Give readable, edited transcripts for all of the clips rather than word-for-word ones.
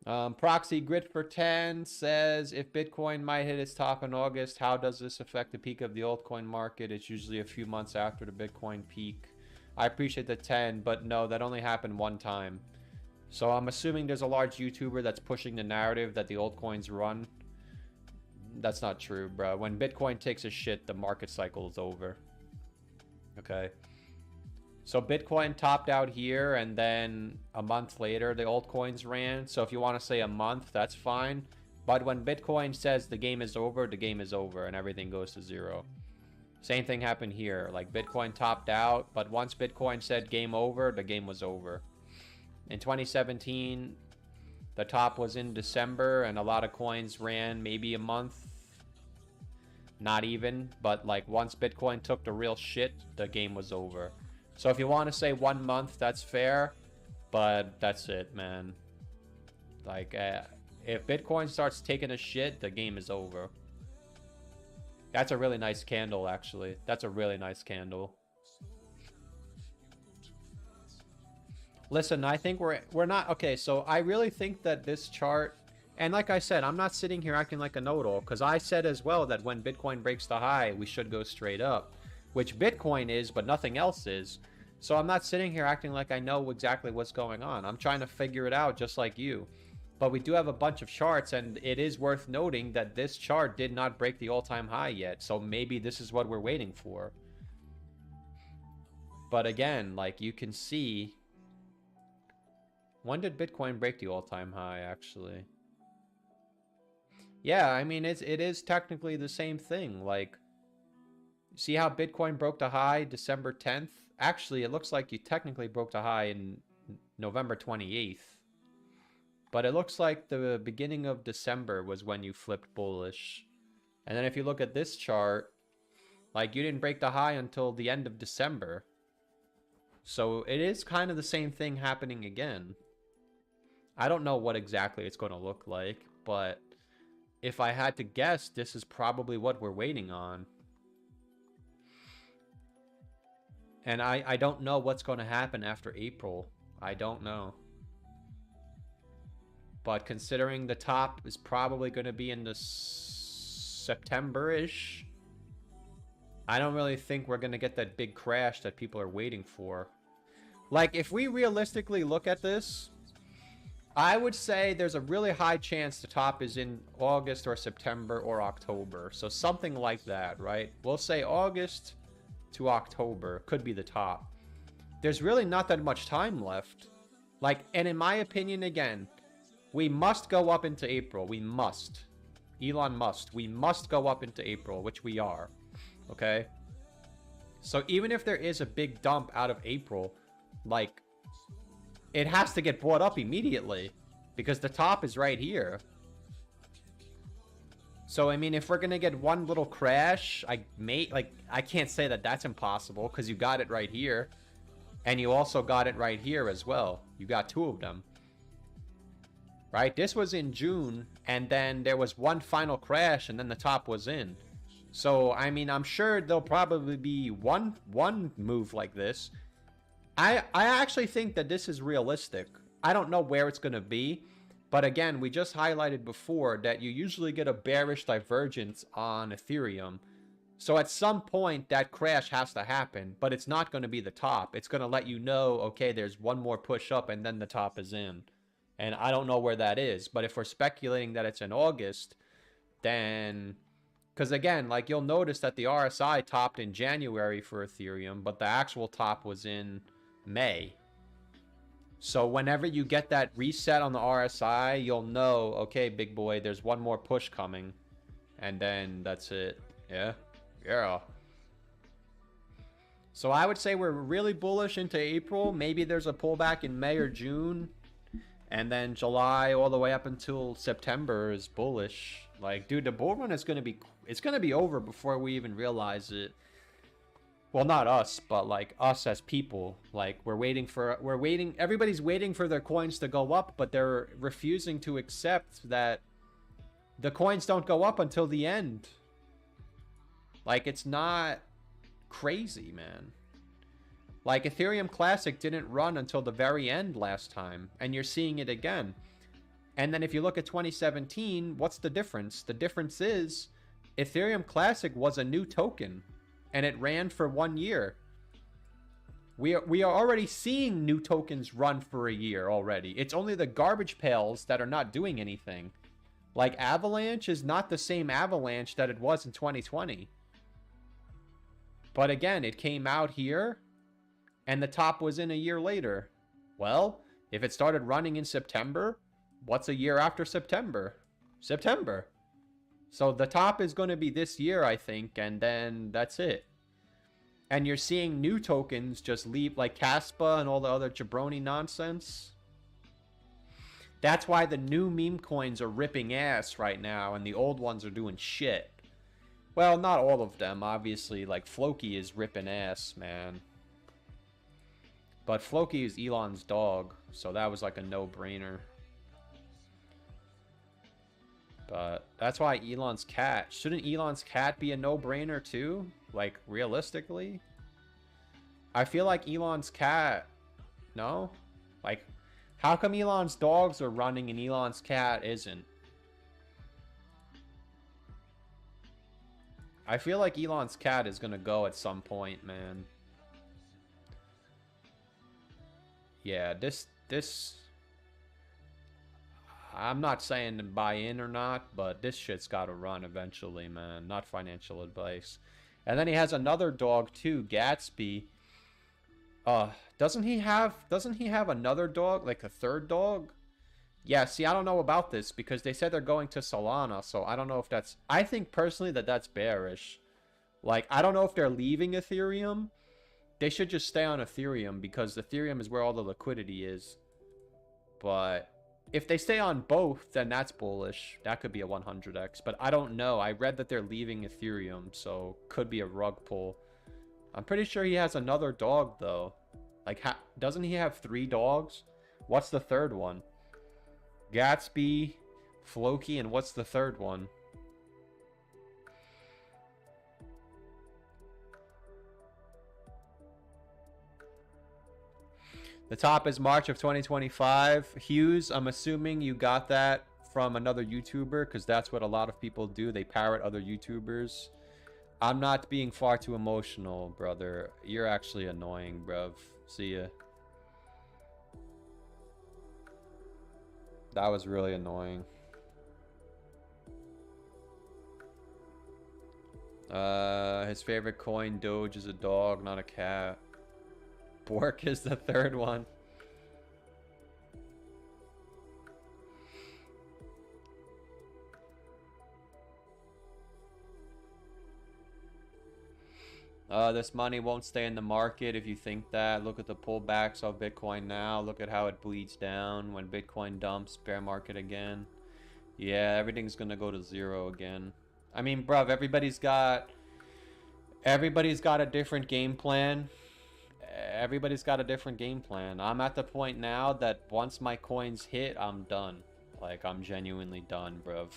Proxy Grit for 10 says, if Bitcoin might hit its top in August, how does this affect the peak of the altcoin market? It's usually a few months after the Bitcoin peak. I appreciate the 10, but no, that only happened one time. So I'm assuming there's a large YouTuber that's pushing the narrative that the altcoins run. That's not true, bro. When Bitcoin takes a shit, the market cycle is over. Okay. So Bitcoin topped out here, and then a month later, the altcoins ran. So if you want to say a month, that's fine. But when Bitcoin says the game is over, the game is over, and everything goes to zero. Same thing happened here. Like, Bitcoin topped out, but once Bitcoin said game over, the game was over. In 2017, the top was in December, and a lot of coins ran maybe a month. Not even. But, like, once Bitcoin took the real shit, the game was over. So if you want to say 1 month, that's fair, but that's it, man. Like, if Bitcoin starts taking a shit, the game is over. That's a really nice candle, actually. That's a really nice candle. Listen, I think we're not okay. So I really think that this chart, and like I said, I'm not sitting here acting like a know-it-all, because I said as well that when Bitcoin breaks the high, we should go straight up, which Bitcoin is, but nothing else is. So I'm not sitting here acting like I know exactly what's going on. I'm trying to figure it out just like you. But we do have a bunch of charts, and it is worth noting that this chart did not break the all-time high yet. So maybe this is what we're waiting for. But again, like you can see, when did Bitcoin break the all-time high, actually? Yeah, I mean, it is technically the same thing. Like, see how Bitcoin broke the high December 10th? Actually, it looks like you technically broke the high in November 28th. But it looks like the beginning of December was when you flipped bullish. And then if you look at this chart, like, you didn't break the high until the end of December. So it is kind of the same thing happening again. I don't know what exactly it's going to look like, but if I had to guess, this is probably what we're waiting on. And I don't know what's going to happen after April. I don't know. But considering the top is probably going to be in the September-ish, I don't really think we're going to get that big crash that people are waiting for. Like, if we realistically look at this, I would say there's a really high chance the top is in August or September or October. So something like that, right? We'll say August to October could be the top. There's really not that much time left. Like, and in my opinion, again, we must go up into April. We must. Elon must. We must go up into April, which we are. Okay? So even if there is a big dump out of April, like, it has to get brought up immediately because the top is right here. So, I mean, if we're going to get one little crash, I can't say that that's impossible because you got it right here. And you also got it right here as well. You got two of them. Right? This was in June, and then there was one final crash, and then the top was in. So, I mean, I'm sure there'll probably be one move like this. I actually think that this is realistic. I don't know where it's going to be. But again, we just highlighted before that you usually get a bearish divergence on Ethereum. So at some point, that crash has to happen. But it's not going to be the top. It's going to let you know, okay, there's one more push up and then the top is in. And I don't know where that is. But if we're speculating that it's in August, then... Because again, like you'll notice that the RSI topped in January for Ethereum, but the actual top was in May. So whenever you get that reset on the RSI, you'll know, okay, big boy, there's one more push coming. And then that's it. Yeah? Yeah. So I would say we're really bullish into April. Maybe there's a pullback in May or June. And then July all the way up until September is bullish. Like, dude, the bull run is going to be... It's going to be over before we even realize it. Well, not us, but like us as people. Like, we're waiting, everybody's waiting for their coins to go up, but they're refusing to accept that the coins don't go up until the end. Like, it's not crazy, man. Like, Ethereum Classic didn't run until the very end last time, and you're seeing it again. And then if you look at 2017, what's the difference? The difference is Ethereum Classic was a new token and it ran for 1 year. We are already seeing new tokens run for a year already. It's only the garbage pails that are not doing anything. Like Avalanche is not the same Avalanche that it was in 2020. But again, it came out here and the top was in a year later. Well, if it started running in September, what's a year after September? September. So the top is going to be this year, I think, and then that's it. And you're seeing new tokens just leave, like Caspa and all the other jabroni nonsense. That's why the new meme coins are ripping ass right now, and the old ones are doing shit. Well, not all of them, obviously. Like, Floki is ripping ass, man. But Floki is Elon's dog, so that was like a no-brainer. But that's why Elon's cat... Shouldn't Elon's cat be a no-brainer too? Like, realistically? I feel like Elon's cat... No? Like, how come Elon's dogs are running and Elon's cat isn't? I feel like Elon's cat is gonna go at some point, man. Yeah, this... I'm not saying to buy in or not, but this shit's gotta run eventually, man. Not financial advice. And then he has another dog too, Gatsby. Doesn't he have another dog, like a third dog? Yeah, see, I don't know about this because they said they're going to Solana, so I don't know if that's... I think personally that that's bearish. Like, I don't know if they're leaving Ethereum. They should just stay on Ethereum because Ethereum is where all the liquidity is. But if they stay on both, then that's bullish. That could be a 100x, but I don't know. I read that they're leaving Ethereum, so could be a rug pull. I'm pretty sure he has another dog, though. Like, doesn't he have 3 dogs? What's the third one? Gatsby, Floki, and what's the third one? The top is March of 2025. Hughes, I'm assuming you got that from another YouTuber because that's what a lot of people do. They parrot other YouTubers. I'm not being far too emotional, brother. You're actually annoying, bruv. See ya. That was really annoying. His favorite coin, Doge, is a dog, not a cat. Bork is the third one. This money won't stay in the market if you think that. Look at the pullbacks of Bitcoin now. Look at how it bleeds down when Bitcoin dumps, bear market again. Yeah, everything's gonna go to zero again. I mean, bruv, everybody's got a different game plan. Everybody's got a different game plan. I'm at the point now that once my coins hit, I'm done. Like, I'm genuinely done, bruv.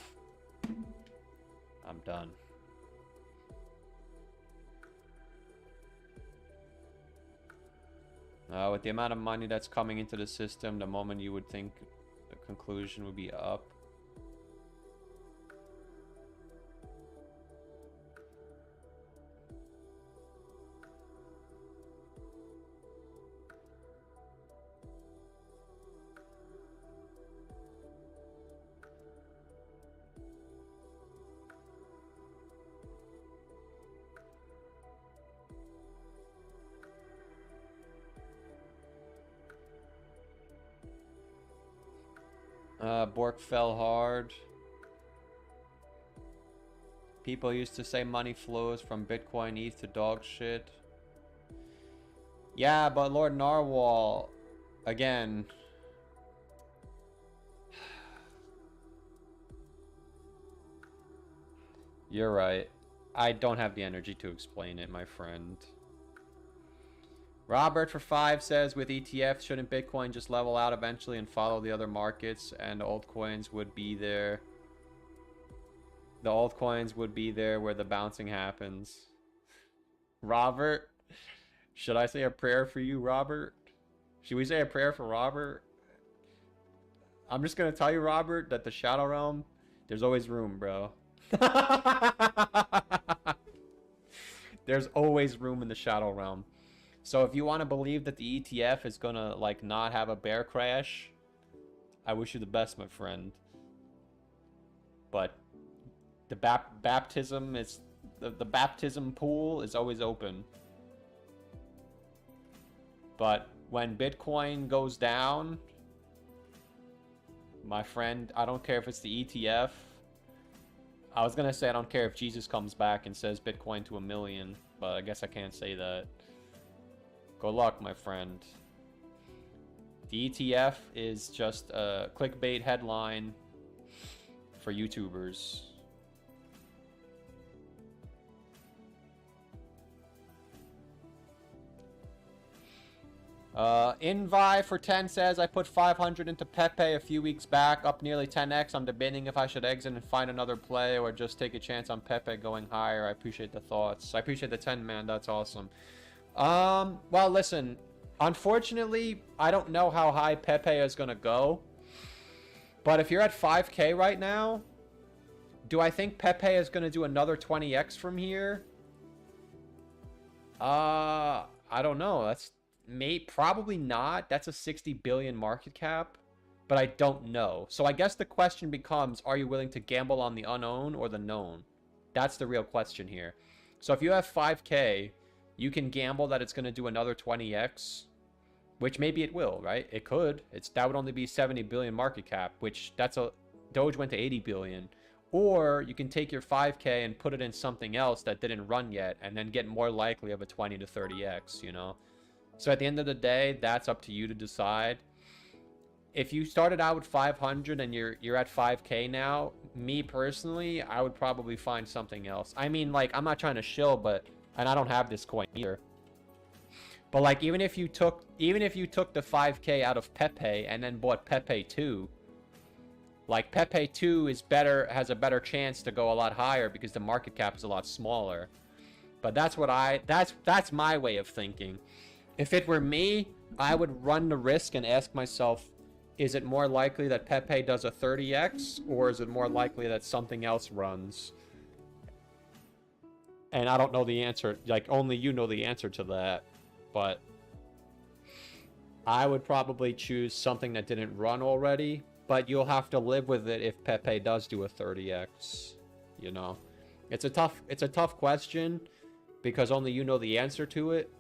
I'm done. With the amount of money that's coming into the system, the moment you would think the conclusion would be up. Bork fell hard. People used to say money flows from Bitcoin ETH to dog shit. Yeah, but Lord Narwhal, again. You're right. I don't have the energy to explain it, my friend. Robert for 5 says, with ETFs, shouldn't Bitcoin just level out eventually and follow the other markets and altcoins would be there? The altcoins would be there where the bouncing happens. Robert? Should I say a prayer for you, Robert? Should we say a prayer for Robert? I'm just gonna tell you, Robert, that the Shadow Realm, there's always room, bro. There's always room in the Shadow Realm. So if you want to believe that the ETF is gonna like not have a bear crash, I wish you the best, my friend. But the baptism is the baptism pool is always open. But when Bitcoin goes down, my friend, I don't care if it's the ETF. I was gonna say I don't care if Jesus comes back and says Bitcoin to 1 million, but I guess I can't say that. Good luck, my friend. The ETF is just a clickbait headline for YouTubers. Invi for 10 says, I put 500 into Pepe a few weeks back, up nearly 10x. I'm debating if I should exit and find another play or just take a chance on Pepe going higher. I appreciate the thoughts. I appreciate the 10, man. That's awesome. Well, listen. Unfortunately, I don't know how high Pepe is going to go. But if you're at 5K right now, do I think Pepe is going to do another 20x from here? I don't know. That's... probably not. That's a 60 billion market cap, but I don't know. So I guess the question becomes, are you willing to gamble on the unknown or the known? That's the real question here. So if you have 5K, you can gamble that it's going to do another 20x, which maybe it will, right? It could. That would only be 70 billion market cap, which that's a... Doge went to 80 billion. Or you can take your 5K and put it in something else that didn't run yet and then get more likely of a 20 to 30x, you know? So at the end of the day, that's up to you to decide. If you started out with 500 and you're at 5K now, me personally, I would probably find something else. I mean, like, I'm not trying to shill, but... And I don't have this coin either. But, like, even if you took the 5K out of Pepe and then bought Pepe 2... Like, Pepe 2 is better, has a better chance to go a lot higher because the market cap is a lot smaller. But that's what that's my way of thinking. If it were me, I would run the risk and ask myself, is it more likely that Pepe does a 30x, or is it more likely that something else runs? And I don't know the answer. Like, only you know the answer to that. But I would probably choose something that didn't run already, but you'll have to live with it if Pepe does do a 30x, you know? It's a tough question because only you know the answer to it.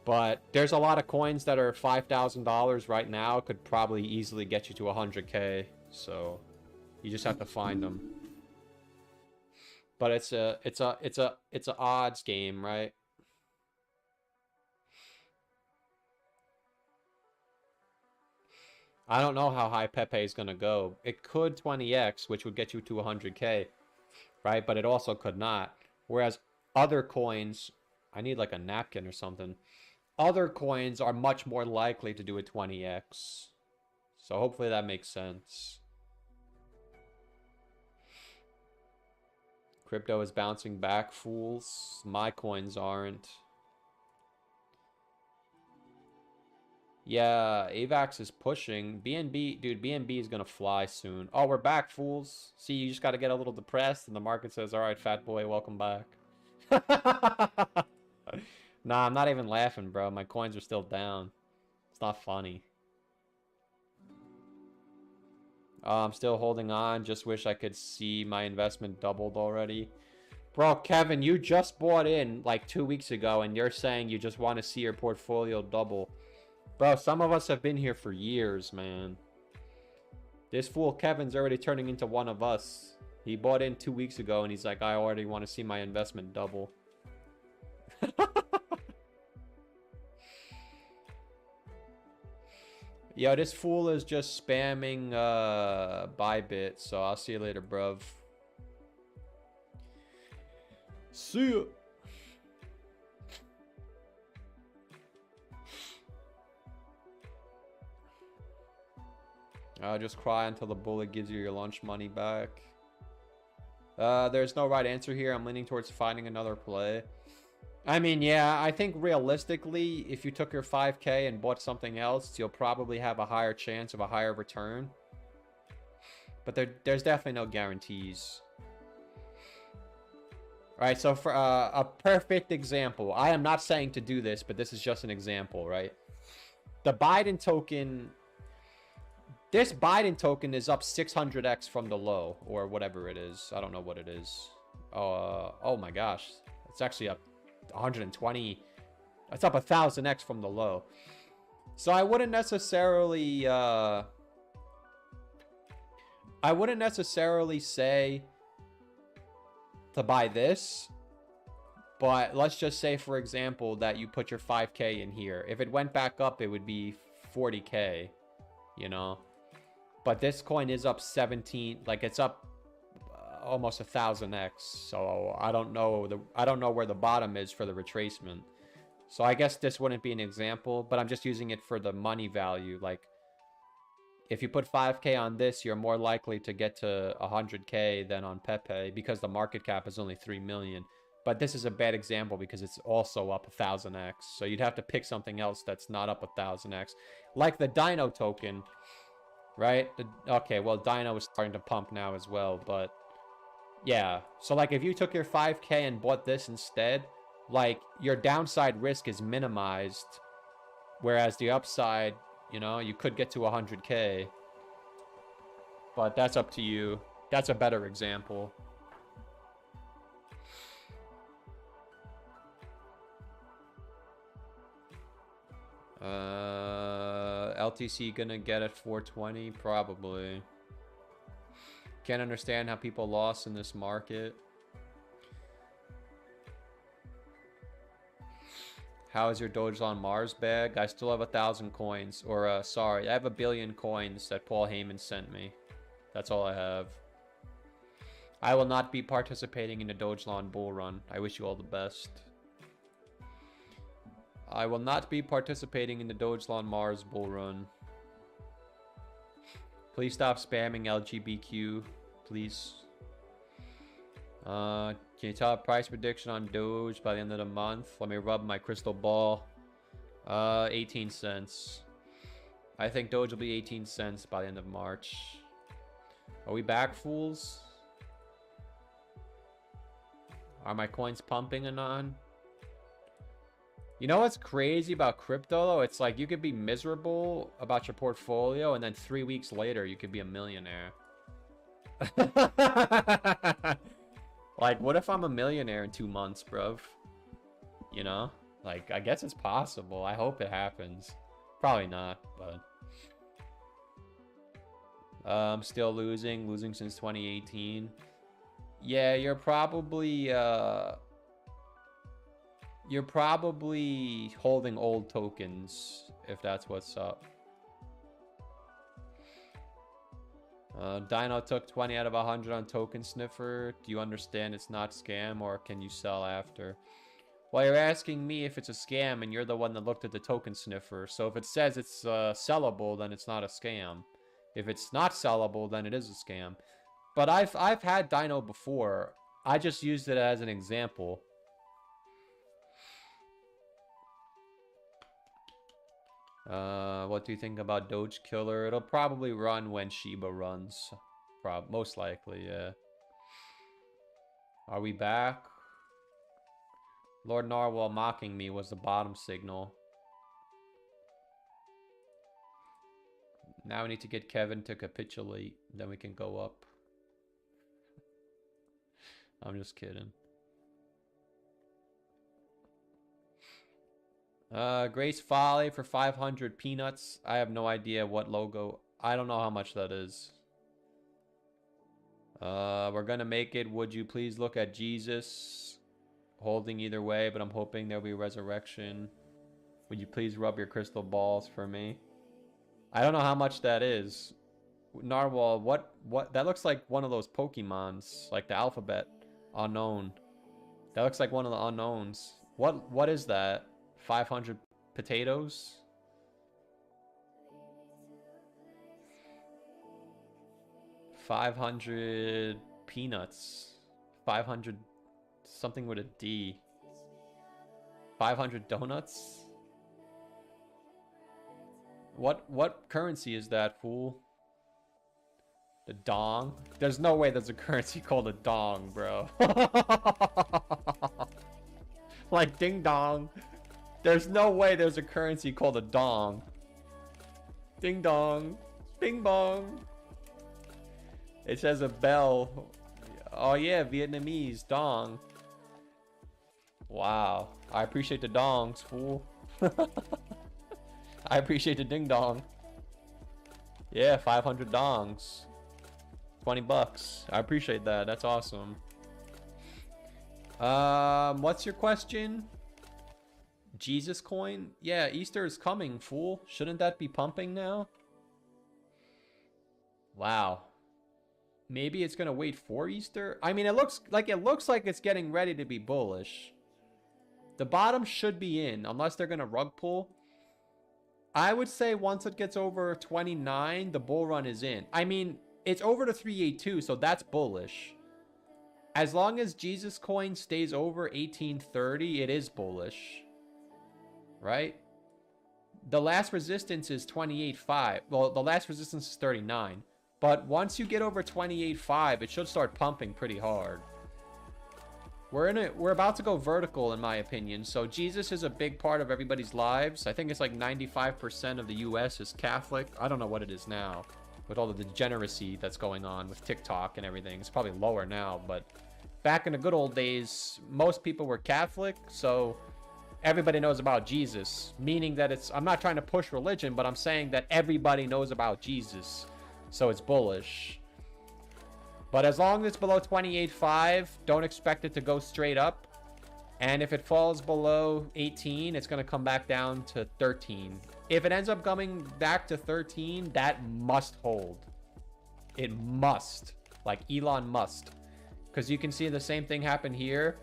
But there's a lot of coins that are $5,000 right now, could probably easily get you to 100K. So you just have to find them. But it's a odds game, right? I don't know how high Pepe is going to go. It could 20x, which would get you to 100K, right? But it also could not. Whereas other coins, I need like a napkin or something. Other coins are much more likely to do a 20x. So hopefully that makes sense. Crypto is bouncing back, fools. My coins aren't. Yeah, AVAX is pushing. BNB, dude, BNB is going to fly soon. Oh, we're back, fools. See, you just got to get a little depressed, and the market says, all right, fat boy, welcome back. Nah, I'm not even laughing, bro. My coins are still down. It's not funny. I'm still holding on. Just wish I could see my investment doubled already. Bro, Kevin, you just bought in like 2 weeks ago, and you're saying you just want to see your portfolio double. Bro, some of us have been here for years, man. This fool Kevin's already turning into one of us. He bought in 2 weeks ago, and he's like, I already want to see my investment double. Yo, this fool is just spamming Bybit, so I'll see you later, bruv. See ya. I'll just cry until the bullet gives you your lunch money back. There's no right answer here. I'm leaning towards finding another play. I mean, yeah, I think realistically, if you took your 5K and bought something else, you'll probably have a higher chance of a higher return. But there's definitely no guarantees. All right, so for a perfect example, I am not saying to do this, but this is just an example, right? The Biden token, this Biden token is up 600x from the low, or whatever it is. I don't know what it is. Oh my gosh, it's actually up 120. It's up 1000x from the low. So I wouldn't necessarily say to buy this, but let's just say, for example, that you put your 5K in here. If it went back up, it would be 40K, you know. But this coin is up 17, like it's up almost 1000x. So I don't know where the bottom is for the retracement. So I guess this wouldn't be an example, but I'm just using it for the money value. Like, if you put 5K on this, you're more likely to get to 100K than on Pepe because the market cap is only 3 million. But this is a bad example because it's also up 1000x. So you'd have to pick something else that's not up 1000x. Like the Dino token, right? Okay, well, Dino is starting to pump now as well, but yeah. So like if you took your 5K and bought this instead, like your downside risk is minimized, whereas the upside, you know, you could get to 100K. But that's up to you. That's a better example. LTC gonna get at 420? Probably. Can't understand how people lost in this market. How is your Doge on Mars bag? I still have 1,000 coins. Or, sorry, I have 1 billion coins that Paul Heyman sent me. That's all I have. I will not be participating in the Dogelon bull run. I wish you all the best. I will not be participating in the Dogelon Mars bull run. Please stop spamming LGBTQ, please. Can you tell a price prediction on Doge by the end of the month? Let me rub my crystal ball. 18 cents. I think Doge will be 18 cents by the end of March. Are we back, fools? Are my coins pumping or not? You know what's crazy about crypto, though? It's like you could be miserable about your portfolio, and then 3 weeks later, you could be a millionaire. Like, what if I'm a millionaire in 2 months, bruv? You know? Like, I guess it's possible. I hope it happens. Probably not, but... I'm still losing since 2018. Yeah, you're probably holding old tokens, if that's what's up. Dino took 20 out of 100 on Token Sniffer. Do you understand it's not scam, or can you sell after? Well, you're asking me if it's a scam, and you're the one that looked at the Token Sniffer. So if it says it's sellable, then it's not a scam. If it's not sellable, then it is a scam. But I've had Dino before. I just used it as an example. What do you think about Doge Killer? It'll probably run when Shiba runs. Most likely, yeah. Are we back? Lord Narwhal mocking me was the bottom signal. Now we need to get Kevin to capitulate. Then we can go up. I'm just kidding. Grace Folly for 500 peanuts. I have no idea what logo. I don't know how much that is. We're gonna make it. Would you please look at Jesus? Holding either way, but I'm hoping there'll be resurrection. Would you please rub your crystal balls for me? I don't know how much that is. Narwhal, what? That looks like one of those Pokemons, like the alphabet. Unknown. That looks like one of the unknowns. What is that? 500 potatoes? $500 peanuts. 500 something with a D. 500 donuts? What currency is that, fool? The dong? There's no way there's a currency called a dong, bro. Like ding dong. There's no way there's a currency called a dong. Ding dong. Bing bong. It says a bell. Oh yeah, Vietnamese. Dong. Wow. I appreciate the dongs, fool. I appreciate the ding dong. Yeah, 500 dongs. 20 bucks. I appreciate that. That's awesome. What's your question? Jesus coin? Yeah, Easter is coming, fool. Shouldn't that be pumping now? Wow. Maybe it's gonna wait for Easter? I mean, it looks like it's getting ready to be bullish. The bottom should be in, unless they're gonna rug pull. I would say once it gets over 29, the bull run is in. I mean, it's over to 382, so that's bullish. As long as Jesus coin stays over 1830, it is bullish. Right? The last resistance is 28.5. Well, the last resistance is 39. But once you get over 28.5, it should start pumping pretty hard. We're about to go vertical, in my opinion. So Jesus is a big part of everybody's lives. I think it's like 95% of the US is Catholic. I don't know what it is now with all the degeneracy that's going on with TikTok and everything. It's probably lower now, but back in the good old days, most people were Catholic, so everybody knows about Jesus, meaning that it's, I'm not trying to push religion, but I'm saying that everybody knows about Jesus, so it's bullish. But as long as it's below 28.5, don't expect it to go straight up. And if it falls below 18, it's going to come back down to 13. If it ends up coming back to 13, that must hold. It must. Like Elon must. Because you can see the same thing happen here,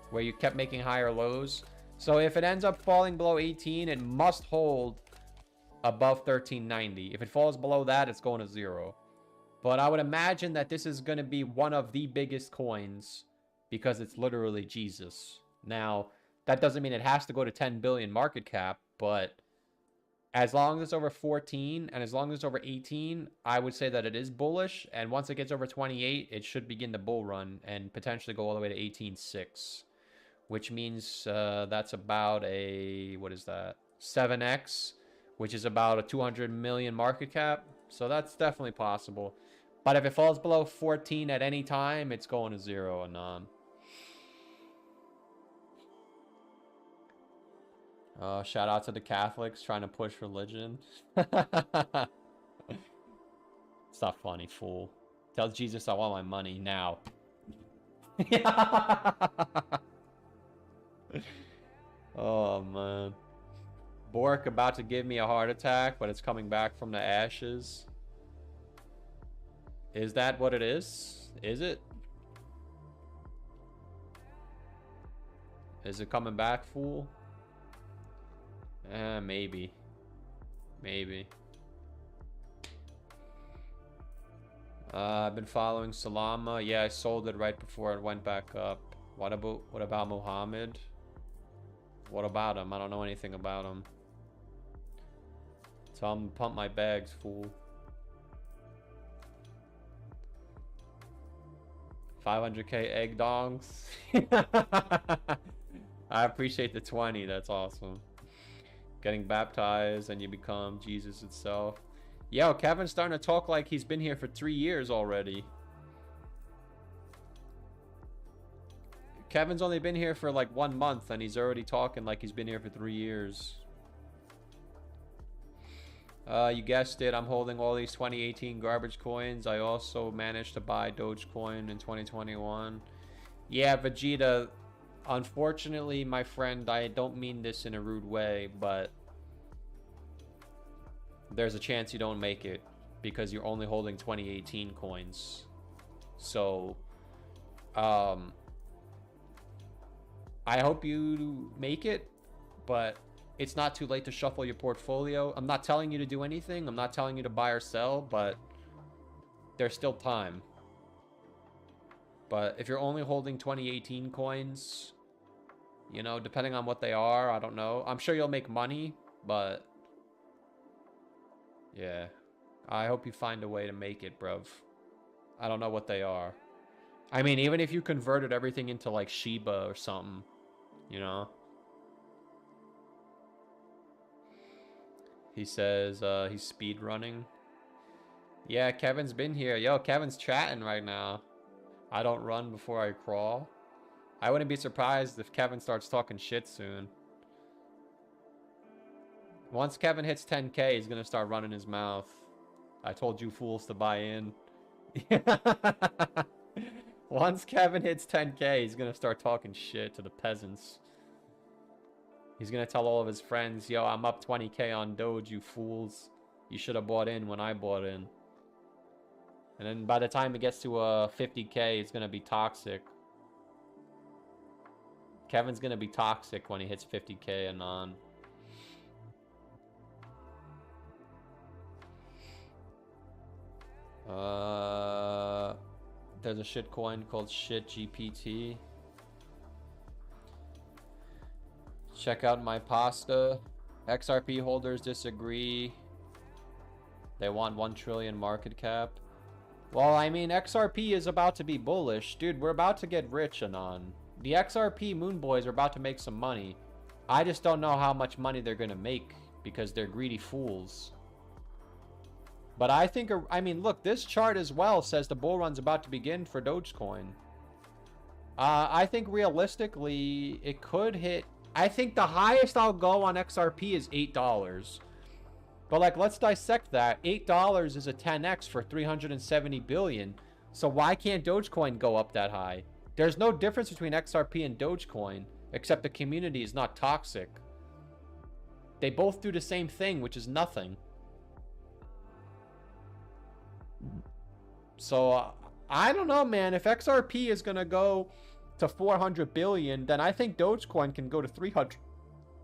where you kept making higher lows. So if it ends up falling below 18, it must hold above 1390. If it falls below that, it's going to 0. But I would imagine that this is going to be one of the biggest coins because it's literally Jesus. Now, that doesn't mean it has to go to 10 billion market cap, but as long as it's over 14 and as long as it's over 18, I would say that it is bullish. And once it gets over 28, it should begin the bull run and potentially go all the way to 18.6, which means that's about a, what is that? 7x, which is about a 200 million market cap. So that's definitely possible. But if it falls below 14 at any time, it's going to 0 and on. Shout out to the Catholics trying to push religion. It's not funny, fool. Tell Jesus I want my money now. Oh, man. Bork about to give me a heart attack, but it's coming back from the ashes. Is that what it is? Is it? Is it coming back, fool? Maybe. Maybe. I've been following Salama. Yeah, I sold it right before it went back up. What about Muhammad? What about him? I don't know anything about him. Tell him to pump my bags, fool. 500k egg dongs. I appreciate the 20. That's awesome. Getting baptized and you become Jesus itself. Yo, Kevin's starting to talk like he's been here for 3 years already. Kevin's only been here for like 1 month and he's already talking like he's been here for 3 years. You guessed it, I'm holding all these 2018 garbage coins. I also managed to buy Doge coin in 2021. Yeah, Vegeta, unfortunately, my friend, I don't mean this in a rude way, but there's a chance you don't make it because you're only holding 2018 coins. So, I hope you make it, but it's not too late to shuffle your portfolio. I'm not telling you to do anything. I'm not telling you to buy or sell, but there's still time. But if you're only holding 2018 coins, You know, depending on what they are, I don't know. I'm sure you'll make money, but yeah. I hope you find a way to make it, bruv. I don't know what they are. I mean, even if you converted everything into like Shiba or something, you know. He says he's speed running. Yeah, Kevin's been here. Yo, Kevin's chatting right now. I don't run before I crawl. I wouldn't be surprised if Kevin starts talking shit soon. Once Kevin hits 10K, he's gonna start running his mouth. I told you fools to buy in. Once Kevin hits 10K, he's gonna start talking shit to the peasants. He's gonna tell all of his friends, yo, I'm up 20K on Doge, you fools. You should have bought in when I bought in. And then by the time it gets to 50K, it's gonna be toxic. Kevin's gonna be toxic when he hits 50K and on. There's a shit coin called Shit GPT. Check out my pasta. XRP holders disagree. They want 1 trillion market cap. Well, I mean, XRP is about to be bullish. Dude, we're about to get rich, Anon. The XRP Moon Boys are about to make some money. I just don't know how much money they're going to make because they're greedy fools. But I think, I mean, look, this chart as well says the bull run's about to begin for Dogecoin. I think realistically, it could hit... I think the highest I'll go on XRP is $8. But, like, let's dissect that. $8 is a 10x for 370 billion. So why can't Dogecoin go up that high? There's no difference between XRP and Dogecoin, except the community is not toxic. They both do the same thing, which is nothing. So, I don't know, man. If XRP is going to go to 400 billion, then I think Dogecoin can go to 300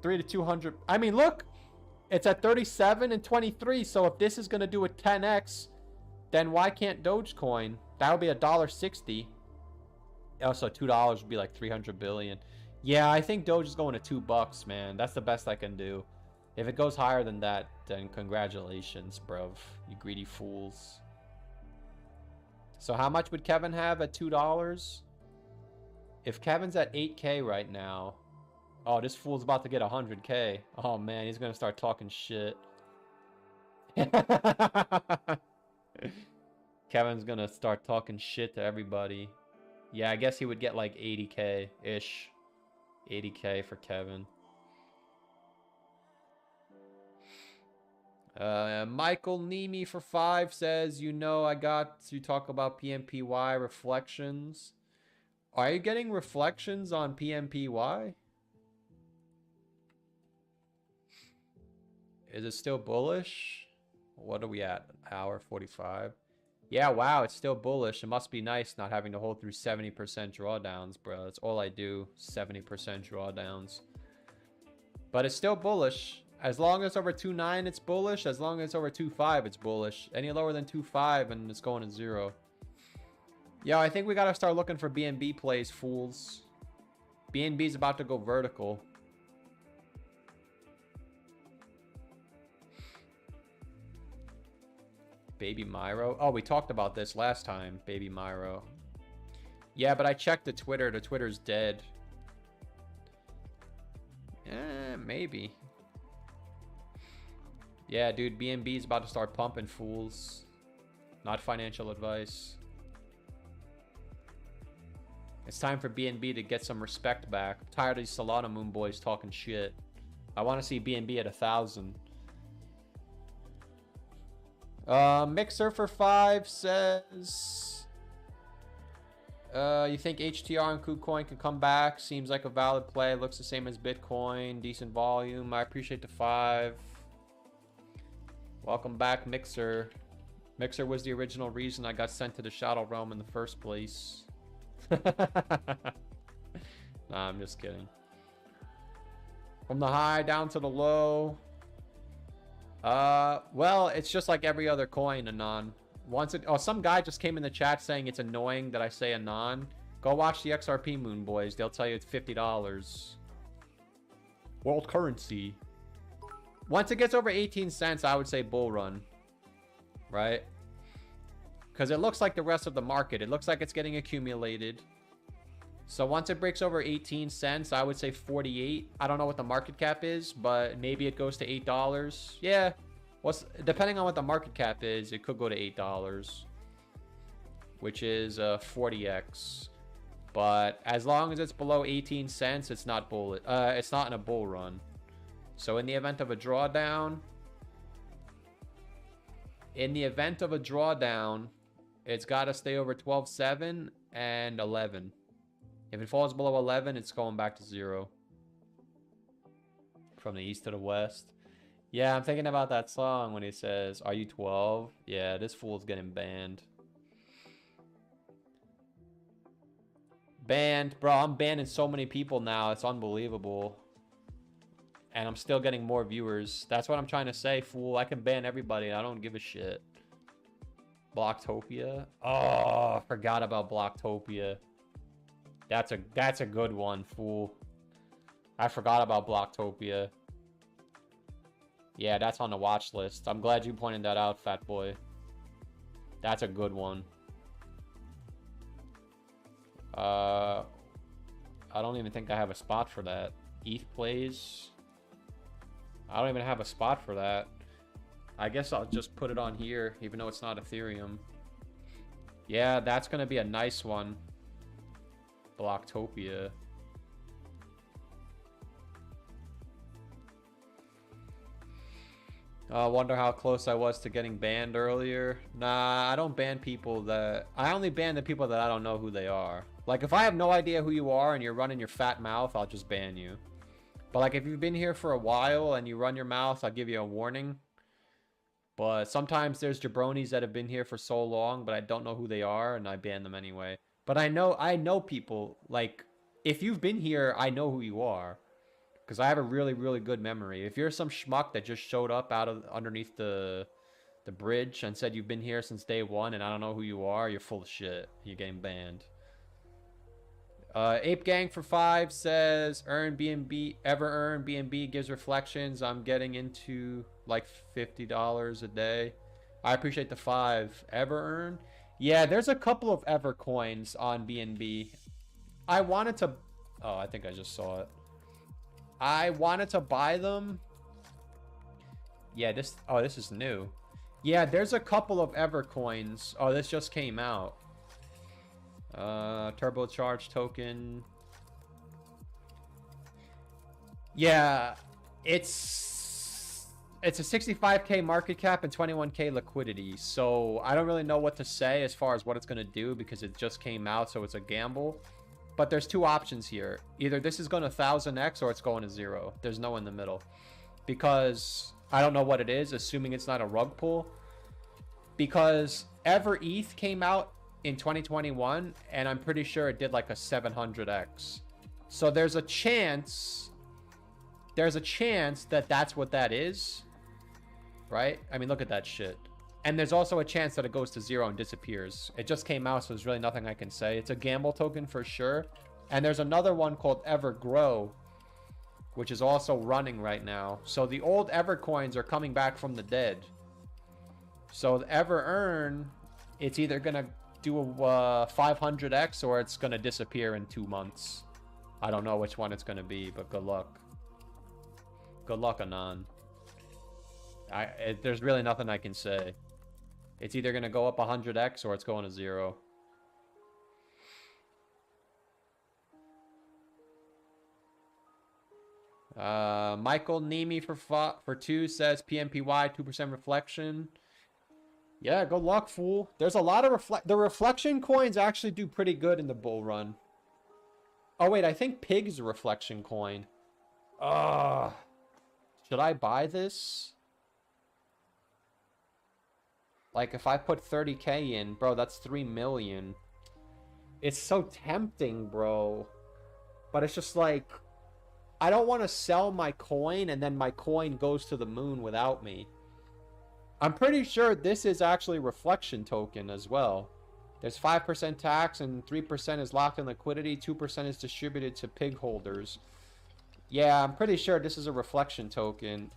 to 200. I mean, look, it's at 37 and 23. So if this is going to do a 10x, then why can't Dogecoin? That would be $1.60. Also, $2 would be like 300 billion. Yeah, I think Doge is going to $2, man. That's the best I can do. If it goes higher than that, then congratulations, bruv. You greedy fools. So how much would Kevin have at $2? If Kevin's at 8K right now... Oh, this fool's about to get 100K. Oh, man, he's going to start talking shit. Kevin's going to start talking shit to everybody. Yeah, I guess he would get like 80K-ish. 80K for Kevin. Michael Nemi for 5 says, you know, I got to talk about PMPY reflections. Are you getting reflections on PMPY? Is it still bullish? What are we at? Hour 45. Yeah, wow, it's still bullish. It must be nice not having to hold through 70% drawdowns, bro. That's all I do, 70% drawdowns. But it's still bullish. As long as over 2.9, it's bullish. As long as it's over 2.5, it's bullish. Any lower than 2.5 and it's going to zero. Yeah, I think we got to start looking for BNB plays, fools. BNB's about to go vertical. Baby Myro. Oh, we talked about this last time. Baby Myro. Yeah, but I checked the Twitter. The Twitter's dead. Maybe. Yeah, dude, BNB's about to start pumping, fools. Not financial advice. It's time for BNB to get some respect back. I'm tired of these Solana Moon boys talking shit. I want to see BNB at 1,000. Mixer for 5 says... you think HTR and KuCoin can come back? Seems like a valid play. Looks the same as Bitcoin. Decent volume. I appreciate the 5. Welcome back, Mixer. Mixer was the original reason I got sent to the Shadow Realm in the first place. Nah, I'm just kidding. From the high down to the low. Well, it's just like every other coin, Anon. Once it... Oh, some guy just came in the chat saying it's annoying that I say Anon. Go watch the XRP Moon Boys. They'll tell you it's $50. World currency. Once it gets over 18 cents, I would say bull run. Right? Because it looks like the rest of the market. It looks like it's getting accumulated. So once it breaks over 18 cents, I would say 48. I don't know what the market cap is, but maybe it goes to $8. Yeah. Depending on what the market cap is, it could go to $8. Which is 40x. But as long as it's below 18 cents, it's not it's not in a bull run. So in the event of a drawdown, it's got to stay over 12.7 and 11. If it falls below 11, it's going back to 0. From the east to the west. Yeah, I'm thinking about that song when he says, "Are you 12?" Yeah, this fool's getting banned. Banned, bro. I'm banning so many people now. It's unbelievable. And I'm still getting more viewers. That's what I'm trying to say, fool. I can ban everybody. I don't give a shit. Blocktopia. Oh, I forgot about Blocktopia. That's a good one, fool. I forgot about Blocktopia. Yeah, that's on the watch list. I'm glad you pointed that out, fat boy. That's a good one. I don't even think I have a spot for that. ETH plays. I don't even have a spot for that. I guess I'll just put it on here, even though it's not Ethereum. Yeah, that's going to be a nice one. Blocktopia. Wonder how close I was to getting banned earlier. Nah, I don't ban people that... I only ban the people that I don't know who they are. Like, if I have no idea who you are and you're running your fat mouth, I'll just ban you. But, like, if you've been here for a while and you run your mouth, I'll give you a warning. But sometimes there's jabronis that have been here for so long, but I don't know who they are, and I ban them anyway. But I know people. Like, if you've been here, I know who you are. Because I have a really, really good memory. If you're some schmuck that just showed up out of underneath the bridge and said you've been here since day one and I don't know who you are, you're full of shit. You're getting banned. Ape Gang for 5 says, ever earn BNB gives reflections. I'm getting into like $50 a day. I appreciate the 5. Ever earn? Yeah, there's a couple of Ever coins on BNB. I wanted to... Oh, I think I just saw it. I wanted to buy them. Yeah, this is new. Yeah, there's a couple of Ever coins. Oh, this just came out. Turbocharged token. Yeah, it's a 65k market cap and 21k liquidity. So I don't really know what to say as far as what it's gonna do because it just came out, so it's a gamble. But there's two options here. Either this is going to 1000x or it's going to 0. There's no in the middle. Because I don't know what it is, assuming it's not a rug pull. Because Ever ETH came out in 2021, and I'm pretty sure it did like a 700x. So there's a chance that that's what that is. Right? I mean, look at that shit. And there's also a chance that it goes to 0 and disappears. It just came out, so there's really nothing I can say. It's a gamble token for sure. And there's another one called Ever Grow, which is also running right now. So the old Ever coins are coming back from the dead. So the Ever Earn, it's either going to do a 500x or it's going to disappear in 2 months. I don't know which one it's going to be, but good luck. Good luck, Anon. There's really nothing I can say. It's either going to go up 100x or it's going to 0. Michael Nemi for 2 says PMPY 2% reflection. Yeah, good luck, fool. There's a lot of the reflection coins actually do pretty good in the bull run. Oh wait, I think Pig's a reflection coin. Should I buy this? Like, if I put 30k in, bro, that's 3 million. It's so tempting, bro. But it's just like, I don't want to sell my coin and then my coin goes to the moon without me. I'm pretty sure this is actually reflection token as well. There's 5% tax and 3% is locked in liquidity. 2% is distributed to pig holders. Yeah, I'm pretty sure this is a reflection token.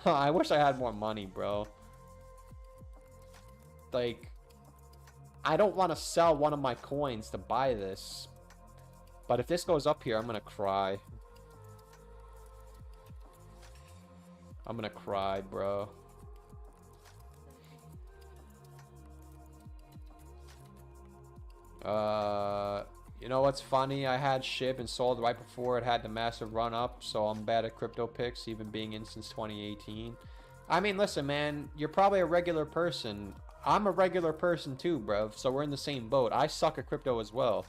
I wish I had more money, bro. Like, I don't want to sell one of my coins to buy this. But if this goes up here, I'm going to cry. I'm going to cry, bro. You know what's funny? I had SHIB and sold right before it had the massive run up, so I'm bad at crypto picks, even being in since 2018. I mean, listen, man, you're probably a regular person. I'm a regular person too, bro, so we're in the same boat. I suck at crypto as well,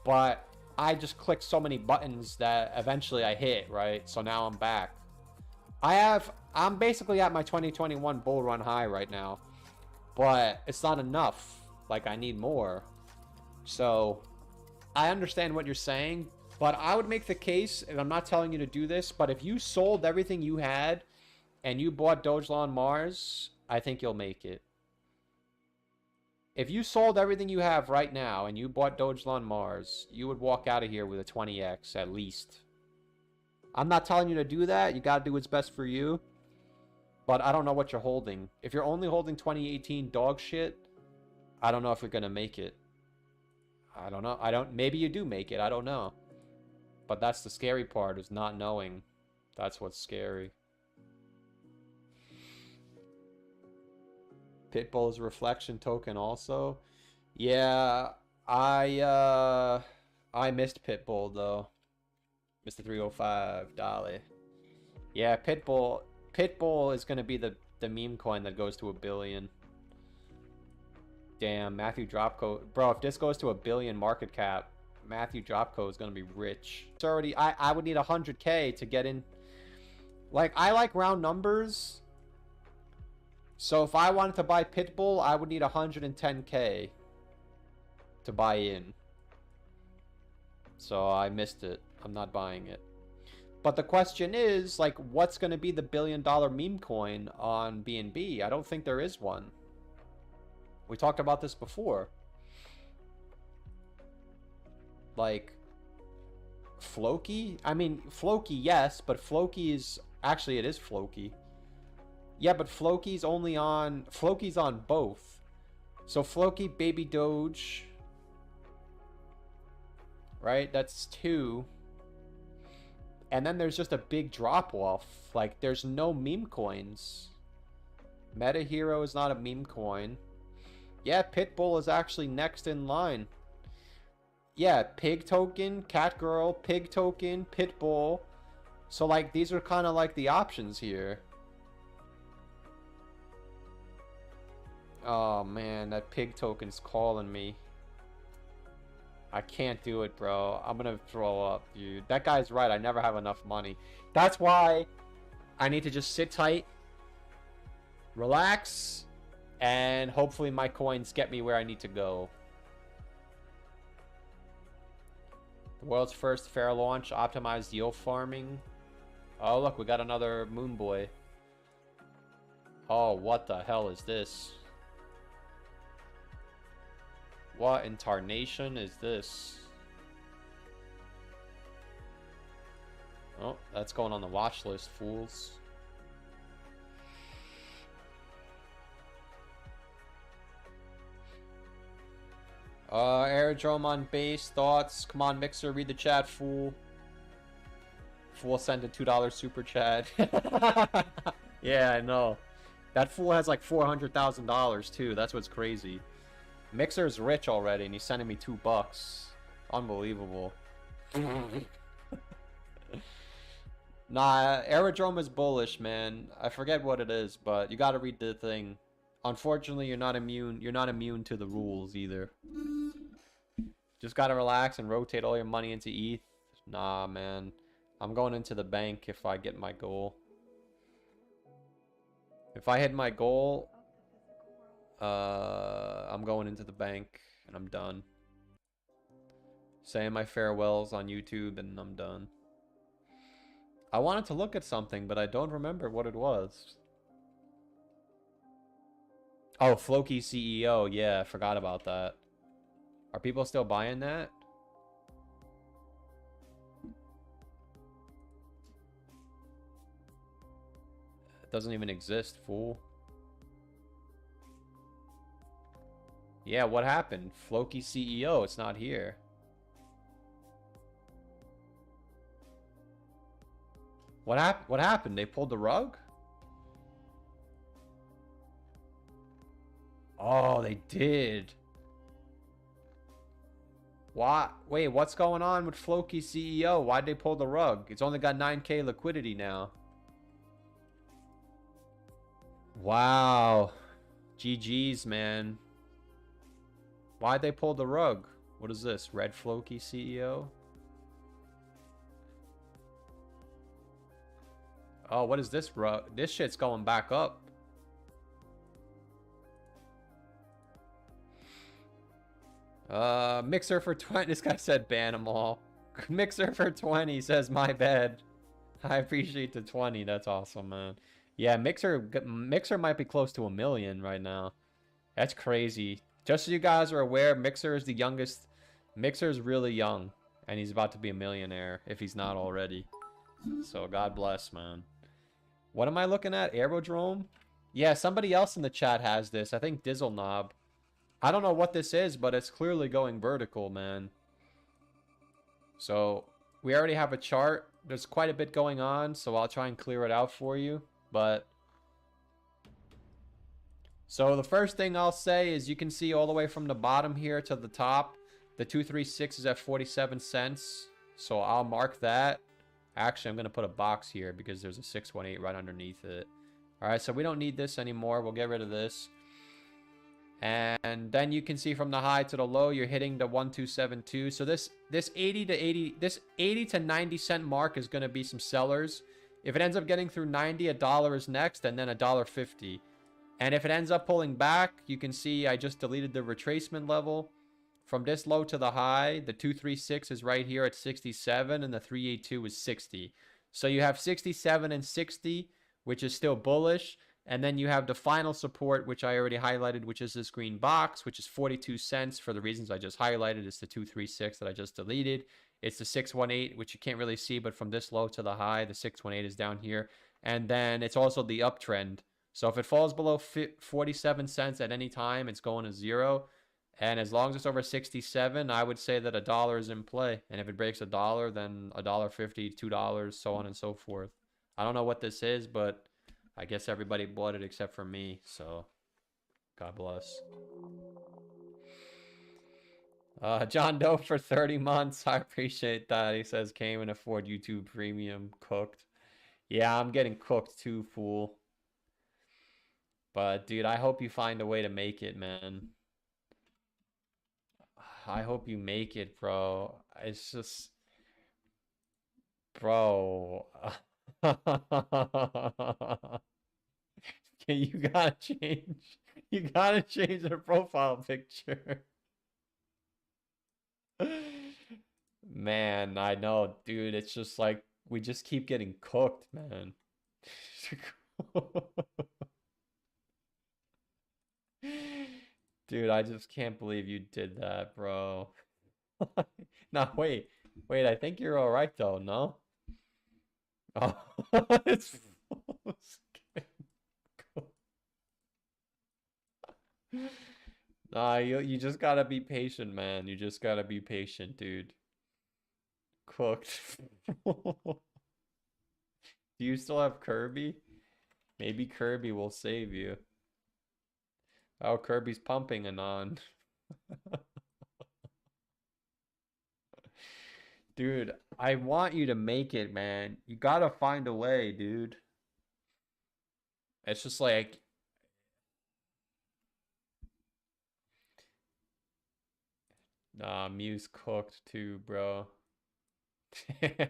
but I just clicked so many buttons that eventually I hit, right? So now I'm back. I'm basically at my 2021 bull run high right now, but it's not enough. Like, I need more. So I understand what you're saying, but I would make the case, and I'm not telling you to do this, but if you sold everything you had and you bought DOGE Mars, I think you'll make it. If you sold everything you have right now and you bought DOGE Mars, you would walk out of here with a 20x at least. I'm not telling you to do that. You got to do what's best for you. But I don't know what you're holding. If you're only holding 2018 dog shit, I don't know if you're going to make it. I don't know. Maybe you do make it. I don't know. But that's the scary part, is not knowing. That's what's scary. Pitbull is a reflection token also. Yeah, I missed Pitbull though. Mr. 305 Dolly. Yeah, Pitbull is gonna be the meme coin that goes to 1 billion. Damn, Matthew Dropco. Bro, if this goes to 1 billion market cap, Matthew Dropco is gonna be rich. It's already, I would need 100K to get in. Like, I like round numbers. So if I wanted to buy Pitbull, I would need 110K to buy in. So I missed it. I'm not buying it. But the question is, like, what's going to be the $1 billion meme coin on BNB? I don't think there is one. We talked about this before. Like, Floki? I mean, Floki, yes, but Floki is... Actually, it is Floki. Yeah, but Floki's only on... Floki's on both. So Floki, Baby Doge. Right? That's 2. And then there's just a big drop-off. Like, there's no meme coins. Meta Hero is not a meme coin. Yeah, Pitbull is actually next in line. Yeah, Pig Token, Cat Girl, Pig Token, Pitbull. So, like, these are kind of like the options here. Oh, man, that Pig Token's calling me. I can't do it, bro. I'm gonna throw up, dude. That guy's right. I never have enough money. That's why I need to just sit tight, relax, and hopefully my coins get me where I need to go. The world's first fair launch, optimized yield farming. Oh, look, we got another Moon Boy. Oh, what the hell is this? What in tarnation is this? Oh, that's going on the watch list, fools. Aerodrome on base, thoughts? Come on, Mixer, read the chat, fool. Fool sent a $2 super chat. Yeah, I know. That fool has like $400,000 too. That's what's crazy. Mixer's rich already, and he's sending me $2. Unbelievable. Nah, Aerodrome is bullish, man. I forget what it is, but you gotta read the thing. Unfortunately, you're not immune to the rules either. Just gotta relax and rotate all your money into ETH. Nah, man. I'm going into the bank if I get my goal. If I hit my goal, I'm going into the bank and I'm done. Saying my farewells on YouTube and I'm done. I wanted to look at something, but I don't remember what it was. Oh, Floki CEO. Yeah, I forgot about that. Are people still buying that? doesn't even exist, fool. Yeah, what happened? Floki CEO, it's not here. What happened? They pulled the rug? Oh, they did. Why? Wait, what's going on with Floki CEO? Why'd they pull the rug? It's only got 9K liquidity now. Wow. GG's, man. Why'd they pull the rug? What is this? Red Floki CEO? Oh, what is this rug? This shit's going back up. Mixer for 20. This guy said ban them all. Mixer for 20 says my bad. I appreciate the 20. That's awesome, man. Yeah, Mixer might be close to 1 million right now. That's crazy. Just so you guys are aware, Mixer is the youngest. Mixer is really young, and he's about to be a millionaire if he's not already. So God bless, man. What am I looking at? Aerodrome? Yeah, somebody else in the chat has this. I think Dizzle Knob. I don't know what this is, but it's clearly going vertical, man. So we already have a chart. There's quite a bit going on, so I'll try and clear it out for you. But so the first thing I'll say is you can see all the way from the bottom here to the top, the 236 is at 47 cents. So I'll mark that. Actually, I'm going to put a box here because there's a 618 right underneath it. All right, so we don't need this anymore. We'll get rid of this. And then you can see from the high to the low, you're hitting the 1272. So this 80 to 90 cent mark is going to be some sellers. If it ends up getting through 90, $1 is next, and then $1.50. And if it ends up pulling back, you can see I just deleted the retracement level. From this low to the high, the 236 is right here at 67, and the 382 is 60. So you have 67 and 60, which is still bullish. And then you have the final support, which I already highlighted, which is this green box, which is 42 cents for the reasons I just highlighted. It's the 236 that I just deleted. It's the 618, which you can't really see, but from this low to the high, the 618 is down here. And then it's also the uptrend. So if it falls below 47 cents at any time, it's going to zero. And as long as it's over 67, I would say that $1 is in play. And if it breaks $1, then $1.50, $2, so on and so forth. I don't know what this is, but I guess everybody bought it except for me, so God bless. John Doe for 30 months. I appreciate that. He says, can't even afford YouTube Premium. Cooked. Yeah, I'm getting cooked too, fool. But, dude, I hope you find a way to make it, man. I hope you make it, bro. It's just... Bro... You gotta change. You gotta change the profile picture. Man, I know, dude. It's just like we just keep getting cooked, man. Dude, I just can't believe you did that, bro. No, wait. Wait, I think you're all right though, no? Oh, it's Nah, you just gotta be patient, man. You just gotta be patient, dude. Cooked. Do you still have Kirby? Maybe Kirby will save you. Oh, Kirby's pumping Anon. Dude, I want you to make it, man. You gotta find a way, dude. It's just like... Nah, Mew's cooked too, bro. Damn.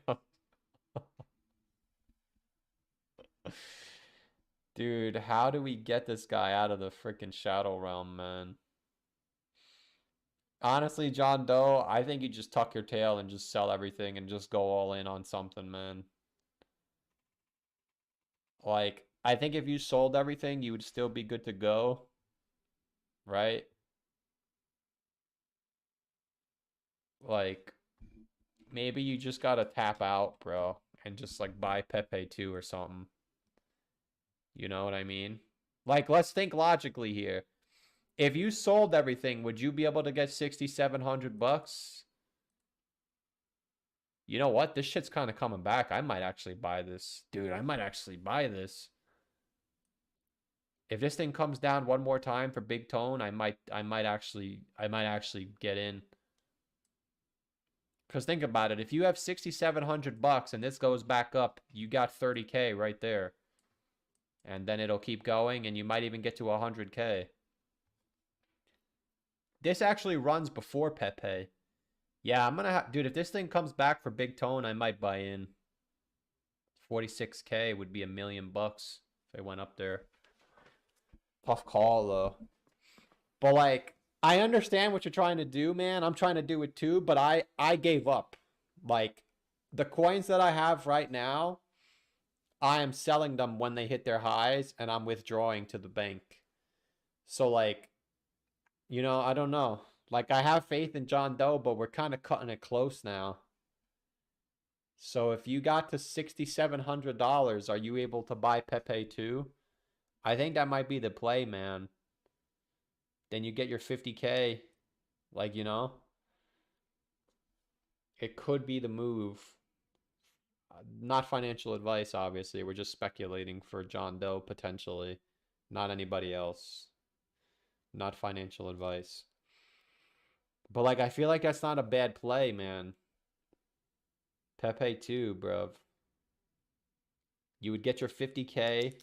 Dude, how do we get this guy out of the freaking Shadow Realm, man? Honestly, John Doe, I think you just tuck your tail and just sell everything and just go all in on something, man. Like, I think if you sold everything, you would still be good to go, right? Like, maybe you just gotta tap out, bro, and just like buy Pepe 2 or something. You know what I mean? Like, let's think logically here. If you sold everything, would you be able to get 6,700 bucks? You know what? This shit's kind of coming back. I might actually buy this. Dude, I might actually buy this. If this thing comes down one more time for big tone, I might actually get in. Cuz think about it, if you have 6,700 bucks and this goes back up, you got 30K right there. And then it'll keep going and you might even get to 100K. This actually runs before Pepe. Yeah, I'm gonna dude, if this thing comes back for big tone, I might buy in. 46K would be $1,000,000 if I went up there. Tough call though. But like, I understand what you're trying to do, man. I'm trying to do it too, but I gave up. Like, the coins that I have right now, I am selling them when they hit their highs and I'm withdrawing to the bank. So like, I don't know. Like, I have faith in John Doe, but we're kind of cutting it close now. So if you got to $6,700, are you able to buy Pepe too? I think that might be the play, man. Then you get your 50K. Like, it could be the move. Not financial advice, obviously. We're just speculating for John Doe potentially. Not anybody else. Not financial advice. But like, I feel like that's not a bad play, man. Pepe too, bruv. You would get your 50K.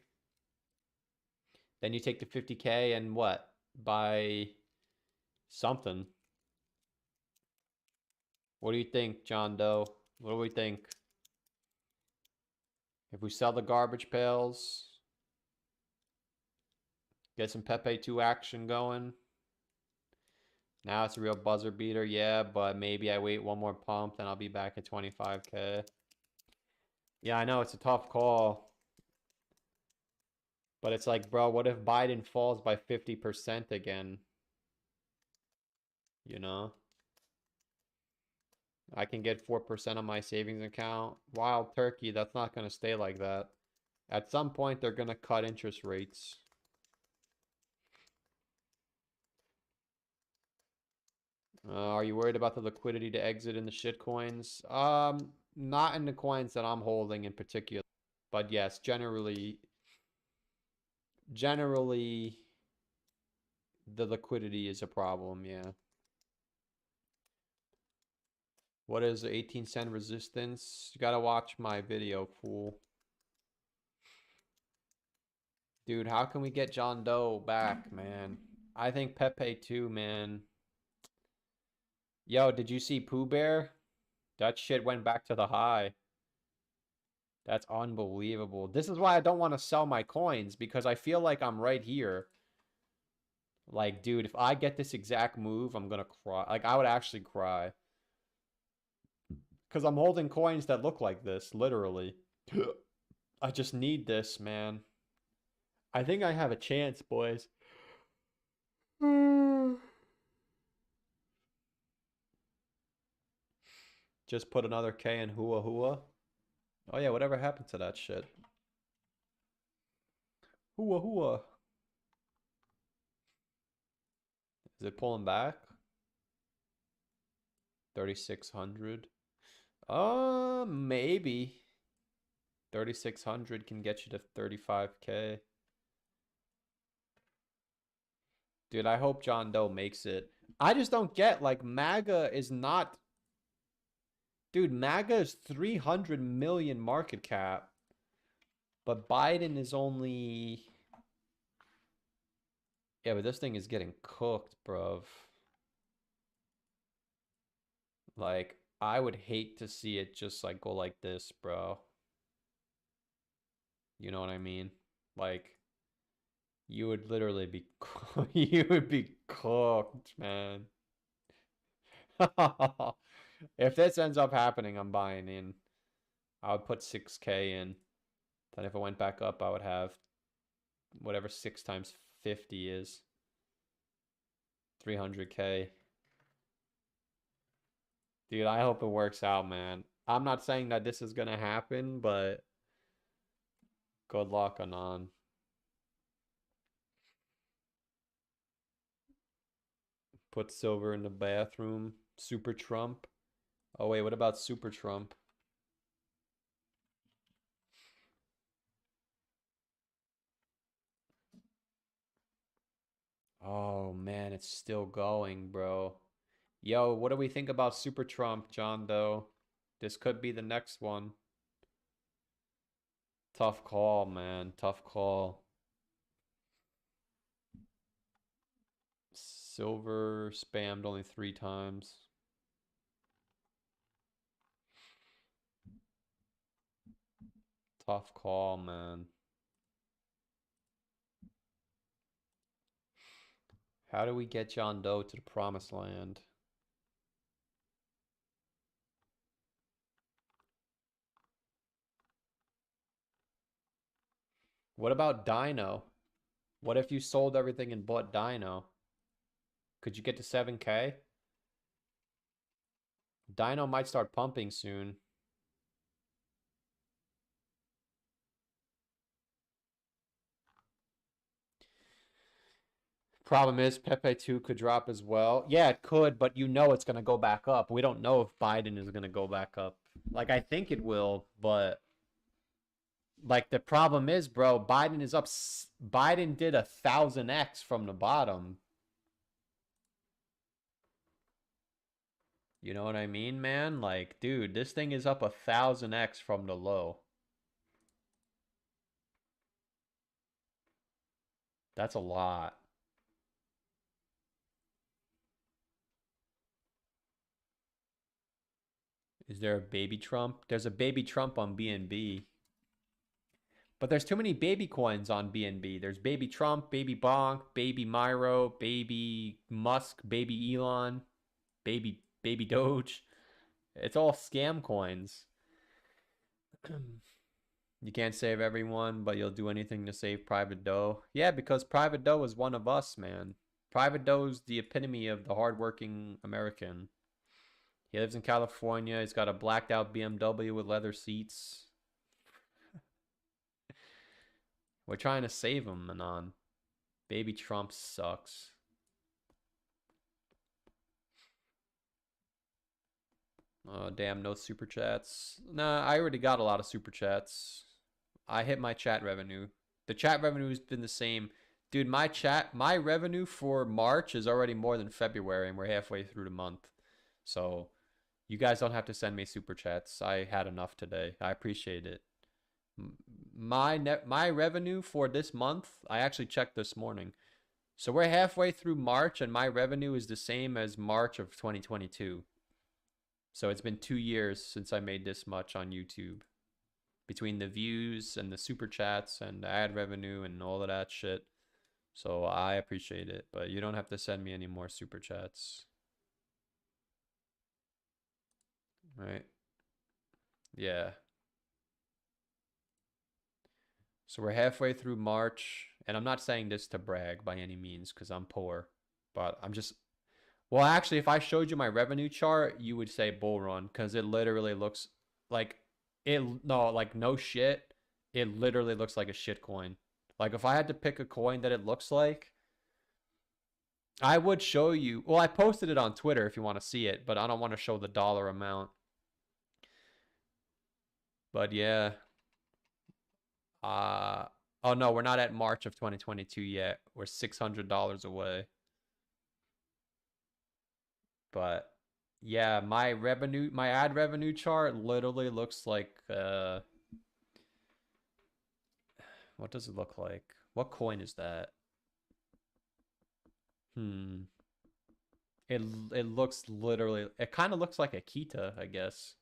Then you take the 50K and what? Buy something. What do you think, John Doe? What do we think? If we sell the garbage pails, get some Pepe 2 action going. Now it's a real buzzer beater, yeah, but maybe I wait one more pump, then I'll be back at 25K. Yeah, I know, it's a tough call. But it's like, bro, what if Biden falls by 50% again? You know? I can get 4% on my savings account. Wild turkey, that's not going to stay like that. At some point, they're going to cut interest rates. Are you worried about the liquidity to exit in the shit coins? Not in the coins that I'm holding in particular. But yes, generally, the liquidity is a problem, yeah. What is the 18-cent resistance? You gotta watch my video, fool. Dude, how can we get John Doe back, man? I think Pepe too, man. Yo, did you see Pooh Bear? That shit went back to the high. That's unbelievable. This is why I don't want to sell my coins, because I feel like I'm right here. Like, dude, if I get this exact move, I'm gonna cry. Like, I would actually cry. Because I'm holding coins that look like this, literally. I just need this, man. I think I have a chance, boys. Just put another K in Hua Hua. Oh yeah, whatever happened to that shit? Hua Hua. Is it pulling back? 3,600. Maybe. 3,600 can get you to 35K. Dude, I hope John Doe makes it. I just don't get, like, MAGA is not... Dude, MAGA is 300 million market cap. But Biden is only... Yeah, but this thing is getting cooked, bruv. Like, I would hate to see it just, like, go like this, bro. You know what I mean? Like, you would literally be... you would be cooked, man. If this ends up happening, I'm buying in. I would put 6K in. Then if it went back up, I would have whatever 6 times 50 is. 300K. Dude, I hope it works out, man. I'm not saying that this is gonna happen, but good luck, Anon. Put silver in the bathroom. Super Trump. Oh wait, what about Super Trump? Oh man, it's still going, bro. Yo, what do we think about Super Trump, John Doe? This could be the next one. Tough call, man. Tough call. Silver spammed only 3 times. Tough call, man. How do we get John Doe to the promised land? What about Dino? What if you sold everything and bought Dino? Could you get to 7K? Dino might start pumping soon. Problem is, Pepe 2 could drop as well. Yeah, it could, but you know it's going to go back up. We don't know if Biden is going to go back up. Like, I think it will, but like the problem is, bro, Biden is up. Biden did 1,000x from the bottom. You know what I mean, man? Like, dude, this thing is up 1,000x from the low. That's a lot. Is there a baby Trump? There's a baby Trump on BNB. But there's too many baby coins on BNB. There's baby Trump, baby Bonk, baby Myro, baby Musk, baby Elon, baby Doge. It's all scam coins. You can't save everyone, but you'll do anything to save Private Doe. Yeah, because Private Doe is one of us, man. Private Doe's the epitome of the hardworking American. He lives in California. He's got a blacked out BMW with leather seats. We're trying to save him, Manon. Baby Trump sucks. Oh, damn, no super chats. Nah, I already got a lot of super chats. I hit my chat revenue. The chat revenue has been the same. Dude, my revenue for March is already more than February, and we're halfway through the month. So, you guys don't have to send me super chats. I had enough today. I appreciate it. My revenue for this month, I actually checked this morning. So we're halfway through March, and my revenue is the same as March of 2022. So it's been 2 years since I made this much on YouTube. Between the views and the super chats and the ad revenue and all of that shit. So I appreciate it, but you don't have to send me any more super chats. Right? Yeah. So we're halfway through March, and I'm not saying this to brag by any means because I'm poor, but I'm just. Well, actually, if I showed you my revenue chart, you would say bull run because it literally looks like it. No, like no shit. It literally looks like a shit coin. Like if I had to pick a coin that it looks like, I would show you. Well, I posted it on Twitter if you want to see it, but I don't want to show the dollar amount. But yeah. Uh oh no, we're not at March of 2022 yet. We're $600 away. But yeah, my ad revenue chart literally looks like what does it look like? What coin is that? Hmm. It looks literally it kind of looks like a Kita, I guess.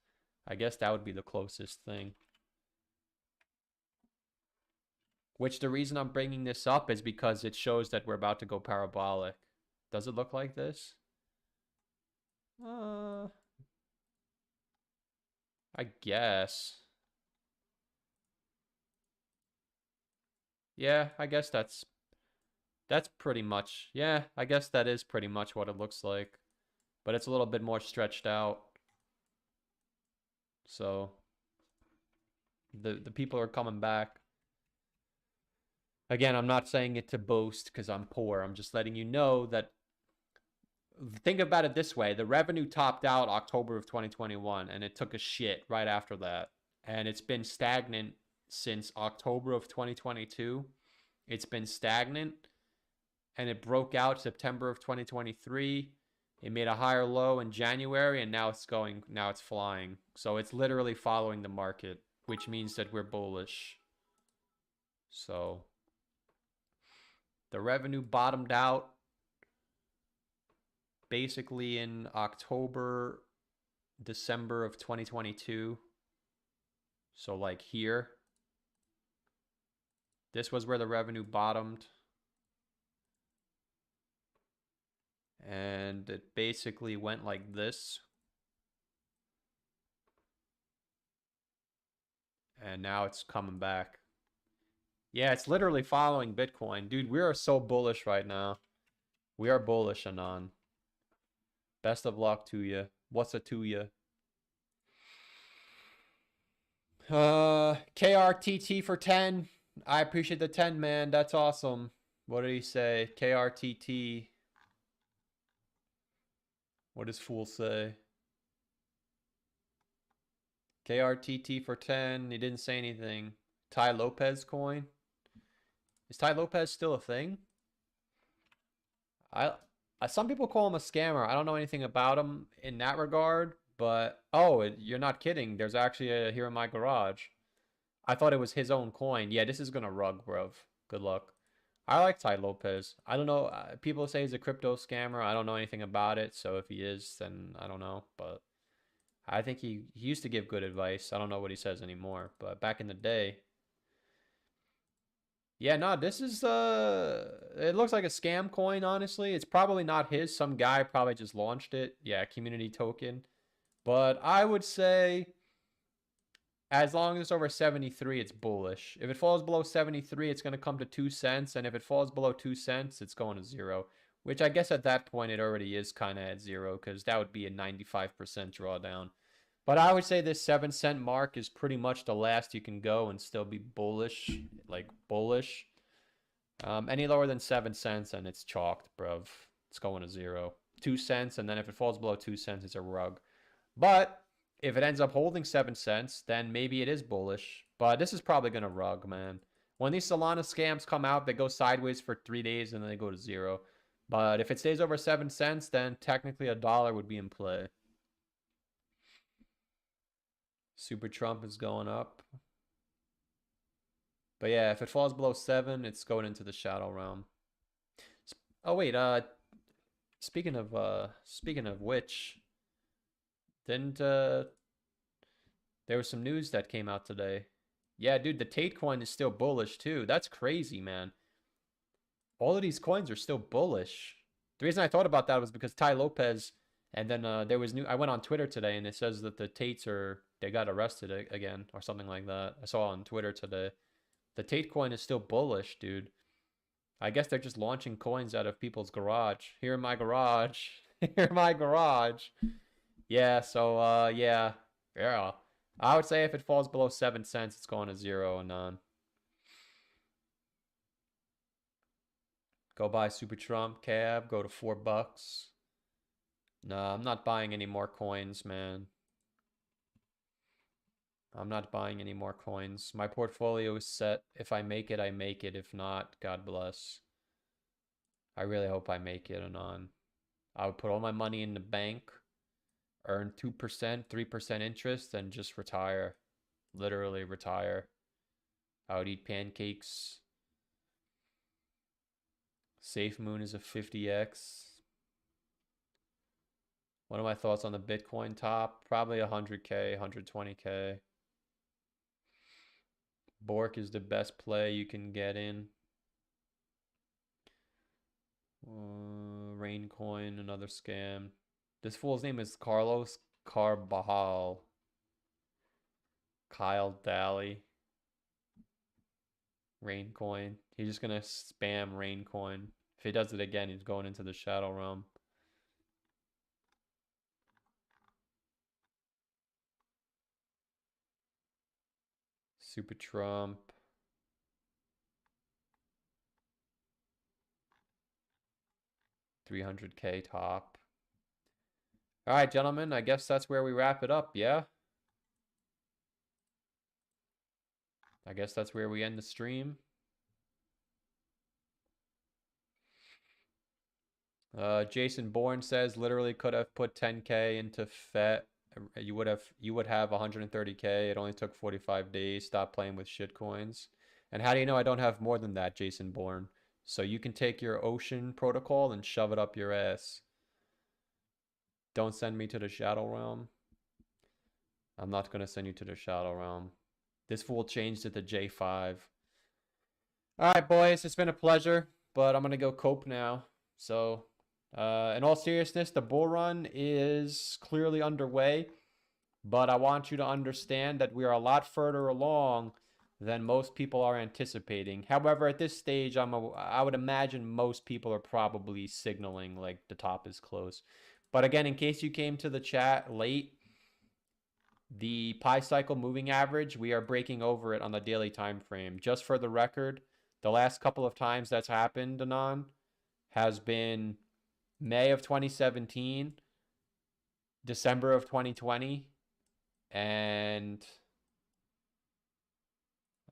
I guess that would be the closest thing. Which the reason I'm bringing this up is because it shows that we're about to go parabolic. Does it look like this? Uh, I guess. Yeah, I guess that's pretty much. Yeah, I guess that is pretty much what it looks like. But it's a little bit more stretched out. So the people are coming back. Again, I'm not saying it to boast because I'm poor. I'm just letting you know that think about it this way: the revenue topped out October of 2021, and it took a shit right after that, and it's been stagnant since October of 2022. It's been stagnant, and it broke out September of 2023. It made a higher low in January, and now it's flying. So it's literally following the market, which means that we're bullish. So the revenue bottomed out basically in October, December of 2022. So like here, this was where the revenue bottomed. And it basically went like this. And now it's coming back. Yeah, it's literally following Bitcoin. Dude, we are so bullish right now. We are bullish, Anon. Best of luck to you. What's a to you? KRTT for 10. I appreciate the 10, man. That's awesome. What did he say? KRTT. What does Fool say? KRTT for 10. He didn't say anything. Ty Lopez coin. Is Ty Lopez still a thing? Some people call him a scammer. I don't know anything about him in that regard, but oh, you're not kidding. There's actually a here in my garage. I thought it was his own coin. Yeah, this is gonna rug, bruv. Good luck. I like Ty Lopez. I don't know. People say he's a crypto scammer. I don't know anything about it. So if he is, then I don't know. But I think he used to give good advice. I don't know what he says anymore. But back in the day, yeah, no, this is it looks like a scam coin, honestly. It's probably not his. Some guy probably just launched it. Yeah, community token. But I would say as long as it's over 73, it's bullish. If it falls below 73, it's going to come to 2 cents, and if it falls below 2 cents, it's going to 0, which I guess at that point it already is kind of at 0 cuz that would be a 95% drawdown. But I would say this 7-cent mark is pretty much the last you can go and still be bullish, like bullish. Any lower than 7 cents and it's chalked, bruv. It's going to 0. 2 cents, and then if it falls below 2 cents, it's a rug. But if it ends up holding 7 cents, then maybe it is bullish. But this is probably going to rug, man. When these Solana scams come out, they go sideways for 3 days and then they go to 0. But if it stays over 7 cents, then technically $1 would be in play. Super Trump is going up. But yeah, if it falls below 7, it's going into the shadow realm. Oh wait, speaking of which, didn't there was some news that came out today. Yeah, dude, the Tate coin is still bullish too. That's crazy, man. All of these coins are still bullish. The reason I thought about that was because Ty Lopez, and then there was new. I went on Twitter today, and it says that the Tates they got arrested again or something like that. I saw on Twitter today. The Tate coin is still bullish, dude. I guess they're just launching coins out of people's garage. Here in my garage. Here in my garage. Yeah, so yeah. I would say if it falls below 7 cents, it's going to 0 and on. Go buy Super Trump cab, go to $4. No, I'm not buying any more coins, man. I'm not buying any more coins. My portfolio is set. If I make it, I make it. If not, God bless. I really hope I make it, Anon. I would put all my money in the bank, earn 2%, 3% interest, and just retire. Literally retire. I would eat pancakes. Safe Moon is a 50x. What are my thoughts on the Bitcoin top? Probably 100K, 120K. Bork is the best play you can get in. Raincoin, another scam. This fool's name is Carlos Carbajal. Kyle Daly. Raincoin. He's just gonna spam Raincoin. If he does it again, he's going into the shadow realm. Super Trump. $300K top. All right, gentlemen, I guess that's where we wrap it up, yeah? I guess that's where we end the stream. Jason Bourne says literally could have put 10K into FET. You would have 130K. It only took 45 days. Stop playing with shit coins. And how do you know I don't have more than that, Jason Bourne? So you can take your Ocean protocol and shove it up your ass. Don't send me to the Shadow Realm. I'm not gonna send you to the Shadow Realm. This fool changed it to J5. All right, boys, it's been a pleasure, but I'm gonna go cope now. So, in all seriousness, the bull run is clearly underway, but I want you to understand that we are a lot further along than most people are anticipating. However, at this stage, I would imagine most people are probably signaling like the top is close. But again, in case you came to the chat late, the pi cycle moving average, we are breaking over it on the daily time frame. Just for the record, the last couple of times that's happened, Anon, has been May of 2017, December of 2020, and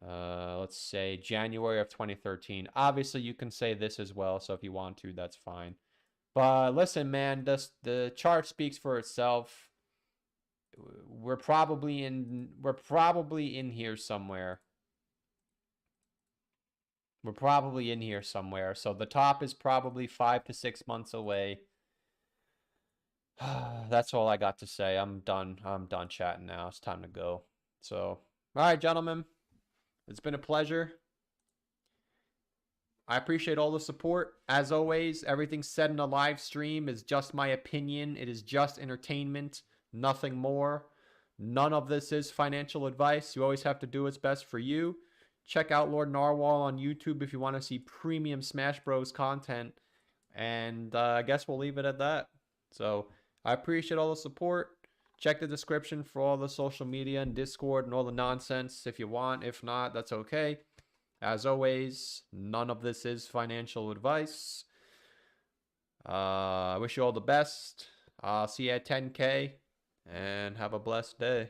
let's say January of 2013. Obviously, you can say this as well, so if you want to, that's fine. But listen, man, the chart speaks for itself. We're probably in here somewhere. We're probably in here somewhere. So the top is probably 5 to 6 months away. That's all I got to say. I'm done. I'm done chatting now. It's time to go. So, all right, gentlemen. It's been a pleasure. I appreciate all the support. As always, everything said in a live stream is just my opinion. It is just entertainment, nothing more. None of this is financial advice. You always have to do what's best for you. Check out Lord Narwhal on YouTube if you want to see premium Smash Bros. Content. And I guess we'll leave it at that. So I appreciate all the support. Check the description for all the social media and Discord and all the nonsense if you want. If not, that's okay. As always, none of this is financial advice. I wish you all the best. I'll see you at 10K and have a blessed day.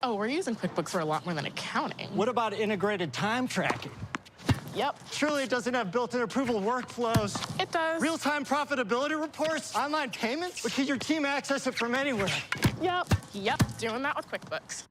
Oh, we're using QuickBooks for a lot more than accounting. What about integrated time tracking? Yep. Surely it doesn't have built-in approval workflows. It does. Real-time profitability reports, online payments? Or can your team access it from anywhere? Yep. Doing that with QuickBooks.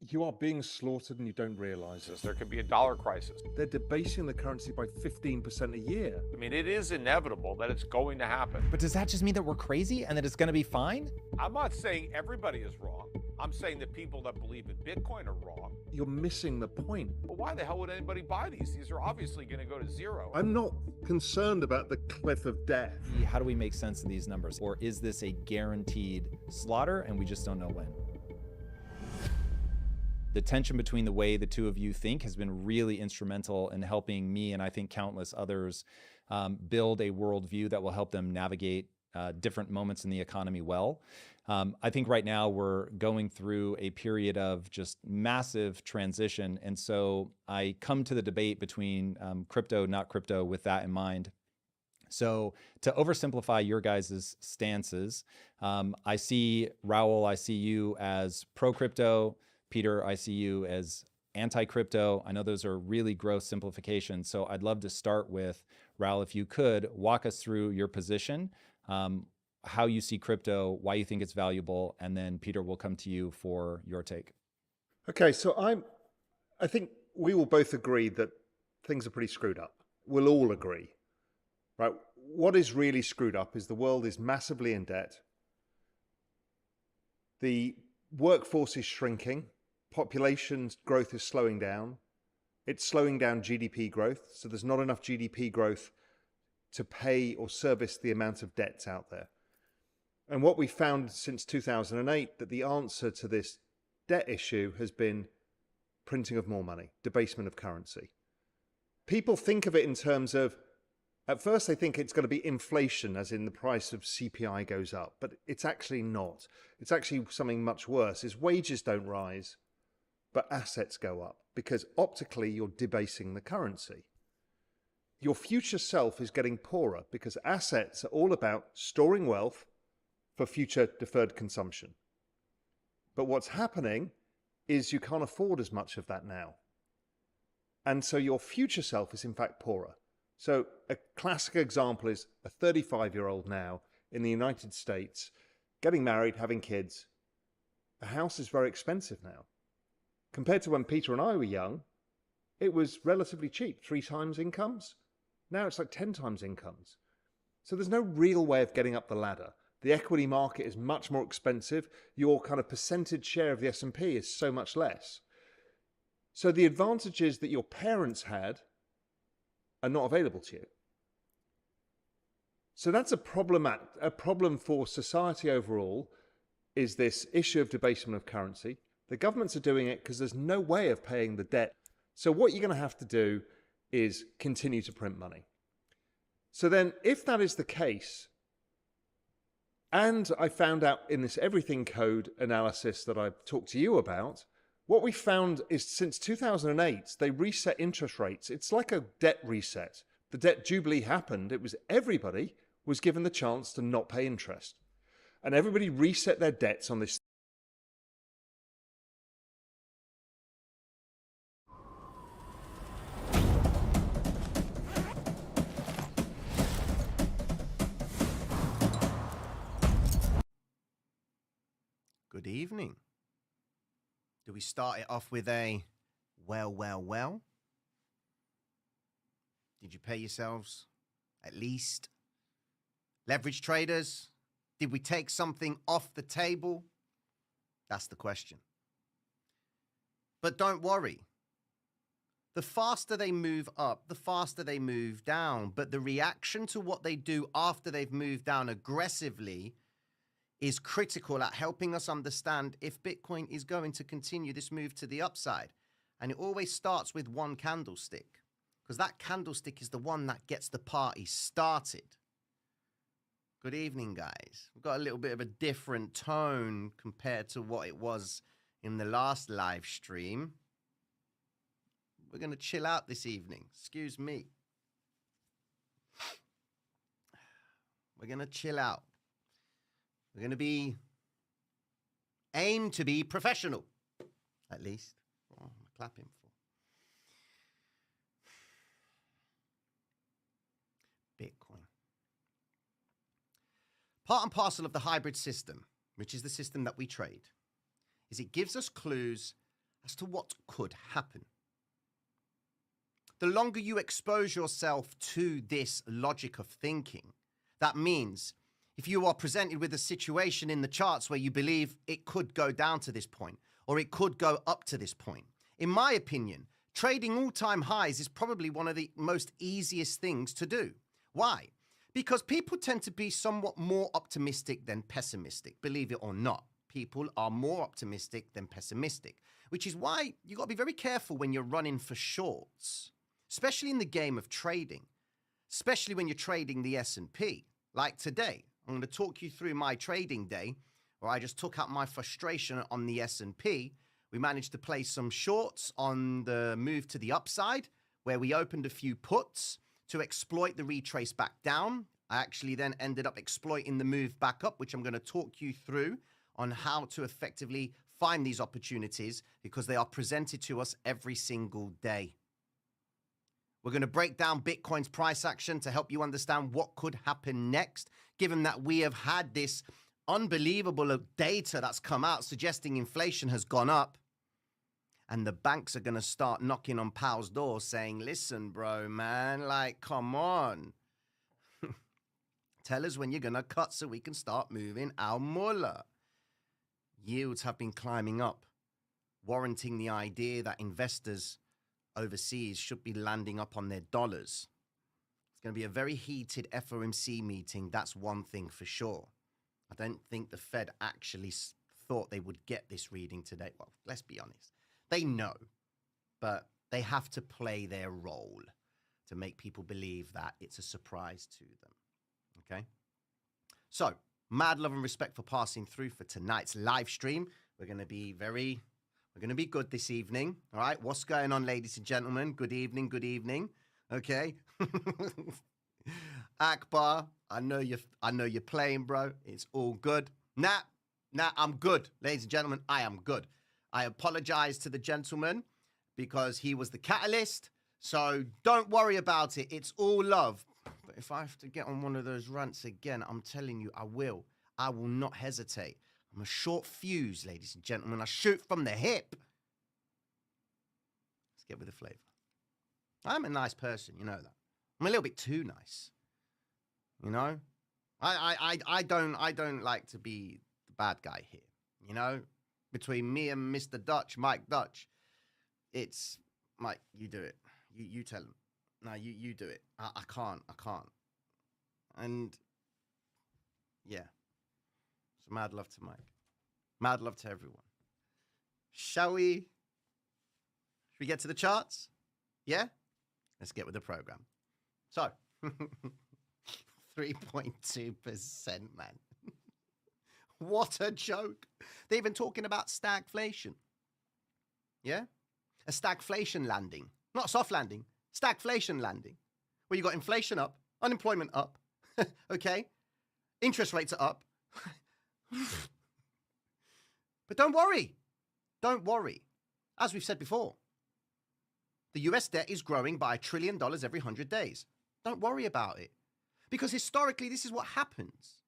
You are being slaughtered and you don't realize it. There could be a dollar crisis. They're debasing the currency by 15% a year. I mean, it is inevitable that it's going to happen. But does that just mean that we're crazy and that it's going to be fine? I'm not saying everybody is wrong. I'm saying that people that believe in Bitcoin are wrong. You're missing the point. Well, why the hell would anybody buy these? These are obviously going to go to zero. I'm not concerned about the cliff of death. How do we make sense of these numbers? Or is this a guaranteed slaughter and we just don't know when? The tension between the way the two of you think has been really instrumental in helping me, and I think countless others, build a worldview that will help them navigate different moments in the economy well. I think right now we're going through a period of just massive transition. And so I come to the debate between crypto, not crypto, with that in mind. So to oversimplify your guys' stances, I see Raul, I see you as pro-crypto. Peter, I see you as anti-crypto. I know those are really gross simplifications. So I'd love to start with, Raul, if you could walk us through your position, how you see crypto, why you think it's valuable, and then Peter will come to you for your take. Okay, so I think we will both agree that things are pretty screwed up. We'll all agree, right? What is really screwed up is the world is massively in debt. The workforce is shrinking. Population growth is slowing down. It's slowing down GDP growth. So there's not enough GDP growth to pay or service the amount of debts out there. And what we found since 2008, that the answer to this debt issue has been printing of more money, debasement of currency. People think of it in terms of, at first they think it's going to be inflation, as in the price of CPI goes up, but it's actually not. It's actually something much worse, is wages don't rise, but assets go up, because optically you're debasing the currency. Your future self is getting poorer because assets are all about storing wealth for future deferred consumption. But what's happening is you can't afford as much of that now. And so your future self is in fact poorer. So a classic example is a 35-year-old now in the United States, getting married, having kids. A house is very expensive now. Compared to when Peter and I were young, it was relatively cheap, 3 times incomes. Now it's like 10 times incomes. So there's no real way of getting up the ladder. The equity market is much more expensive. Your kind of percentage share of the S&P is so much less. So the advantages that your parents had are not available to you. So that's a problem for society overall, is this issue of debasement of currency. The governments are doing it because there's no way of paying the debt. So what you're going to have to do is continue to print money. So then if that is the case, and I found out in this everything code analysis that I talked to you about, what we found is since 2008, they reset interest rates. It's like a debt reset. The debt jubilee happened. It was everybody was given the chance to not pay interest. And everybody reset their debts on this. Good evening. Do we start it off with a well? Did you pay yourselves at least? Leverage traders, did we take something off the table? That's the question. But don't worry. The faster they move up, the faster they move down. But the reaction to what they do after they've moved down aggressively is critical at helping us understand if Bitcoin is going to continue this move to the upside. And it always starts with one candlestick, because that candlestick is the one that gets the party started. Good evening, guys. We've got a little bit of a different tone compared to what it was in the last live stream. We're going to chill out this evening. Excuse me. We're going to chill out. We're going to aim to be professional, at least. Oh, I'm clapping for Bitcoin. Part and parcel of the hybrid system, which is the system that we trade, is it gives us clues as to what could happen. The longer you expose yourself to this logic of thinking, that means if you are presented with a situation in the charts where you believe it could go down to this point or it could go up to this point, in my opinion, trading all-time highs is probably one of the most easiest things to do. Why? Because people tend to be somewhat more optimistic than pessimistic, believe it or not. People are more optimistic than pessimistic, which is why you got to be very careful when you're running for shorts, especially in the game of trading, especially when you're trading the S&P. Like today, I'm going to talk you through my trading day where I just took out my frustration on the S&P. We managed to place some shorts on the move to the upside where we opened a few puts to exploit the retrace back down. I actually then ended up exploiting the move back up, which I'm going to talk you through on how to effectively find these opportunities because they are presented to us every single day. We're going to break down Bitcoin's price action to help you understand what could happen next, given that we have had this unbelievable data that's come out suggesting inflation has gone up. And the banks are going to start knocking on Powell's door saying, listen, bro, man, like, come on. Tell us when you're going to cut so we can start moving our mullah. Yields have been climbing up, warranting the idea that investors overseas should be landing up on their dollars. It's going to be a very heated FOMC meeting. That's one thing for sure. I don't think the Fed actually thought they would get this reading today. Well, let's be honest. They know, but they have to play their role to make people believe that it's a surprise to them. Okay? So, mad love and respect for passing through for tonight's live stream. We're going to be good this evening. All right? What's going on, ladies and gentlemen? Good evening, good evening. Okay? Akbar, I know you're playing, bro. It's all good. Nah, I'm good. Ladies and gentlemen, I am good. I apologize to the gentleman because he was the catalyst. So don't worry about it. It's all love. But if I have to get on one of those rants again, I'm telling you, I will. I will not hesitate. I'm a short fuse, ladies and gentlemen. I shoot from the hip. Let's get with the flavor. I'm a nice person, you know that. I'm a little bit too nice. You know? I don't like to be the bad guy here. You know? Between me and Mr. Dutch, Mike Dutch, it's Mike, you do it. You tell him. No, you do it. I can't. And yeah. So mad love to Mike. Mad love to everyone. Shall we get to the charts? Yeah? Let's get with the program. So, 3.2%, man. What a joke. They're even talking about stagflation. Yeah? A stagflation landing. Not a soft landing. Stagflation landing. Where you got inflation up, unemployment up, okay? Interest rates are up. But don't worry. Don't worry. As we've said before, the US debt is growing by $1 trillion every 100 days. Don't worry about it. Because historically, this is what happens.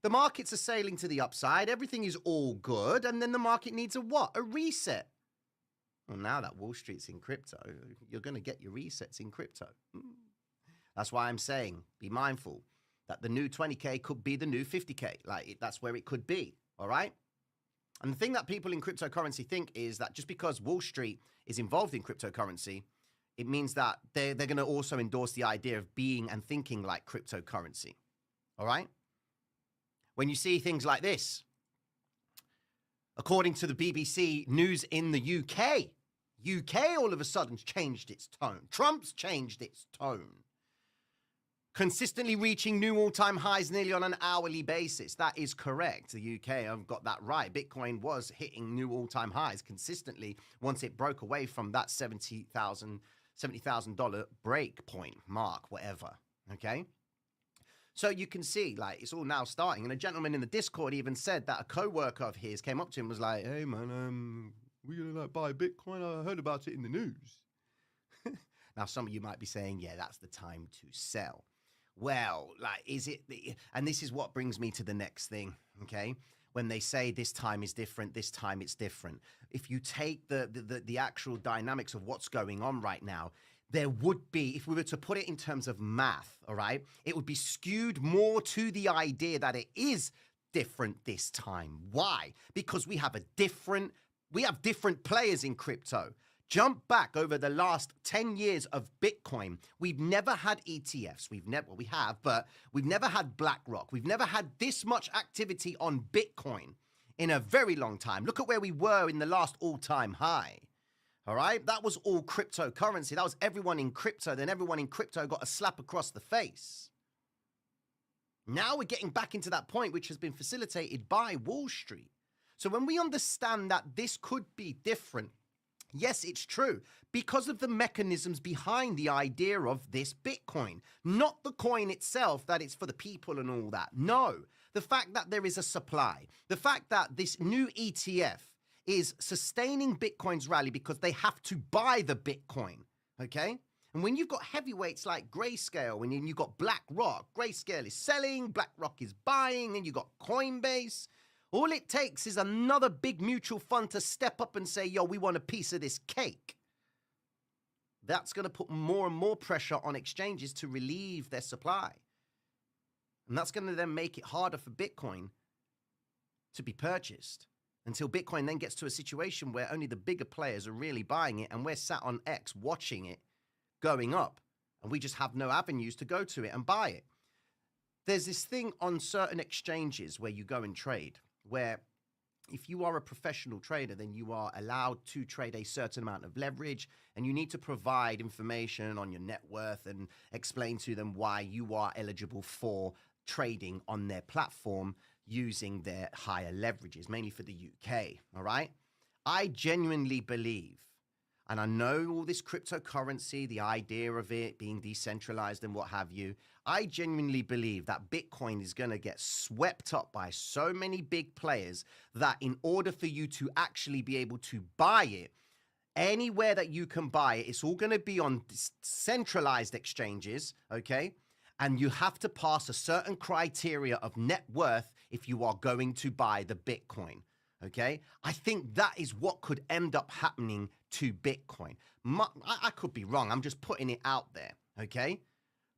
The markets are sailing to the upside. Everything is all good. And then the market needs a what? A reset. Well, now that Wall Street's in crypto, you're going to get your resets in crypto. That's why I'm saying be mindful that the new 20K could be the new 50K. Like, that's where it could be. All right? And the thing that people in cryptocurrency think is that just because Wall Street is involved in cryptocurrency, it means that they're going to also endorse the idea of being and thinking like cryptocurrency. All right? When you see things like this, according to the BBC News in the UK all of a sudden changed its tone. Trump's changed its tone. Consistently reaching new all-time highs nearly on an hourly basis. That is correct. The UK have got that right. Bitcoin was hitting new all-time highs consistently once it broke away from that $70,000 break point mark, whatever. Okay? So you can see, like, it's all now starting. And a gentleman in the Discord even said that a co-worker of his came up to him and was like, hey, man, we're going to like buy Bitcoin. I heard about it in the news. Now, some of you might be saying, yeah, that's the time to sell. Well, like, is it? And this is what brings me to the next thing, okay? When they say this time is different, this time it's different. If you take the actual dynamics of what's going on right now, there would be, if we were to put it in terms of math, all right, it would be skewed more to the idea that it is different this time. Why? Because we have different players in crypto. Jump back over the last 10 years of Bitcoin. We've never had ETFs. We have, but we've never had BlackRock. We've never had this much activity on Bitcoin in a very long time. Look at where we were in the last all-time high. All right? That was all cryptocurrency. That was everyone in crypto. Then everyone in crypto got a slap across the face. Now we're getting back into that point, which has been facilitated by Wall Street. So when we understand that this could be different, yes, it's true, because of the mechanisms behind the idea of this Bitcoin. Not the coin itself, that it's for the people and all that. No, the fact that there is a supply. The fact that this new ETF is sustaining Bitcoin's rally because they have to buy the Bitcoin, okay? And when you've got heavyweights like Grayscale, when you've got BlackRock, Grayscale is selling, BlackRock is buying, and you've got Coinbase. All it takes is another big mutual fund to step up and say, yo, we want a piece of this cake. That's going to put more and more pressure on exchanges to relieve their supply. And that's going to then make it harder for Bitcoin to be purchased until Bitcoin then gets to a situation where only the bigger players are really buying it, and we're sat on X watching it going up, and we just have no avenues to go to it and buy it. There's this thing on certain exchanges where you go and trade, where if you are a professional trader, then you are allowed to trade a certain amount of leverage, and you need to provide information on your net worth and explain to them why you are eligible for trading on their platform using their higher leverages, mainly for the UK, all right? I genuinely believe, and I know all this cryptocurrency, the idea of it being decentralized and what have you, I genuinely believe that Bitcoin is going to get swept up by so many big players that in order for you to actually be able to buy it, anywhere that you can buy it, it's all going to be on centralized exchanges, okay? And you have to pass a certain criteria of net worth if you are going to buy the Bitcoin, okay? I think that is what could end up happening to Bitcoin. I could be wrong. I'm just putting it out there, okay?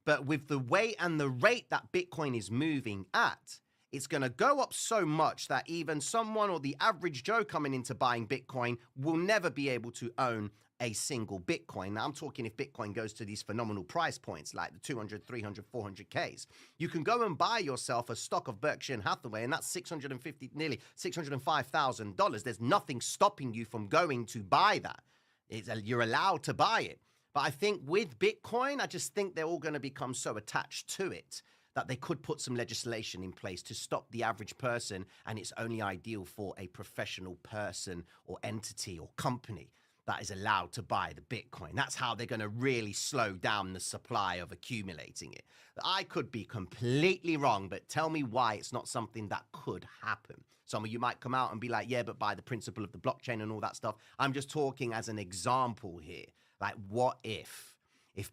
But with the way and the rate that Bitcoin is moving at, it's going to go up so much that even someone or the average Joe coming into buying Bitcoin will never be able to own a single Bitcoin. Now, I'm talking if Bitcoin goes to these phenomenal price points like the 200, 300, 400Ks. You can go and buy yourself a stock of Berkshire Hathaway, and that's nearly $605,000. There's nothing stopping you from going to buy that. You're allowed to buy it. But I think with Bitcoin, I just think they're all going to become so attached to it that they could put some legislation in place to stop the average person, and it's only ideal for a professional person or entity or company that is allowed to buy the Bitcoin. That's how they're going to really slow down the supply of accumulating it. I could be completely wrong, but tell me why it's not something that could happen. Some of you might come out and be like, yeah, but by the principle of the blockchain and all that stuff. I'm just talking as an example here. Like, what if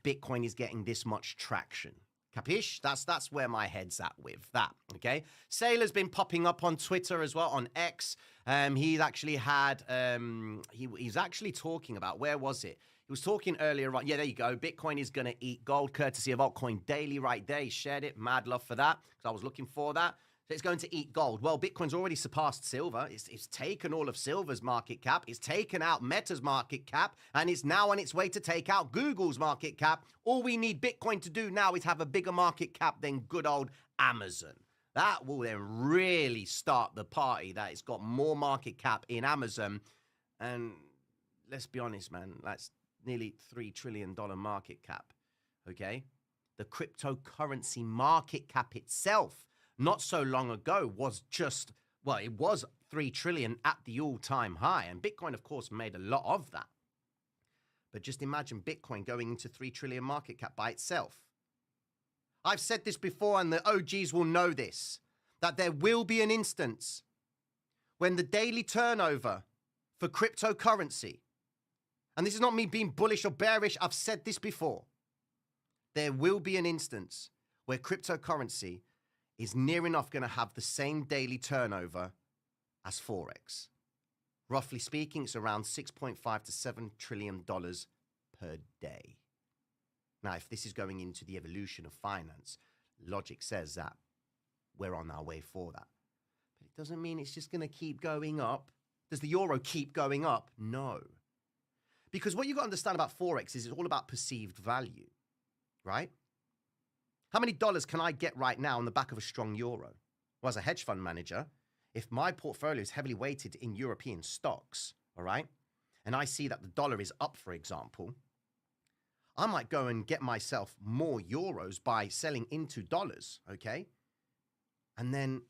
Bitcoin is getting this much traction? Capiche? That's where my head's at with that, okay? Sailor's been popping up on Twitter as well, on X. He's actually had, he's actually talking about, where was it? He was talking earlier on, yeah, there you go. Bitcoin is going to eat gold, courtesy of Altcoin Daily right there. He shared it. Mad love for that, because I was looking for that. So it's going to eat gold. Well, Bitcoin's already surpassed silver. It's taken all of silver's market cap. It's taken out Meta's market cap, and it's now on its way to take out Google's market cap. All we need Bitcoin to do now is have a bigger market cap than good old Amazon. That will then really start the party, that it's got more market cap in Amazon. And let's be honest, man, that's nearly $3 trillion market cap, okay? The cryptocurrency market cap itself, not so long ago, was just, well, it was 3 trillion at the all-time high. And Bitcoin, of course, made a lot of that. But just imagine Bitcoin going into 3 trillion market cap by itself. I've said this before, and the OGs will know this, that there will be an instance when the daily turnover for cryptocurrency, and this is not me being bullish or bearish, I've said this before, there will be an instance where cryptocurrency is near enough going to have the same daily turnover as Forex. Roughly speaking, it's around $6.5 to $7 trillion per day. Now, if this is going into the evolution of finance, logic says that we're on our way for that. But it doesn't mean it's just going to keep going up. Does the euro keep going up? No. Because what you've got to understand about Forex is it's all about perceived value, right? How many dollars can I get right now on the back of a strong euro? Well, as a hedge fund manager, if my portfolio is heavily weighted in European stocks, all right, and I see that the dollar is up, for example, I might go and get myself more euros by selling into dollars, okay? And then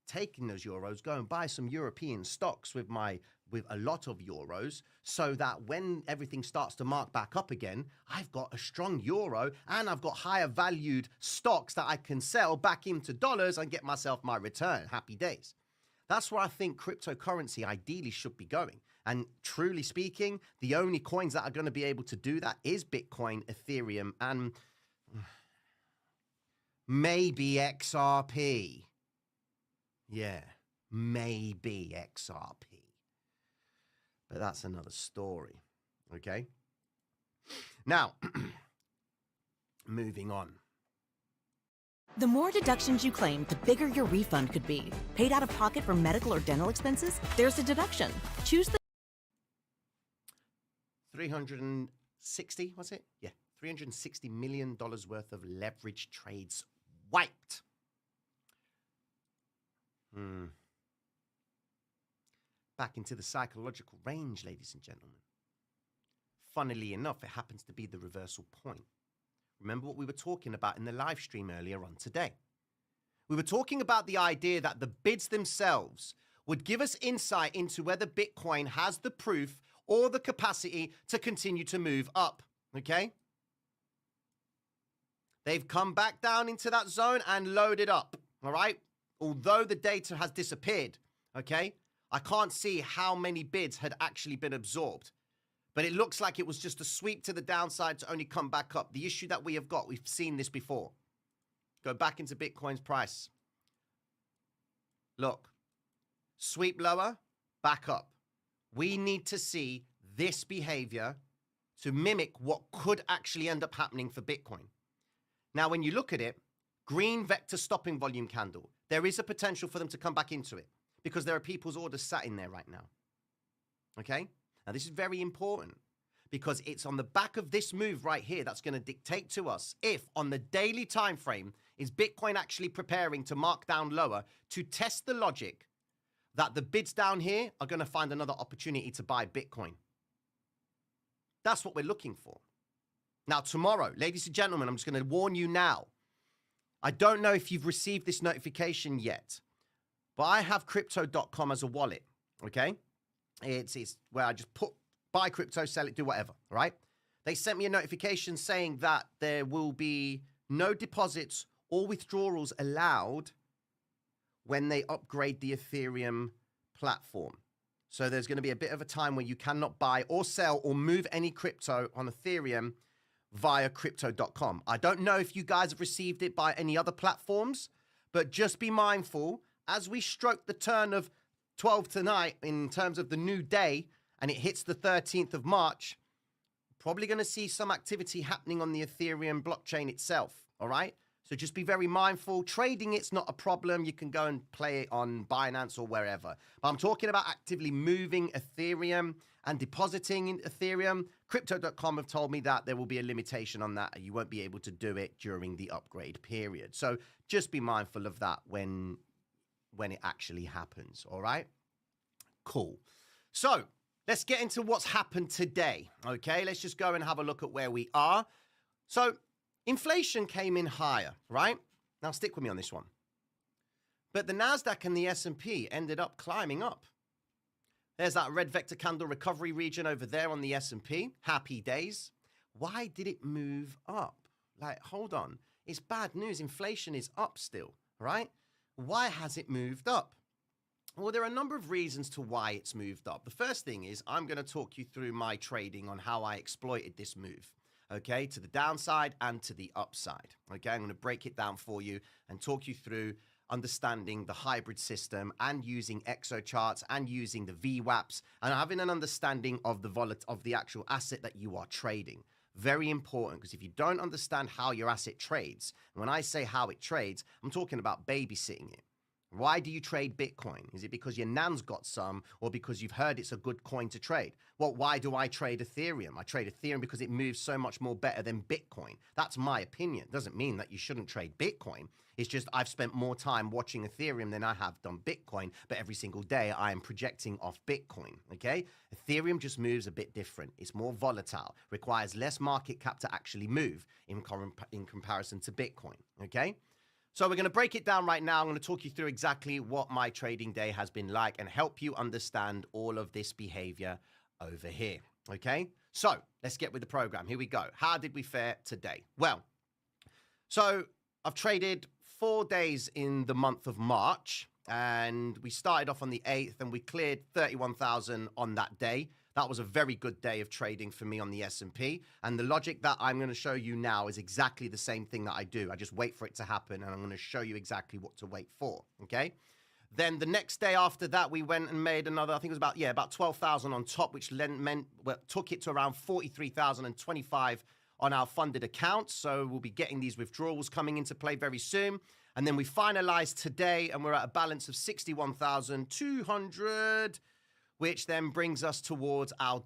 taking those euros, go and buy some European stocks with a lot of euros, so that when everything starts to mark back up again, I've got a strong euro and I've got higher valued stocks that I can sell back into dollars and get myself my return. Happy days. That's where I think cryptocurrency ideally should be going. And truly speaking, the only coins that are going to be able to do that is Bitcoin, Ethereum, and maybe XRP. Yeah, maybe XRP. But that's another story, okay? Now, moving on. The more deductions you claim, the bigger your refund could be. Paid out of pocket for medical or dental expenses? There's a deduction. Choose the 360, was it? Yeah, $360 million worth of leverage trades wiped. Back into the psychological range, ladies and gentlemen. Funnily enough, it happens to be the reversal point. Remember what we were talking about in the live stream earlier on today. We were talking about the idea that the bids themselves would give us insight into whether Bitcoin has the proof or the capacity to continue to move up, okay? They've come back down into that zone and loaded up, all right? Although the data has disappeared, okay? I can't see how many bids had actually been absorbed. But it looks like it was just a sweep to the downside to only come back up. The issue that we have got, we've seen this before. Go back into Bitcoin's price. Look, sweep lower, back up. We need to see this behavior to mimic what could actually end up happening for Bitcoin. Now, when you look at it, green vector stopping volume candle, there is a potential for them to come back into it because there are people's orders sat in there right now. Okay? Now, this is very important because it's on the back of this move right here that's going to dictate to us if, on the daily time frame, is Bitcoin actually preparing to mark down lower to test the logic that the bids down here are going to find another opportunity to buy Bitcoin. That's what we're looking for. Now, tomorrow, ladies and gentlemen, I'm just going to warn you now. I don't know if you've received this notification yet, but I have Crypto.com as a wallet, okay? It's where I just buy crypto, sell it, do whatever, all right? They sent me a notification saying that there will be no deposits or withdrawals allowed when they upgrade the Ethereum platform. So there's going to be a bit of a time where you cannot buy or sell or move any crypto on Ethereum via Crypto.com. I don't know if you guys have received it by any other platforms, but just be mindful as we stroke the turn of 12 tonight in terms of the new day, and it hits the 13th of March, probably going to see some activity happening on the Ethereum blockchain itself, all right? So just be very mindful. Trading it's not a problem. You can go and play it on Binance or wherever. But I'm talking about actively moving Ethereum and depositing in Ethereum. Crypto.com have told me that there will be a limitation on that. You won't be able to do it during the upgrade period. So just be mindful of that when it actually happens, all right? Cool. So let's get into what's happened today, okay? Let's just go and have a look at where we are. So inflation came in higher, right? Now stick with me on this one. But the NASDAQ and the S&P ended up climbing up. There's that red vector candle recovery region over there on the S&P. Happy days. Why did it move up? Like, hold on. It's bad news. Inflation is up still, right? Why has it moved up? Well, there are a number of reasons to why it's moved up. The first thing is I'm going to talk you through my trading on how I exploited this move, okay, to the downside and to the upside, okay? I'm going to break it down for you and talk you through understanding the hybrid system and using exo charts and using the VWAPs and having an understanding of the actual asset that you are trading. Very important, because if you don't understand how your asset trades, and when I say how it trades, I'm talking about babysitting it. Why do you trade Bitcoin? Is it because your nan's got some, or because you've heard it's a good coin to trade? Well, why do I trade Ethereum? I trade Ethereum because it moves so much more better than Bitcoin. That's my opinion. Doesn't mean that you shouldn't trade Bitcoin. It's just I've spent more time watching Ethereum than I have done Bitcoin, but every single day I am projecting off Bitcoin, okay? Ethereum just moves a bit different. It's more volatile, requires less market cap to actually move in comparison to Bitcoin, okay? So we're going to break it down right now. I'm going to talk you through exactly what my trading day has been like and help you understand all of this behavior over here, okay? So let's get with the program. Here we go. How did we fare today? Well, so I've traded 4 days in the month of March, and we started off on the 8th, and we cleared 31,000 on that day. That was a very good day of trading for me on the S&P. And the logic that I'm going to show you now is exactly the same thing that I do. I just wait for it to happen, and I'm going to show you exactly what to wait for, okay? Then the next day after that, we went and made another, I think it was about 12,000 on top, which took it to around 43,025 on our funded accounts. So we'll be getting these withdrawals coming into play very soon. And then we finalized today, and we're at a balance of 61,200, which then brings us towards our,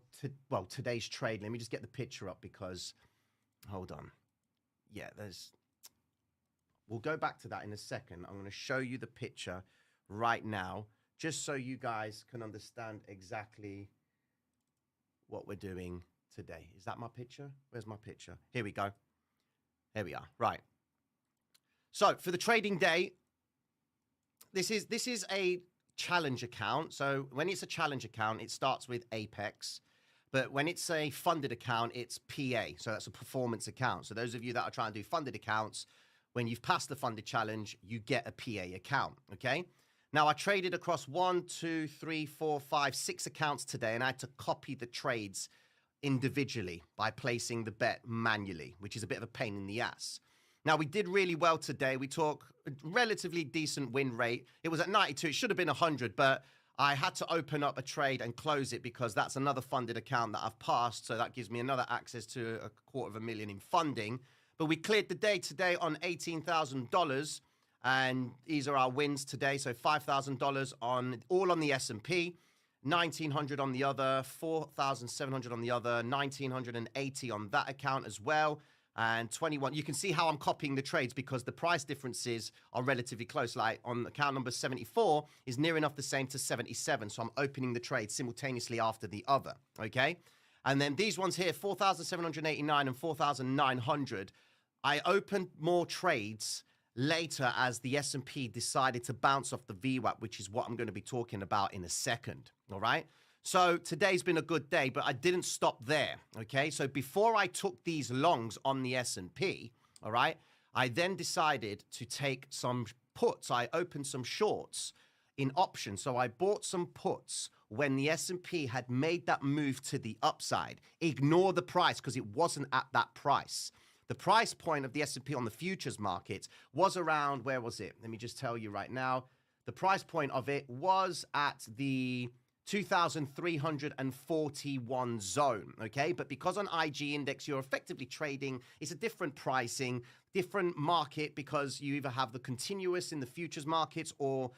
today's trade. Let me just get the picture up because, hold on. Yeah, we'll go back to that in a second. I'm going to show you the picture right now, just so you guys can understand exactly what we're doing today. Is that my picture? Where's my picture? Here we go. Here we are. Right. So for the trading day, this is a challenge account. So when it's a challenge account, it starts with Apex. But when it's a funded account, it's PA. So that's a performance account. So those of you that are trying to do funded accounts, when you've passed the funded challenge, you get a PA account, okay? Now, I traded across 1, 2, 3, 4, 5, 6 accounts today, and I had to copy the trades individually by placing the bet manually, which is a bit of a pain in the ass. Now, we did really well today. We took a relatively decent win rate. It was at 92. It should have been 100, but I had to open up a trade and close it because that's another funded account that I've passed. So that gives me another access to $250,000 in funding. But we cleared the day today on $18,000. And these are our wins today. So $5,000 all on the S&P, 1,900 on the other, 4,700 on the other, 1,980 on that account as well. And 21, you can see how I'm copying the trades because the price differences are relatively close. Like on account number 74 is near enough the same to 77. So I'm opening the trade simultaneously after the other, okay? And then these ones here, 4,789 and 4,900, I opened more trades later as the S&P decided to bounce off the VWAP, which is what I'm going to be talking about in a second, all right? So today's been a good day, but I didn't stop there, okay? So before I took these longs on the S&P, all right, I then decided to take some puts. I opened some shorts in options. So I bought some puts when the S&P had made that move to the upside. Ignore the price because it wasn't at that price. The price point of the S&P on the futures market was around, where was it? Let me just tell you right now. The price point of it was at the 2,341 zone, okay? But because on IG index, you're effectively trading, it's a different pricing, different market because you either have the continuous in the futures markets or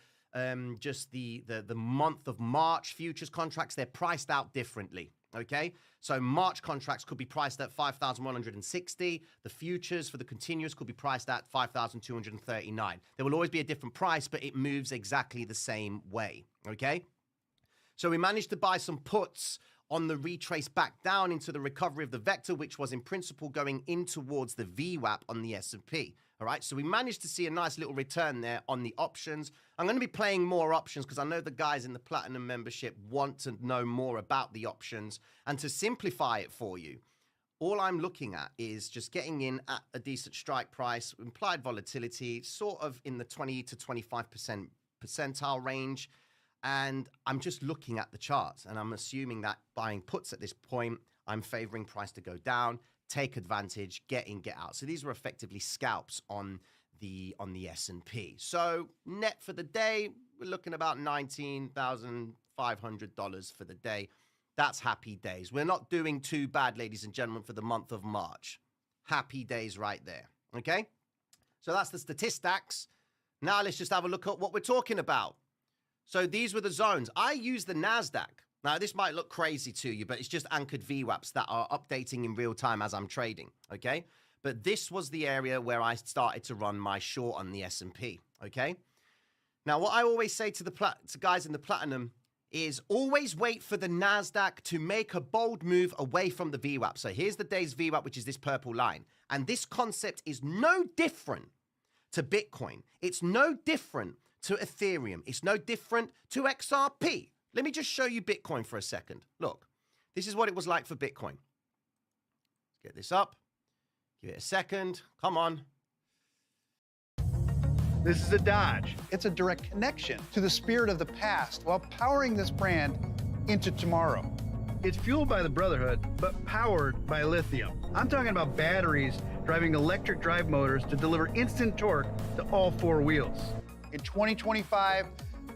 just the month of March futures contracts, they're priced out differently, okay? So March contracts could be priced at 5,160. The futures for the continuous could be priced at 5,239. There will always be a different price, but it moves exactly the same way, okay? So we managed to buy some puts on the retrace back down into the recovery of the vector, which was in principle going in towards the VWAP on the S&P. All right, so we managed to see a nice little return there on the options. I'm going to be playing more options because I know the guys in the Platinum membership want to know more about the options. And to simplify it for you, all I'm looking at is just getting in at a decent strike price, implied volatility, sort of in the 20 to 25% percentile range. And I'm just looking at the charts, and I'm assuming that buying puts at this point, I'm favoring price to go down, take advantage, get in, get out. So these were effectively scalps on the S&P. So net for the day, we're looking about $19,500 for the day. That's happy days. We're not doing too bad, ladies and gentlemen, for the month of March. Happy days right there, okay? So that's the statistics. Now let's just have a look at what we're talking about. So these were the zones. I use the NASDAQ. Now, this might look crazy to you, but it's just anchored VWAPs that are updating in real time as I'm trading, okay? But this was the area where I started to run my short on the S&P, okay? Now, what I always say to the guys in the platinum is always wait for the NASDAQ to make a bold move away from the VWAP. So here's the day's VWAP, which is this purple line. And this concept is no different to Bitcoin. It's no different to Ethereum. It's no different to XRP. Let me just show you Bitcoin for a second. Look, this is what it was like for Bitcoin. Let's get this up. Give it a second. Come on. This is a DOGE. It's a direct connection to the spirit of the past while powering this brand into tomorrow. It's fueled by the Brotherhood, but powered by lithium. I'm talking about batteries driving electric drive motors to deliver instant torque to all four wheels. In 2025,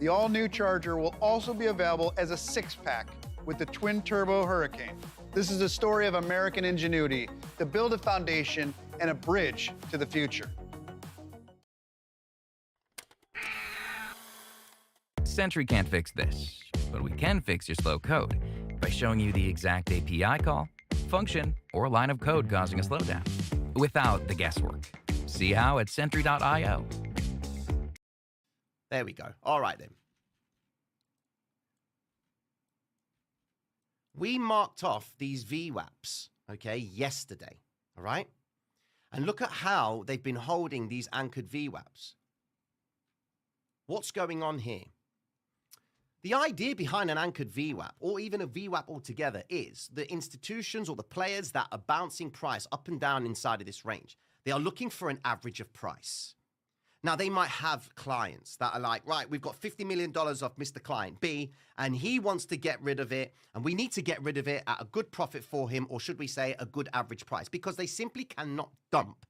the all-new Charger will also be available as a six-pack with the twin-turbo Hurricane. This is a story of American ingenuity to build a foundation and a bridge to the future. Sentry can't fix this, but we can fix your slow code by showing you the exact API call, function, or line of code causing a slowdown without the guesswork. See how at Sentry.io. There we go. All right, then. We marked off these VWAPs, okay, yesterday, all right? And look at how they've been holding these anchored VWAPs. What's going on here? The idea behind an anchored VWAP, or even a VWAP altogether, is the institutions or the players that are bouncing price up and down inside of this range. They are looking for an average of price. Now, they might have clients that are like, right, we've got $50 million off Mr. Client B, and he wants to get rid of it, and we need to get rid of it at a good profit for him, or should we say a good average price, because they simply cannot dump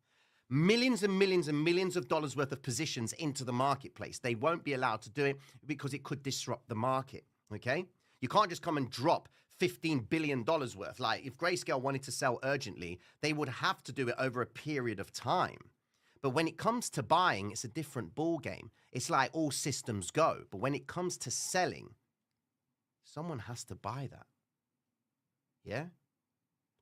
millions and millions and millions of dollars worth of positions into the marketplace. They won't be allowed to do it because it could disrupt the market, okay? You can't just come and drop $15 billion worth. Like, if Grayscale wanted to sell urgently, they would have to do it over a period of time. But when it comes to buying, it's a different ball game. It's like all systems go. But when it comes to selling, someone has to buy that. Yeah?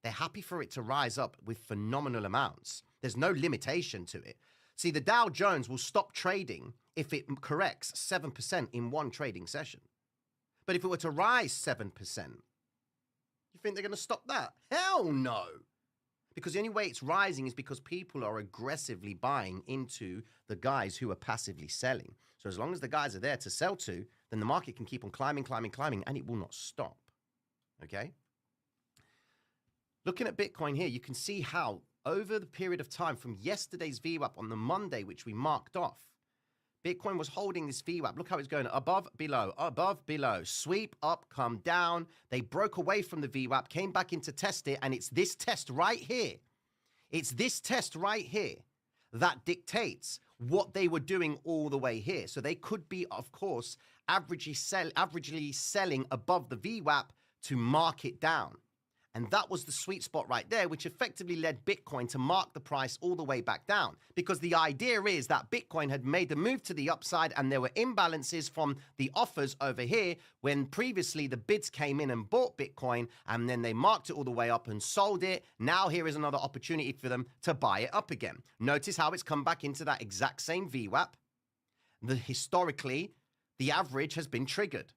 They're happy for it to rise up with phenomenal amounts. There's no limitation to it. See, the Dow Jones will stop trading if it corrects 7% in one trading session. But if it were to rise 7%, you think they're going to stop that? Hell no. Because the only way it's rising is because people are aggressively buying into the guys who are passively selling. So as long as the guys are there to sell to, then the market can keep on climbing, climbing, climbing, and it will not stop. Okay? Looking at Bitcoin here, you can see how over the period of time from yesterday's VWAP on the Monday, which we marked off, Bitcoin was holding this VWAP. Look how it's going above, below, sweep up, come down. They broke away from the VWAP, came back in to test it, and it's this test right here. It's this test right here that dictates what they were doing all the way here. So they could be, of course, averagely selling above the VWAP to mark it down. And that was the sweet spot right there, which effectively led Bitcoin to mark the price all the way back down. Because the idea is that Bitcoin had made a move to the upside and there were imbalances from the offers over here when previously the bids came in and bought Bitcoin and then they marked it all the way up and sold it. Now here is another opportunity for them to buy it up again. Notice how it's come back into that exact same VWAP. Historically, the average has been triggered.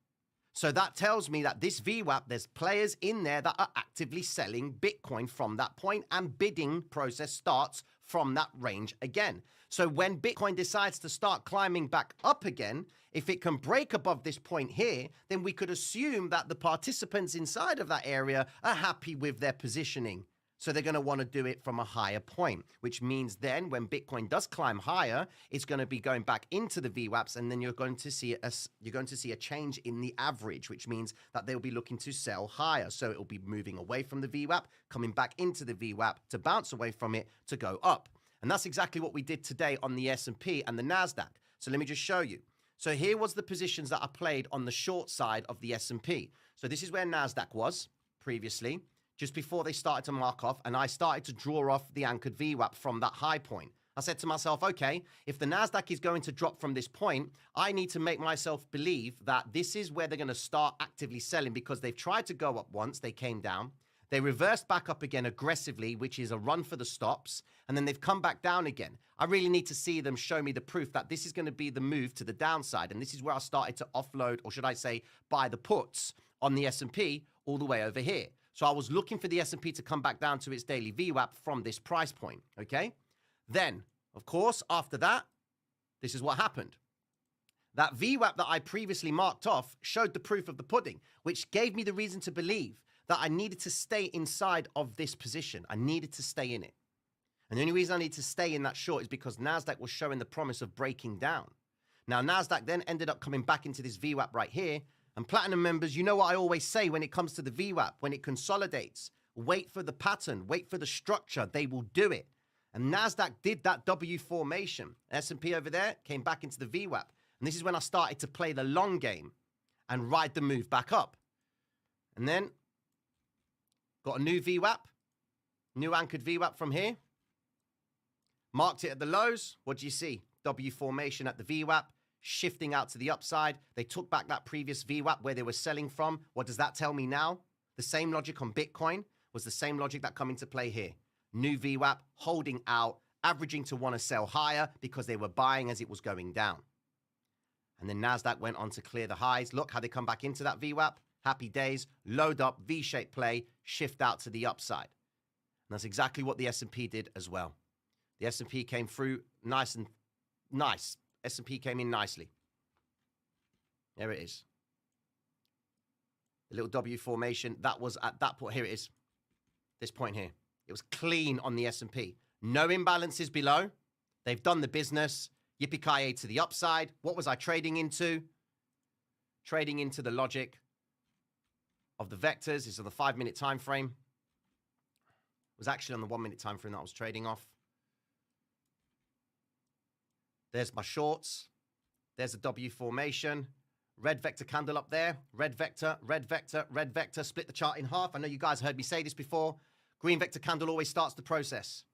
So that tells me that this VWAP, there's players in there that are actively selling Bitcoin from that point, and bidding process starts from that range again. So when Bitcoin decides to start climbing back up again, if it can break above this point here, then we could assume that the participants inside of that area are happy with their positioning. So they're going to want to do it from a higher point, which means then when Bitcoin does climb higher, it's going to be going back into the VWAPs, and then you're going to see a change in the average, which means that they'll be looking to sell higher. So it'll be moving away from the VWAP, coming back into the VWAP to bounce away from it to go up. And that's exactly what we did today on the S&P and the NASDAQ. So let me just show you. So here was the positions that I played on the short side of the S&P. So this is where NASDAQ was previously, just before they started to mark off, and I started to draw off the anchored VWAP from that high point. I said to myself, okay, if the NASDAQ is going to drop from this point, I need to make myself believe that this is where they're going to start actively selling, because they've tried to go up once, they came down. They reversed back up again aggressively, which is a run for the stops, and then they've come back down again. I really need to see them show me the proof that this is going to be the move to the downside, and this is where I started to offload, or should I say, buy the puts on the S&P all the way over here. So I was looking for the S&P to come back down to its daily VWAP from this price point, okay? Then, of course, after that, this is what happened. That VWAP that I previously marked off showed the proof of the pudding, which gave me the reason to believe that I needed to stay inside of this position. I needed to stay in it. And the only reason I need to stay in that short is because NASDAQ was showing the promise of breaking down. Now, NASDAQ then ended up coming back into this VWAP right here. And Platinum members, you know what I always say when it comes to the VWAP, when it consolidates, wait for the pattern, wait for the structure, they will do it. And NASDAQ did that W formation. S&P over there came back into the VWAP. And this is when I started to play the long game and ride the move back up. And then got a new VWAP, new anchored VWAP from here. Marked it at the lows. What do you see? W formation at the VWAP. Shifting out to the upside. They took back that previous VWAP where they were selling from. What does that tell me now? The same logic on Bitcoin was the same logic that come into play here. New VWAP, holding out, averaging to want to sell higher because they were buying as it was going down. And then NASDAQ went on to clear the highs. Look how they come back into that VWAP. Happy days, load up, V-shaped play, shift out to the upside. And that's exactly what the S&P did as well. The S&P came through nice and nice. S&P came in nicely. There it is. The little W formation, that was at that point. Here it is. This point here. It was clean on the S&P. No imbalances below. They've done the business. Yippee-ki-yay to the upside. What was I trading into? Trading into the logic of the vectors. This is on the 5-minute time frame. It was actually on the 1-minute time frame that I was trading off. There's my shorts. There's a W formation. Red vector candle up there. Red vector, red vector, red vector. Split the chart in half. I know you guys heard me say this before. Green vector candle always starts the process.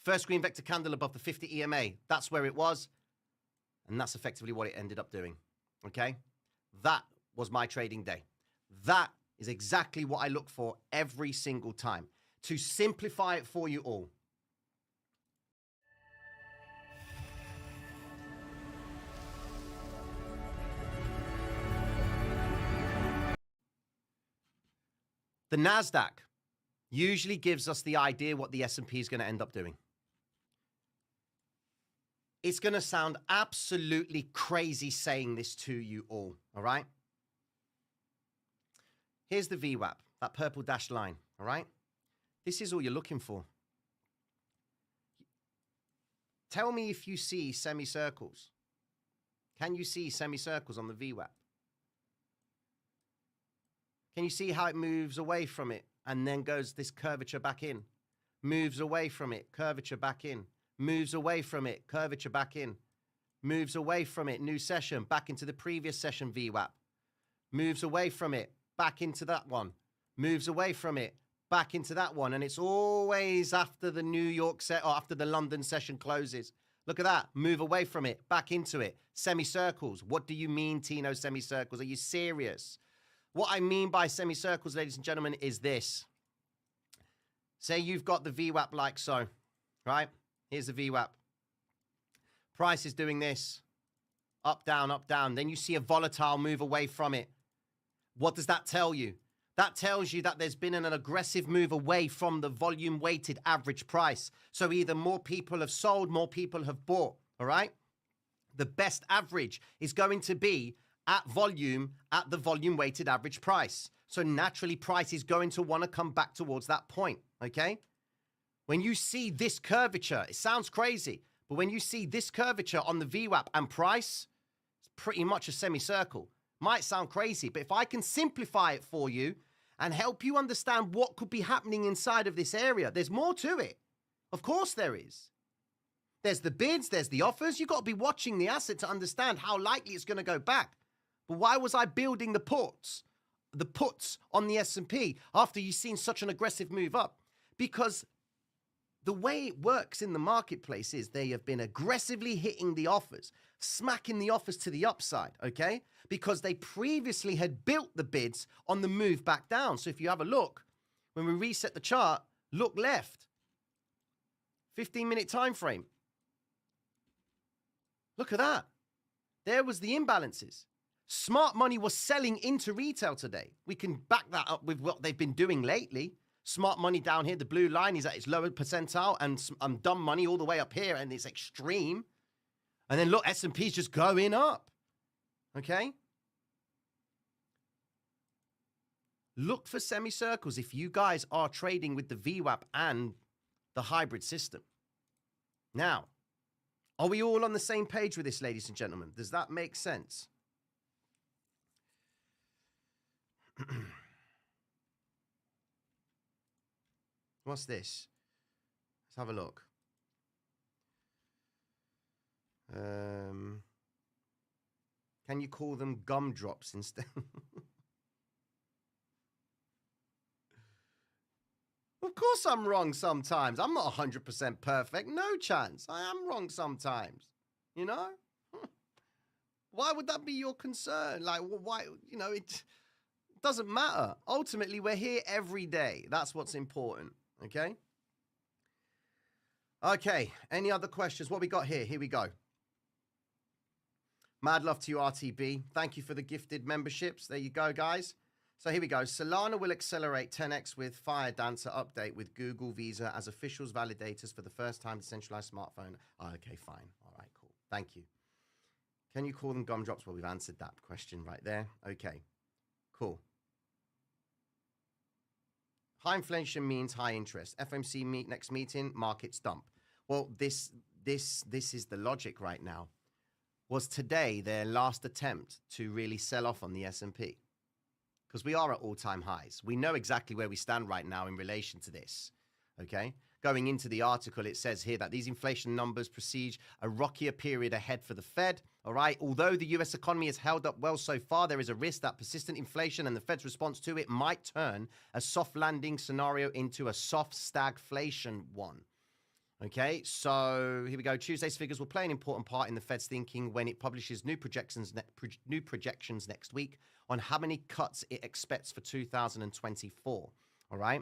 First green vector candle above the 50 EMA. That's where it was. And that's effectively what it ended up doing. Okay? That was my trading day. That is exactly what I look for every single time. To simplify it for you all. The NASDAQ usually gives us the idea what the S&P is going to end up doing. It's going to sound absolutely crazy saying this to you all right? Here's the VWAP, that purple dashed line, all right? This is all you're looking for. Tell me if you see semicircles. Can you see semicircles on the VWAP? Can you see how it moves away from it and then goes this curvature back in? Moves away from it, curvature back in. Moves away from it, curvature back in. Moves away from it, new session, back into the previous session VWAP. Moves away from it, back into that one. Moves away from it, back into that one. And it's always after the New York set or after the London session closes. Look at that. Move away from it, back into it. Semicircles. What do you mean, Tino, semicircles? Are you serious? What I mean by semicircles, ladies and gentlemen, is this. Say you've got the VWAP like so, right? Here's the VWAP. Price is doing this. Up, down, up, down. Then you see a volatile move away from it. What does that tell you? That tells you that there's been an aggressive move away from the volume-weighted average price. So either more people have sold, more people have bought, all right? The best average is going to be at volume, at the volume-weighted average price. So naturally, price is going to want to come back towards that point, okay? When you see this curvature, it sounds crazy, but when you see this curvature on the VWAP and price, it's pretty much a semicircle. Might sound crazy, but if I can simplify it for you and help you understand what could be happening inside of this area, there's more to it. Of course there is. There's the bids, there's the offers. You've got to be watching the asset to understand how likely it's going to go back. But why was I building the puts on the S&P after you've seen such an aggressive move up? Because the way it works in the marketplace is they have been aggressively hitting the offers, smacking the offers to the upside, okay? Because they previously had built the bids on the move back down. So if you have a look, when we reset the chart, look left. 15-minute time frame. Look at that. There was the imbalances. Smart money was selling into retail today. We can back that up with what they've been doing lately. Smart money down here, the blue line is at its lower percentile, and dumb money all the way up here, and it's extreme. And then look, S&P's just going up. Okay? Look for semicircles if you guys are trading with the VWAP and the hybrid system. Now, are we all on the same page with this, ladies and gentlemen? Does that make sense? What's this? Let's have a look. Can you call them gumdrops instead? Of course I'm wrong sometimes. I'm not 100% perfect. No chance. I am wrong sometimes. You know? Why would that be your concern? Like, why? You know, it doesn't matter. Ultimately, we're here every day. That's what's important. Okay? Okay. Any other questions? What we got here? Here we go. Mad love to you, RTB. Thank you for the gifted memberships. There you go, guys. So here we go. Solana will accelerate 10x with Fire Dancer update with Google Visa as officials validators for the first time decentralized smartphone. Oh, okay, fine. All right, cool. Thank you. Can you call them gumdrops? Well, we've answered that question right there. Okay, cool. High inflation means high interest. FOMC next meeting, markets dump. Well, this is the logic right now. Was today their last attempt to really sell off on the S&P? Because we are at all-time highs. We know exactly where we stand right now in relation to this, okay? Going into the article, it says here that these inflation numbers precede a rockier period ahead for the Fed, all right? Although the U.S. economy has held up well so far, there is a risk that persistent inflation and the Fed's response to it might turn a soft landing scenario into a soft stagflation one. Okay, so here we go. Tuesday's figures will play an important part in the Fed's thinking when it publishes new projections next week on how many cuts it expects for 2024. All right.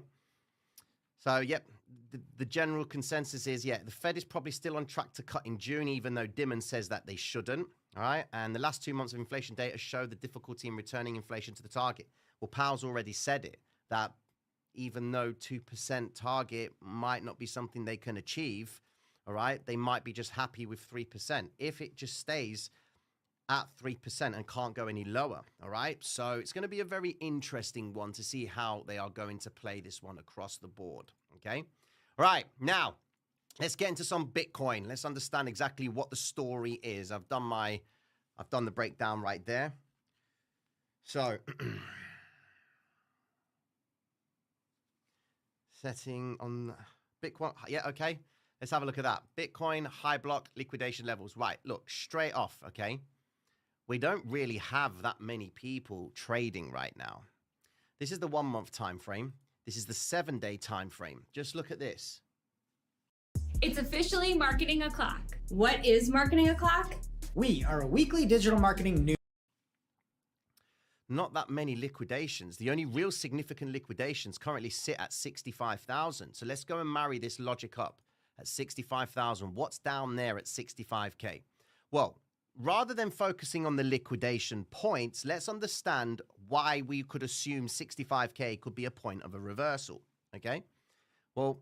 So, yep, the general consensus is, yeah, the Fed is probably still on track to cut in June, even though Dimon says that they shouldn't. All right. And the last 2 months of inflation data show the difficulty in returning inflation to the target. Well, Powell's already said it, that even though 2% target might not be something they can achieve, all right, they might be just happy with 3%. If it just stays at 3% and can't go any lower, all right? So it's going to be a very interesting one to see how they are going to play this one across the board, okay? All right, now, let's get into some Bitcoin. Let's understand exactly what the story is. I've done the breakdown right there. So setting on Bitcoin. Yeah, okay. Let's have a look at that. Bitcoin high block liquidation levels. Right, look, straight off, okay? We don't really have that many people trading right now. This is the 1 month time frame. This is the 7-day time frame. Just look at this. It's officially Marketing O'Clock. What is Marketing O'Clock? We are a weekly digital marketing news. Not that many liquidations. The only real significant liquidations currently sit at 65,000. So let's go and marry this logic up at 65,000. What's down there at 65K? Well, rather than focusing on the liquidation points, let's understand why we could assume 65K could be a point of a reversal, okay? Well,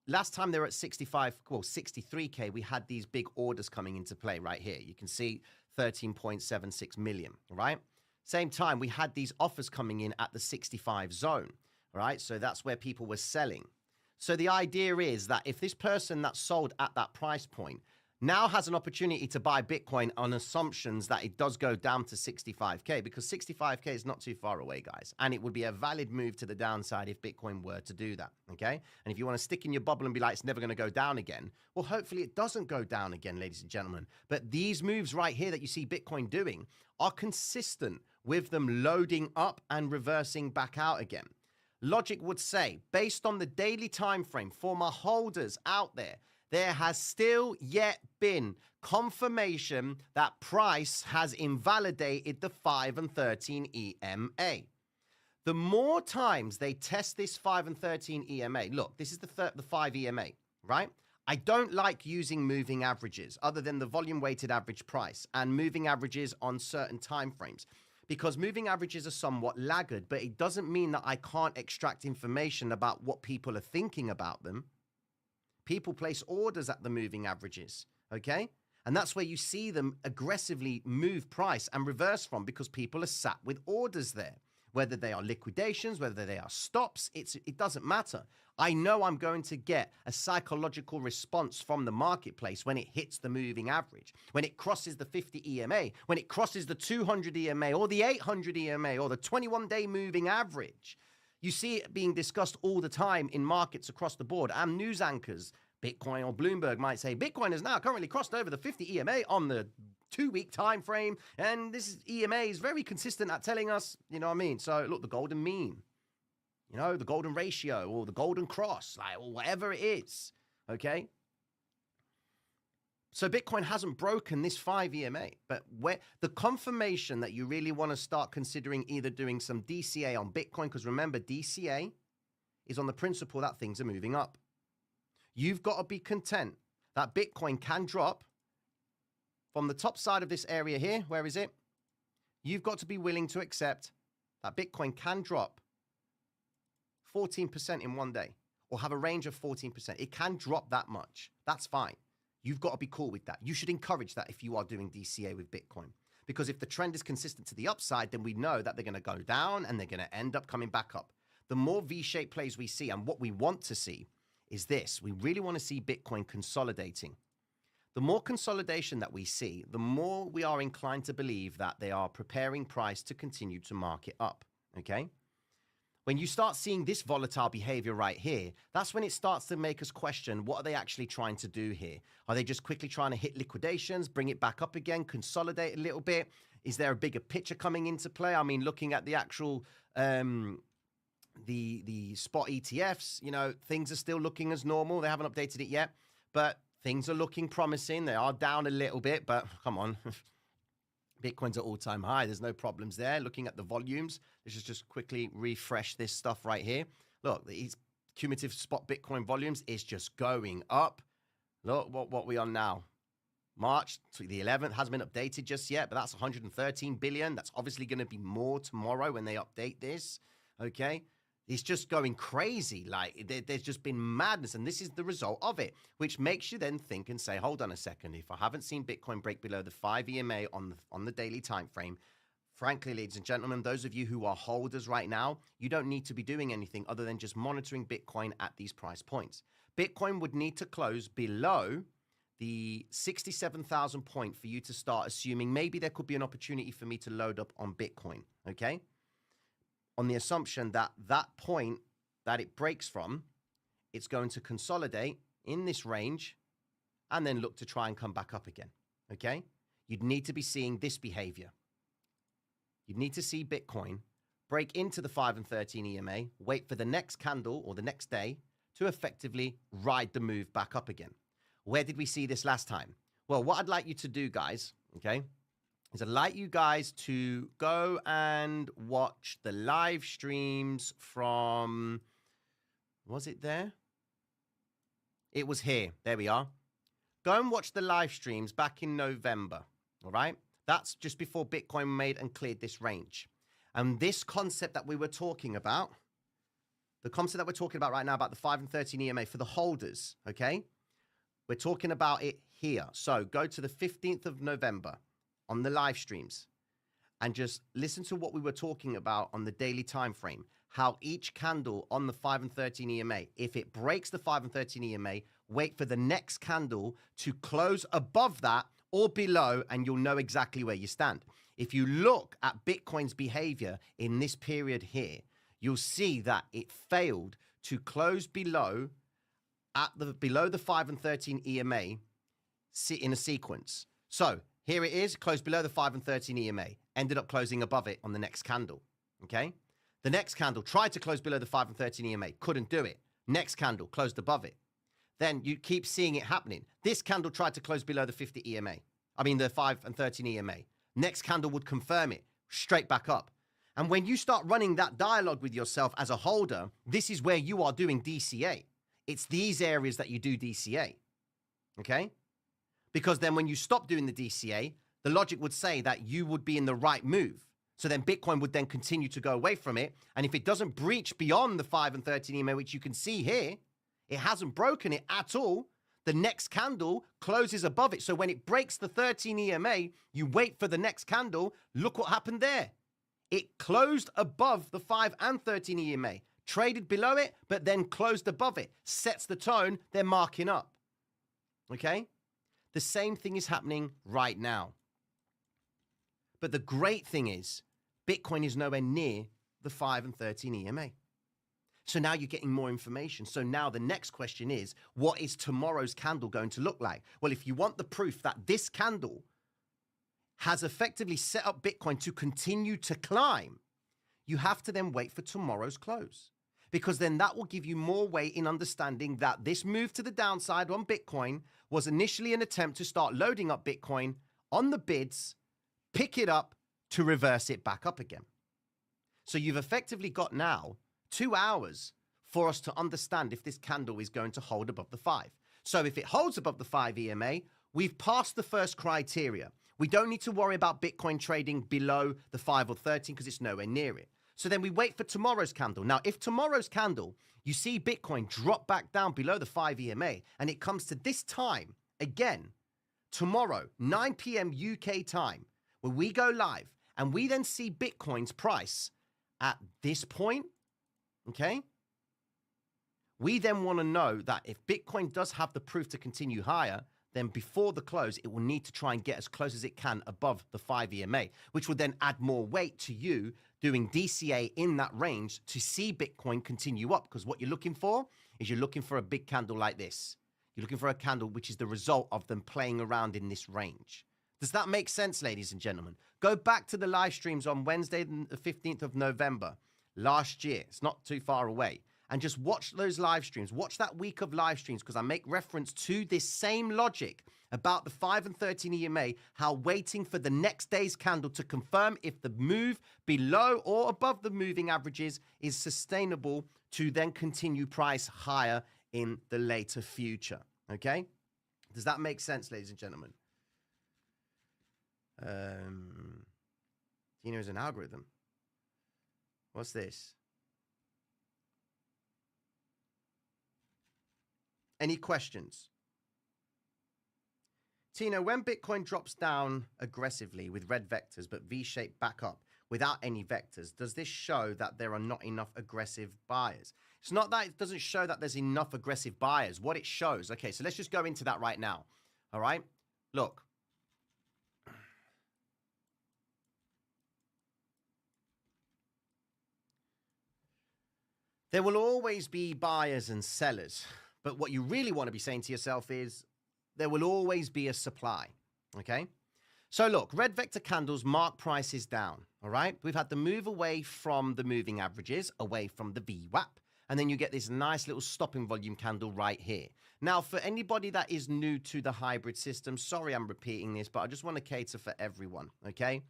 last time they were at 63K, we had these big orders coming into play right here. You can see 13.76 million, right? Same time, we had these offers coming in at the 65 zone, all right? So that's where people were selling. So the idea is that if this person that sold at that price point now has an opportunity to buy Bitcoin on assumptions that it does go down to 65K, because 65K is not too far away, guys. And it would be a valid move to the downside if Bitcoin were to do that, okay? And if you want to stick in your bubble and be like, it's never going to go down again, well, hopefully it doesn't go down again, ladies and gentlemen. But these moves right here that you see Bitcoin doing are consistent with them loading up and reversing back out again. Logic would say, based on the daily time frame for my holders out there, there has still yet been confirmation that price has invalidated the 5 and 13 EMA. The more times they test this 5 and 13 EMA, look, this is the 5 EMA, right? I don't like using moving averages other than the volume weighted average price and moving averages on certain time frames, because moving averages are somewhat laggard, but it doesn't mean that I can't extract information about what people are thinking about them. People place orders at the moving averages, okay? And that's where you see them aggressively move price and reverse from, because people are sat with orders there. Whether they are liquidations, whether they are stops, it doesn't matter. I know I'm going to get a psychological response from the marketplace when it hits the moving average, when it crosses the 50 EMA, when it crosses the 200 EMA or the 800 EMA or the 21-day moving average. You see it being discussed all the time in markets across the board, and news anchors, Bitcoin or Bloomberg, might say Bitcoin has now currently crossed over the 50 EMA on the 2-week time frame, and this EMA is very consistent at telling us, you know what I mean? So look, the golden mean, you know, the golden ratio or the golden cross, like, or whatever it is, okay? So Bitcoin hasn't broken this 5 EMA, but where the confirmation that you really want to start considering either doing some DCA on Bitcoin, because remember, DCA is on the principle that things are moving up. You've got to be content that Bitcoin can drop from the top side of this area here. Where is it? You've got to be willing to accept that Bitcoin can drop 14% in one day, or have a range of 14%. It can drop that much. That's fine. You've got to be cool with that. You should encourage that if you are doing DCA with Bitcoin. Because if the trend is consistent to the upside, then we know that they're going to go down and they're going to end up coming back up. The more V-shaped plays we see, and what we want to see is this. We really want to see Bitcoin consolidating. The more consolidation that we see, the more we are inclined to believe that they are preparing price to continue to market up, okay? When you start seeing this volatile behavior right here, that's when it starts to make us question, what are they actually trying to do here? Are they just quickly trying to hit liquidations, bring it back up again, consolidate a little bit? Is there a bigger picture coming into play? I mean, looking at the actual, the spot ETFs, you know, things are still looking as normal. They haven't updated it yet, but things are looking promising. They are down a little bit, but come on. Bitcoin's at all-time high. There's no problems there. Looking at the volumes, let's just quickly refresh this stuff right here. Look, these cumulative spot Bitcoin volumes is just going up. Look what we are now. March the 11th hasn't been updated just yet, but that's 113 billion. That's obviously going to be more tomorrow when they update this. Okay. It's just going crazy. Like, there's just been madness, and this is the result of it, which makes you then think and say, hold on a second. If I haven't seen Bitcoin break below the 5 EMA on the daily time frame, frankly, ladies and gentlemen, those of you who are holders right now, you don't need to be doing anything other than just monitoring Bitcoin at these price points. Bitcoin would need to close below the 67,000 point for you to start assuming maybe there could be an opportunity for me to load up on Bitcoin, okay? On the assumption that that point that it breaks from, it's going to consolidate in this range and then look to try and come back up again, okay? You'd need to be seeing this behavior. You'd need to see Bitcoin break into the 5 and 13 EMA, wait for the next candle or the next day to effectively ride the move back up again. Where did we see this last time? Well, what I'd like you to do, guys, okay, is I'd like you guys to go and watch the live streams from, was it there? It was here. There we are. Go and watch the live streams back in November, all right? That's just before Bitcoin made and cleared this range. And this concept that we were talking about, the concept that we're talking about right now about the 5 and 13 EMA for the holders, okay? We're talking about it here. So go to the 15th of November on the live streams and just listen to what we were talking about on the daily time frame. how each candle on the 5 and 13 EMA, if it breaks the 5 and 13 EMA, wait for the next candle to close above that or below, and you'll know exactly where you stand. If you look at Bitcoin's behavior in this period here, you'll see that it failed to close below the 5 and 13 EMA in a sequence. So here it is, closed below the 5 and 13 EMA, ended up closing above it on the next candle, okay? The next candle tried to close below the 5 and 13 EMA, couldn't do it. Next candle closed above it. Then you keep seeing it happening. This candle tried to close below the 50 EMA. The 5 and 13 EMA. Next candle would confirm it, straight back up. And when you start running that dialogue with yourself as a holder, this is where you are doing DCA. It's these areas that you do DCA, okay? Because then when you stop doing the DCA, the logic would say that you would be in the right move. So then Bitcoin would then continue to go away from it. And if it doesn't breach beyond the 5 and 13 EMA, which you can see here, it hasn't broken it at all. The next candle closes above it. So when it breaks the 13 EMA, you wait for the next candle. Look what happened there. It closed above the 5 and 13 EMA, traded below it, but then closed above it. Sets the tone, they're marking up. Okay? The same thing is happening right now. But the great thing is, Bitcoin is nowhere near the 5 and 13 EMA. So now you're getting more information. So now the next question is, what is tomorrow's candle going to look like? Well, if you want the proof that this candle has effectively set up Bitcoin to continue to climb, you have to then wait for tomorrow's close. Because then that will give you more weight in understanding that this move to the downside on Bitcoin was initially an attempt to start loading up Bitcoin on the bids, pick it up to reverse it back up again. So you've effectively got now 2 hours for us to understand if this candle is going to hold above the 5. So if it holds above the 5 EMA, we've passed the first criteria. We don't need to worry about Bitcoin trading below the 5 or 13 because it's nowhere near it. So then we wait for tomorrow's candle. Now, if tomorrow's candle, you see Bitcoin drop back down below the 5 EMA, and it comes to this time, again, tomorrow, 9 p.m. UK time, when we go live, and we then see Bitcoin's price at this point, okay? We then want to know that if Bitcoin does have the proof to continue higher, then before the close, it will need to try and get as close as it can above the 5 EMA, which would then add more weight to you doing DCA in that range to see Bitcoin continue up. Because what you're looking for is you're looking for a big candle like this. You're looking for a candle which is the result of them playing around in this range. Does that make sense, ladies and gentlemen? Go back to the live streams on Wednesday, the 15th of November last year. It's not too far away. And just watch those live streams. Watch that week of live streams because I make reference to this same logic about the 5 and 13 EMA, how waiting for the next day's candle to confirm if the move below or above the moving averages is sustainable to then continue price higher in the later future. Okay? Does that make sense, ladies and gentlemen? Tino is an algorithm. What's this? Any questions? Tino, when Bitcoin drops down aggressively with red vectors but V-shaped back up without any vectors, does this show that there are not enough aggressive buyers? It's not that it doesn't show that there's enough aggressive buyers. What it shows, okay, so let's just go into that right now. All right? Look. There will always be buyers and sellers. But what you really want to be saying to yourself is there will always be a supply, okay? So look, red vector candles mark prices down, all right? We've had the move away from the moving averages, away from the VWAP, and then you get this nice little stopping volume candle right here. Now, for anybody that is new to the hybrid system, sorry I'm repeating this, but I just want to cater for everyone, okay?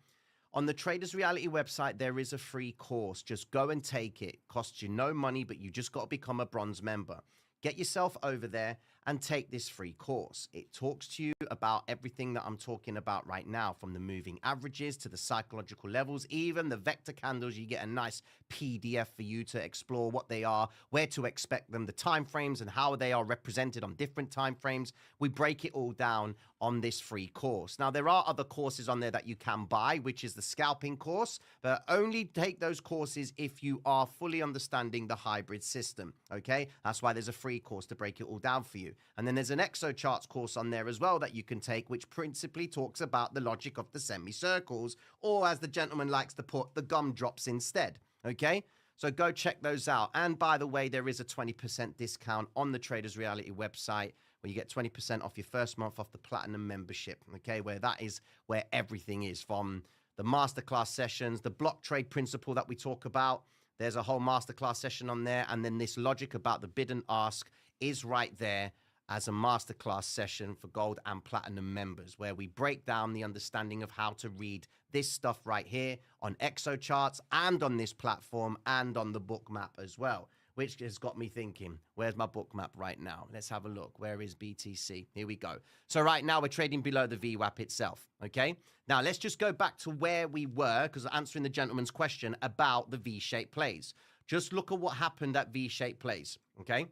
On the Traders Reality website, there is a free course. Just go and take it. Costs you no money, but you just got to become a bronze member. Get yourself over there, and take this free course. It talks to you about everything that I'm talking about right now, from the moving averages to the psychological levels, even the vector candles. You get a nice PDF for you to explore what they are, where to expect them, the time frames, and how they are represented on different time frames. We break it all down on this free course. Now, there are other courses on there that you can buy, which is the scalping course, but only take those courses if you are fully understanding the hybrid system, okay? That's why there's a free course to break it all down for you. And then there's an exocharts course on there as well that you can take, which principally talks about the logic of the semicircles, or as the gentleman likes to put, the gumdrops instead, okay? So go check those out. And by the way, there is a 20% discount on the Traders Reality website, where you get 20% off your first month off the Platinum membership, okay? Where that is where everything is, from the masterclass sessions, the block trade principle that we talk about. There's a whole masterclass session on there. And then this logic about the bid and ask is right there as a masterclass session for gold and platinum members, where we break down the understanding of how to read this stuff right here on exocharts and on this platform and on the book map as well, which has got me thinking, where's my book map right now? Let's have a look. Where is BTC? Here we go. So right now we're trading below the VWAP itself, okay? Now let's just go back to where we were, because answering the gentleman's question about the V-shaped plays. Just look at what happened at V-shaped plays, okay?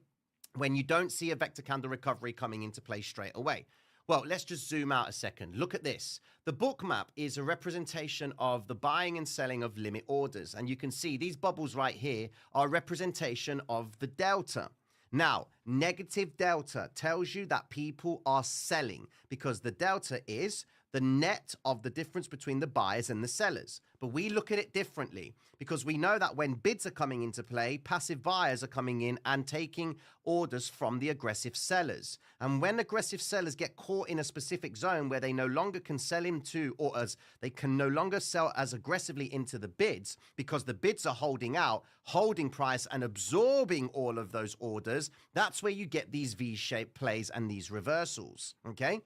When you don't see a vector candle recovery coming into play straight away. Well, let's just zoom out a second. Look at this. The book map is a representation of the buying and selling of limit orders. And you can see these bubbles right here are a representation of the delta. Now, negative delta tells you that people are selling, because the delta is the net of the difference between the buyers and the sellers. But we look at it differently, because we know that when bids are coming into play, passive buyers are coming in and taking orders from the aggressive sellers. And when aggressive sellers get caught in a specific zone where they no longer can sell into, or as they can no longer sell as aggressively into the bids, because the bids are holding out, holding price and absorbing all of those orders, that's where you get these V-shaped plays and these reversals, okay?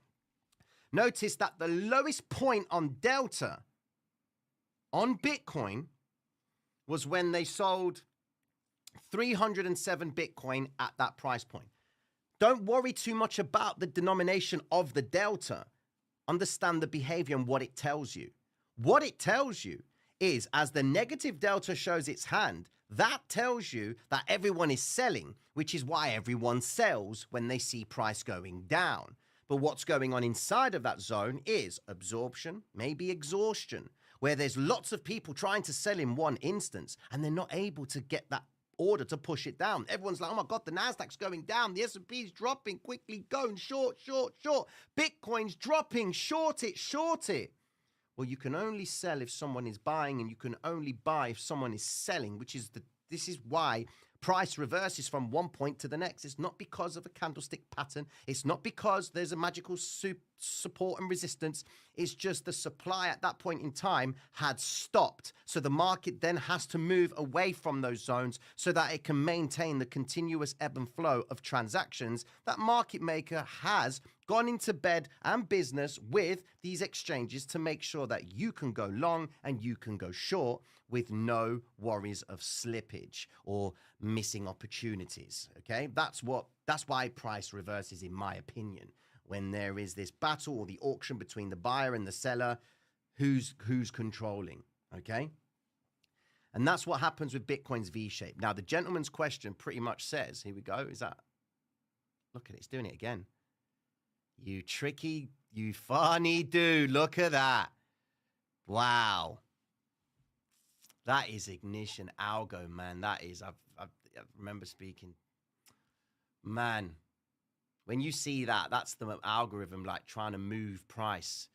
Notice that the lowest point on Delta on Bitcoin was when they sold 307 Bitcoin at that price point. Don't worry too much about the denomination of the Delta. Understand the behavior and what it tells you. What it tells you is, as the negative Delta shows its hand, that tells you that everyone is selling, which is why everyone sells when they see price going down. But what's going on inside of that zone is absorption, maybe exhaustion, where there's lots of people trying to sell in one instance and they're not able to get that order to push it down. Everyone's like, oh my God, the Nasdaq's going down. The S&P is dropping, quickly going short, short, short. Bitcoin's dropping, short it, short it. Well, you can only sell if someone is buying, and you can only buy if someone is selling, this is why price reverses from one point to the next. It's not because of a candlestick pattern. It's not because there's a magical support and resistance. It's just the supply at that point in time had stopped. So the market then has to move away from those zones so that it can maintain the continuous ebb and flow of transactions that market maker has gone into bed and business with these exchanges to make sure that you can go long and you can go short with no worries of slippage or missing opportunities. Okay, that's why price reverses, in my opinion, when there is this battle or the auction between the buyer and the seller, who's controlling. Okay, and that's what happens with Bitcoin's V-shape. Now, the gentleman's question pretty much says, here we go, is that, look at it, it's doing it again. You tricky, you funny dude, look at that. Wow. That is ignition algo, man. That is, I remember speaking. Man, when you see that, that's the algorithm, like trying to move price,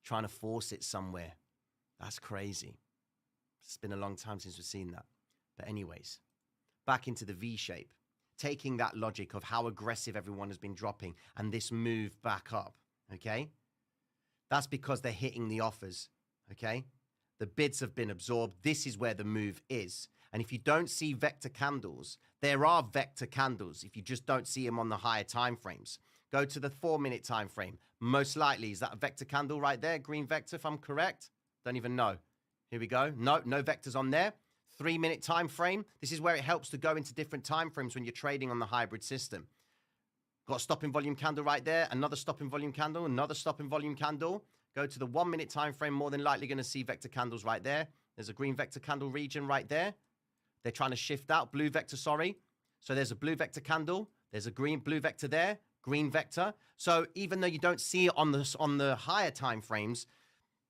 trying to force it somewhere. That's crazy. It's been a long time since we've seen that. But anyways, back into the V-shape. Taking that logic of how aggressive everyone has been dropping and this move back up, okay? That's because they're hitting the offers, okay? The bids have been absorbed. This is where the move is. And if you don't see vector candles, there are vector candles if you just don't see them on the higher time frames. Go to the 4-minute time frame. Most likely, is that a vector candle right there? Green vector, if I'm correct? Don't even know. Here we go. No vectors on there. 3-minute time frame. This is where it helps to go into different time frames when you're trading on the hybrid system. Got a stop in volume candle right there, another stop in volume candle, another stop in volume candle. Go to the 1 minute time frame, more than likely going to see vector candles right there. There's a green vector candle region right there. They're trying to shift out, blue vector, sorry. So there's a blue vector candle, there's a green blue vector there, green vector. So even though you don't see it on the higher time frames,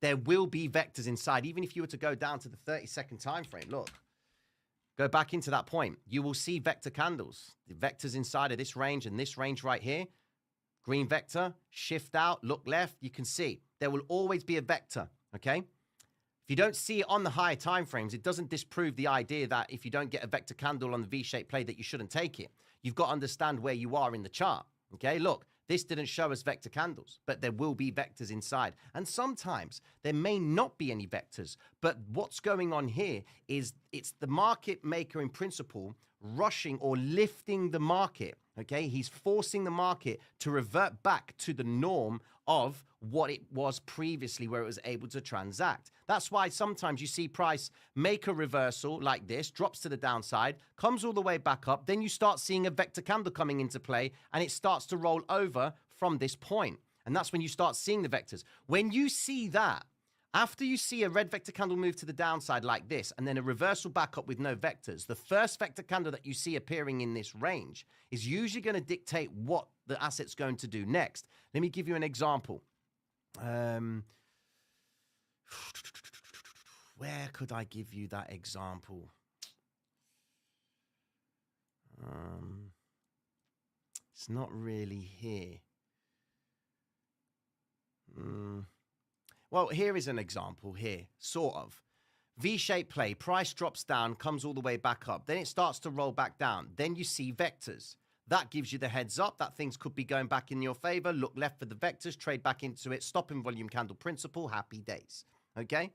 there will be vectors inside. Even if you were to go down to the 30-second time frame, look, go back into that point, you will see vector candles. The vectors inside of this range and this range right here, green vector, shift out, look left, you can see there will always be a vector, okay? If you don't see it on the higher time frames, it doesn't disprove the idea that if you don't get a vector candle on the V-shaped play that you shouldn't take it. You've got to understand where you are in the chart, okay? Look, this didn't show us vector candles, but there will be vectors inside. And sometimes there may not be any vectors, but what's going on here is it's the market maker in principle rushing or lifting the market, okay? He's forcing the market to revert back to the norm of what it was previously where it was able to transact. That's why sometimes you see price make a reversal like this, drops to the downside, comes all the way back up, then you start seeing a vector candle coming into play and it starts to roll over from this point. And that's when you start seeing the vectors. When you see that, after you see a red vector candle move to the downside like this, and then a reversal back up with no vectors, the first vector candle that you see appearing in this range is usually going to dictate what the asset's going to do next. Let me give you an example. Where could I give you that example? It's not really here. Well, here is an example here, sort of. V-shaped play, price drops down, comes all the way back up. Then it starts to roll back down. Then you see vectors. That gives you the heads up that things could be going back in your favor. Look left for the vectors, trade back into it. Stop in volume candle principle, happy days. Okay?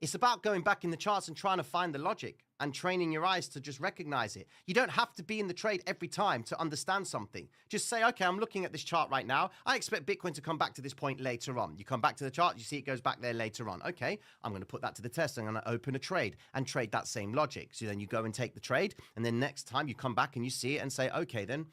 It's about going back in the charts and trying to find the logic and training your eyes to just recognize it. You don't have to be in the trade every time to understand something. Just say, okay, I'm looking at this chart right now. I expect Bitcoin to come back to this point later on. You come back to the chart, you see it goes back there later on. Okay, I'm going to put that to the test. I'm going to open a trade and trade that same logic. So then you go and take the trade. And then next time you come back and you see it and say, okay, then,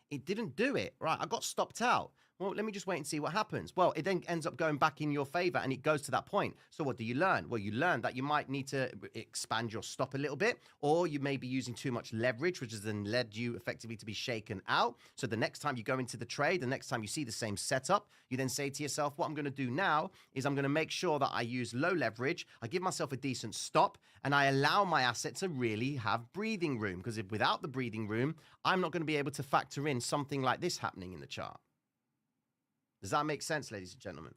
it didn't do it. Right, I got stopped out. Well, let me just wait and see what happens. Well, it then ends up going back in your favor and it goes to that point. So what do you learn? Well, you learn that you might need to expand your stop a little bit, or you may be using too much leverage, which has then led you effectively to be shaken out. So the next time you go into the trade, the next time you see the same setup, you then say to yourself, what I'm going to do now is I'm going to make sure that I use low leverage, I give myself a decent stop, and I allow my asset to really have breathing room. Because if without the breathing room, I'm not going to be able to factor in something like this happening in the chart. Does that make sense, ladies and gentlemen?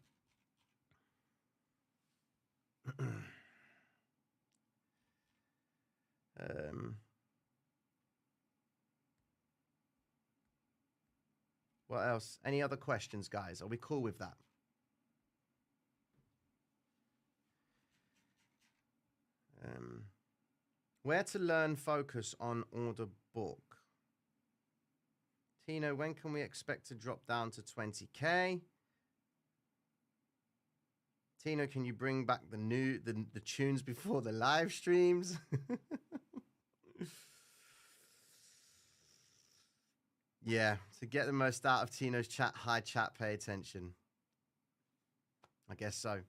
What else? Any other questions, guys? Are we cool with that? Where to learn focus on order book? Tino, when can we expect to drop down to 20K? Tino, can you bring back the tunes before the live streams? Yeah, to get the most out of Tino's high chat, pay attention. I guess so.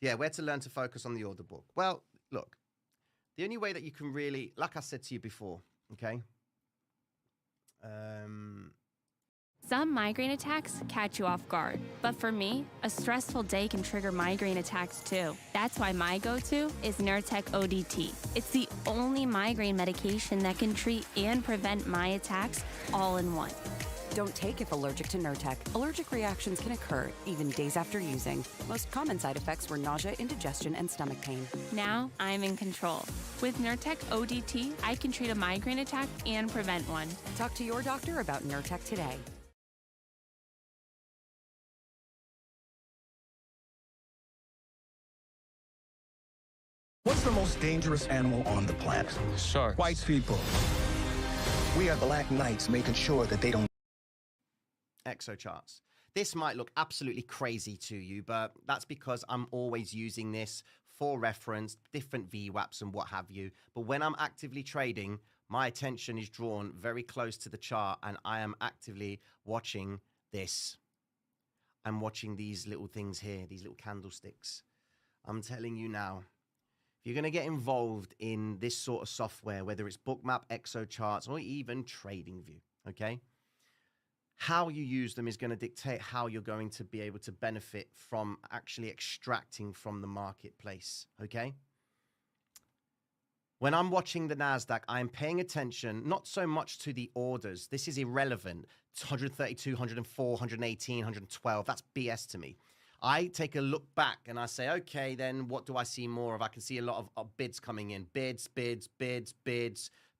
Yeah, where to learn to focus on the order book? Well, look, the only way that you can really, like I said to you before, okay? Some migraine attacks catch you off guard, but for me, a stressful day can trigger migraine attacks too. That's why my go-to is Nurtec ODT. It's the only migraine medication that can treat and prevent my attacks all in one. Don't take if allergic to Nurtec. Allergic reactions can occur even days after using. Most common side effects were nausea, indigestion, and stomach pain. Now I'm in control. With Nurtec ODT, I can treat a migraine attack and prevent one. Talk to your doctor about Nurtec today. What's the most dangerous animal on the planet? Sharks. White people. We are Black Knights making sure that they don't. Exocharts. This might look absolutely crazy to you, but that's because I'm always using this for reference, different VWAPs and what have you. But when I'm actively trading, my attention is drawn very close to the chart, and I am actively watching this. I'm watching these little things here, these little candlesticks. I'm telling you now, if you're going to get involved in this sort of software, whether it's Bookmap, ExoCharts, or even TradingView, okay, how you use them is going to dictate how you're going to be able to benefit from actually extracting from the marketplace, okay? When I'm watching the NASDAQ, I'm paying attention not so much to the orders. This is irrelevant. It's 132, 104, 118, 112. That's BS to me. I take a look back and I say, okay, then what do I see more of? I can see a lot of bids coming in. Bids.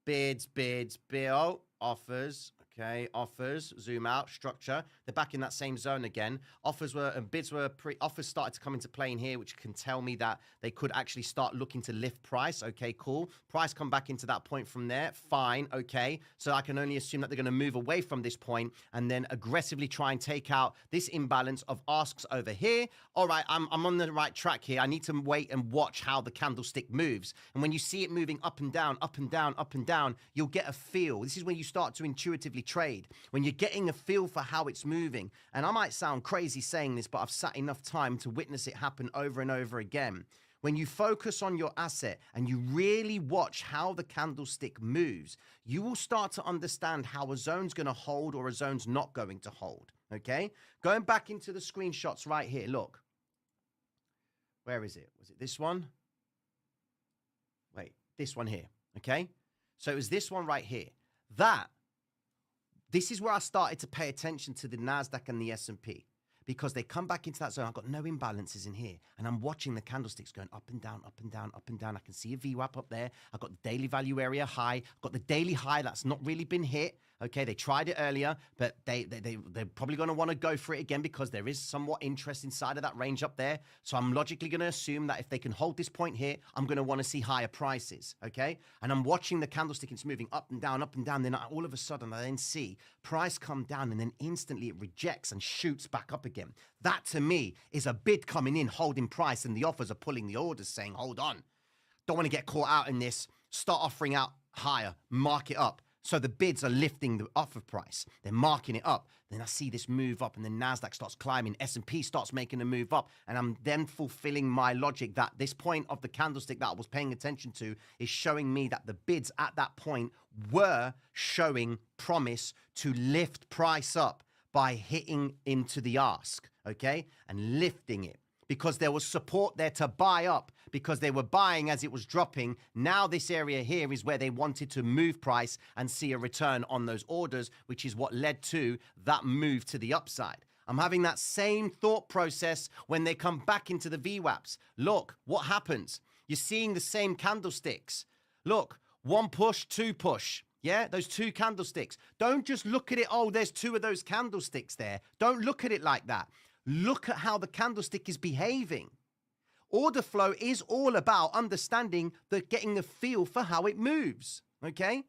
Oh, offers. Okay, offers, zoom out, structure. They're back in that same zone again. Offers started to come into play in here, which can tell me that they could actually start looking to lift price. Okay, cool. Price come back into that point from there. Fine, okay. So I can only assume that they're going to move away from this point and then aggressively try and take out this imbalance of asks over here. All right, I'm on the right track here. I need to wait and watch how the candlestick moves. And when you see it moving up and down, up and down, up and down, you'll get a feel. This is when you start to intuitively trade, when you're getting a feel for how it's moving. And I might sound crazy saying this, but I've sat enough time to witness it happen over and over again. When you focus on your asset and you really watch how the candlestick moves, you will start to understand how a zone's going to hold or a zone's not going to hold, okay? Going back into the screenshots right here, look. Where is it? Was it this one? Wait, this one here, okay? So it was this one right here. This is where I started to pay attention to the NASDAQ and the S&P, because they come back into that zone. I've got no imbalances in here, and I'm watching the candlesticks going up and down, up and down, up and down. I can see a VWAP up there. I've got the daily value area high. I've got the daily high that's not really been hit. Okay, they tried it earlier, but they're probably going to want to go for it again because there is somewhat interest inside of that range up there. So I'm logically going to assume that if they can hold this point here, I'm going to want to see higher prices, okay? And I'm watching the candlestick. It's moving up and down, up and down. Then all of a sudden, I then see price come down, and then instantly it rejects and shoots back up again. That, to me, is a bid coming in, holding price, and the offers are pulling the orders, saying, hold on. Don't want to get caught out in this. Start offering out higher. Mark it up. So the bids are lifting the offer price. They're marking it up. Then I see this move up, and then NASDAQ starts climbing. S&P starts making a move up. And I'm then fulfilling my logic that this point of the candlestick that I was paying attention to is showing me that the bids at that point were showing promise to lift price up by hitting into the ask, okay? And lifting it. Because there was support there to buy up, because they were buying as it was dropping. Now this area here is where they wanted to move price and see a return on those orders, which is what led to that move to the upside. I'm having that same thought process when they come back into the VWAPs. Look, what happens? You're seeing the same candlesticks. Look, one push, two push. Yeah, those two candlesticks. Don't just look at it, oh, there's two of those candlesticks there. Don't look at it like that. Look at how the candlestick is behaving. Order flow is all about understanding getting the feel for how it moves, okay?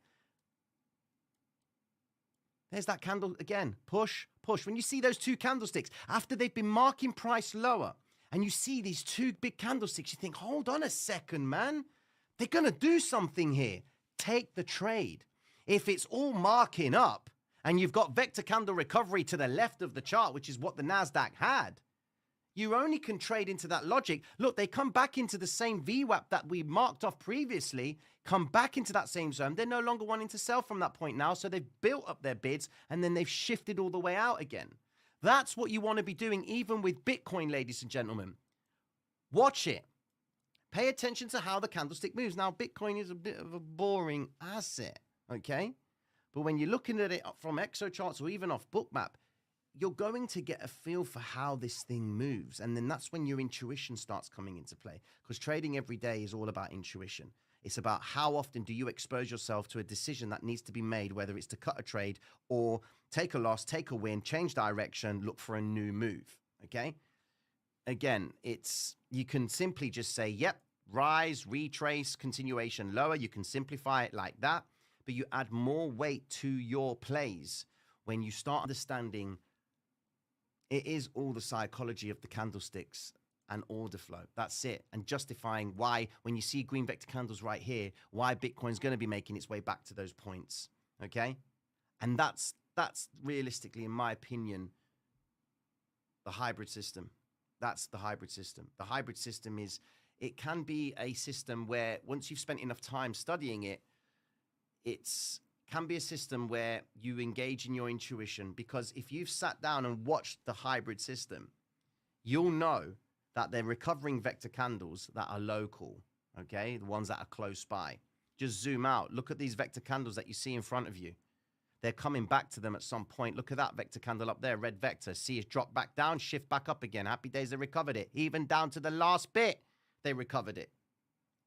There's that candle again. Push, push. When you see those two candlesticks, after they've been marking price lower, and you see these two big candlesticks, you think, hold on a second, man. They're going to do something here. Take the trade. If it's all marking up, and you've got vector candle recovery to the left of the chart, which is what the NASDAQ had, you only can trade into that logic. Look, they come back into the same VWAP that we marked off previously, come back into that same zone. They're no longer wanting to sell from that point now, so they've built up their bids, and then they've shifted all the way out again. That's what you want to be doing even with Bitcoin, ladies and gentlemen. Watch it. Pay attention to how the candlestick moves. Now, Bitcoin is a bit of a boring asset, okay? But when you're looking at it from ExoCharts or even off Bookmap, you're going to get a feel for how this thing moves. And then that's when your intuition starts coming into play. Because trading every day is all about intuition. It's about how often do you expose yourself to a decision that needs to be made, whether it's to cut a trade or take a loss, take a win, change direction, look for a new move, okay? Again, you can simply just say, yep, rise, retrace, continuation, lower. You can simplify it like that. But you add more weight to your plays when you start understanding it is all the psychology of the candlesticks. and order flow. That's it. And justifying why, when you see green vector candles right here, why Bitcoin's going to be making its way back to those points. Okay? And that's realistically, in my opinion, the hybrid system. That's the hybrid system. The hybrid system is, it can be a system where once you've spent enough time studying it, can be a system where you engage in your intuition, because if you've sat down and watched the hybrid system, you'll know that they're recovering vector candles that are local, okay? The ones that are close by. Just zoom out. Look at these vector candles that you see in front of you. They're coming back to them at some point. Look at that vector candle up there, red vector. See it drop back down, shift back up again. Happy days, they recovered it. Even down to the last bit, they recovered it.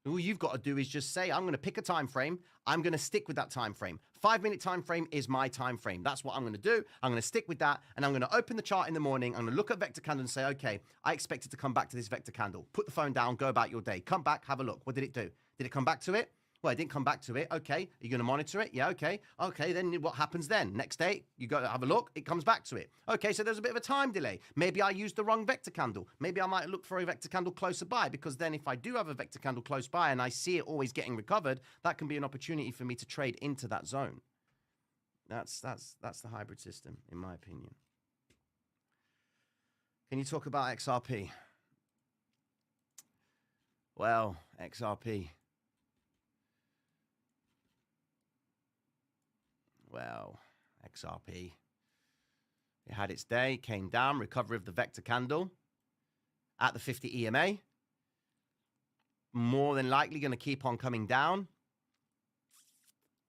All you've got to do is just say, I'm going to pick a time frame. I'm going to stick with that time frame. 5-minute time frame is my time frame. That's what I'm going to do. I'm going to stick with that, and I'm going to open the chart in the morning. I'm going to look at vector candle and say, okay, I expect it to come back to this vector candle. Put the phone down, go about your day. Come back, have a look. What did it do? Did it come back to it? Well, it didn't come back to it. Okay. Are you going to monitor it? Yeah, okay. Okay, then what happens then? Next day, you go have a look. It comes back to it. Okay, so there's a bit of a time delay. Maybe I used the wrong vector candle. Maybe I might look for a vector candle closer by, because then if I do have a vector candle close by and I see it always getting recovered, that can be an opportunity for me to trade into that zone. That's the hybrid system, in my opinion. Can you talk about XRP? Well, XRP. Well, XRP. It had its day, came down, recovery of the vector candle at the 50 EMA. More than likely going to keep on coming down.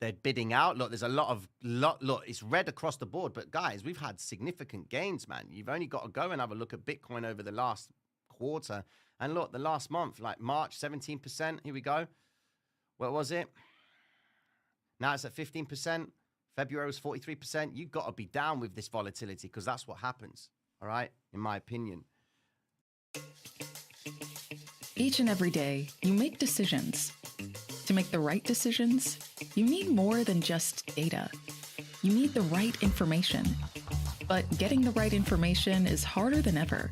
They're bidding out. Look, there's a look, it's red across the board. But guys, we've had significant gains, man. You've only got to go and have a look at Bitcoin over the last quarter. And look, the last month, like March, 17%. Here we go. What was it? Now it's at 15%. February was 43%. You've got to be down with this volatility, because that's what happens, all right, in my opinion. Each and every day, you make decisions. To make the right decisions, you need more than just data. You need the right information. But getting the right information is harder than ever.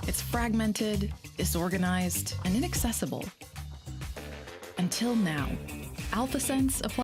It's fragmented, disorganized, and inaccessible. Until now, AlphaSense applies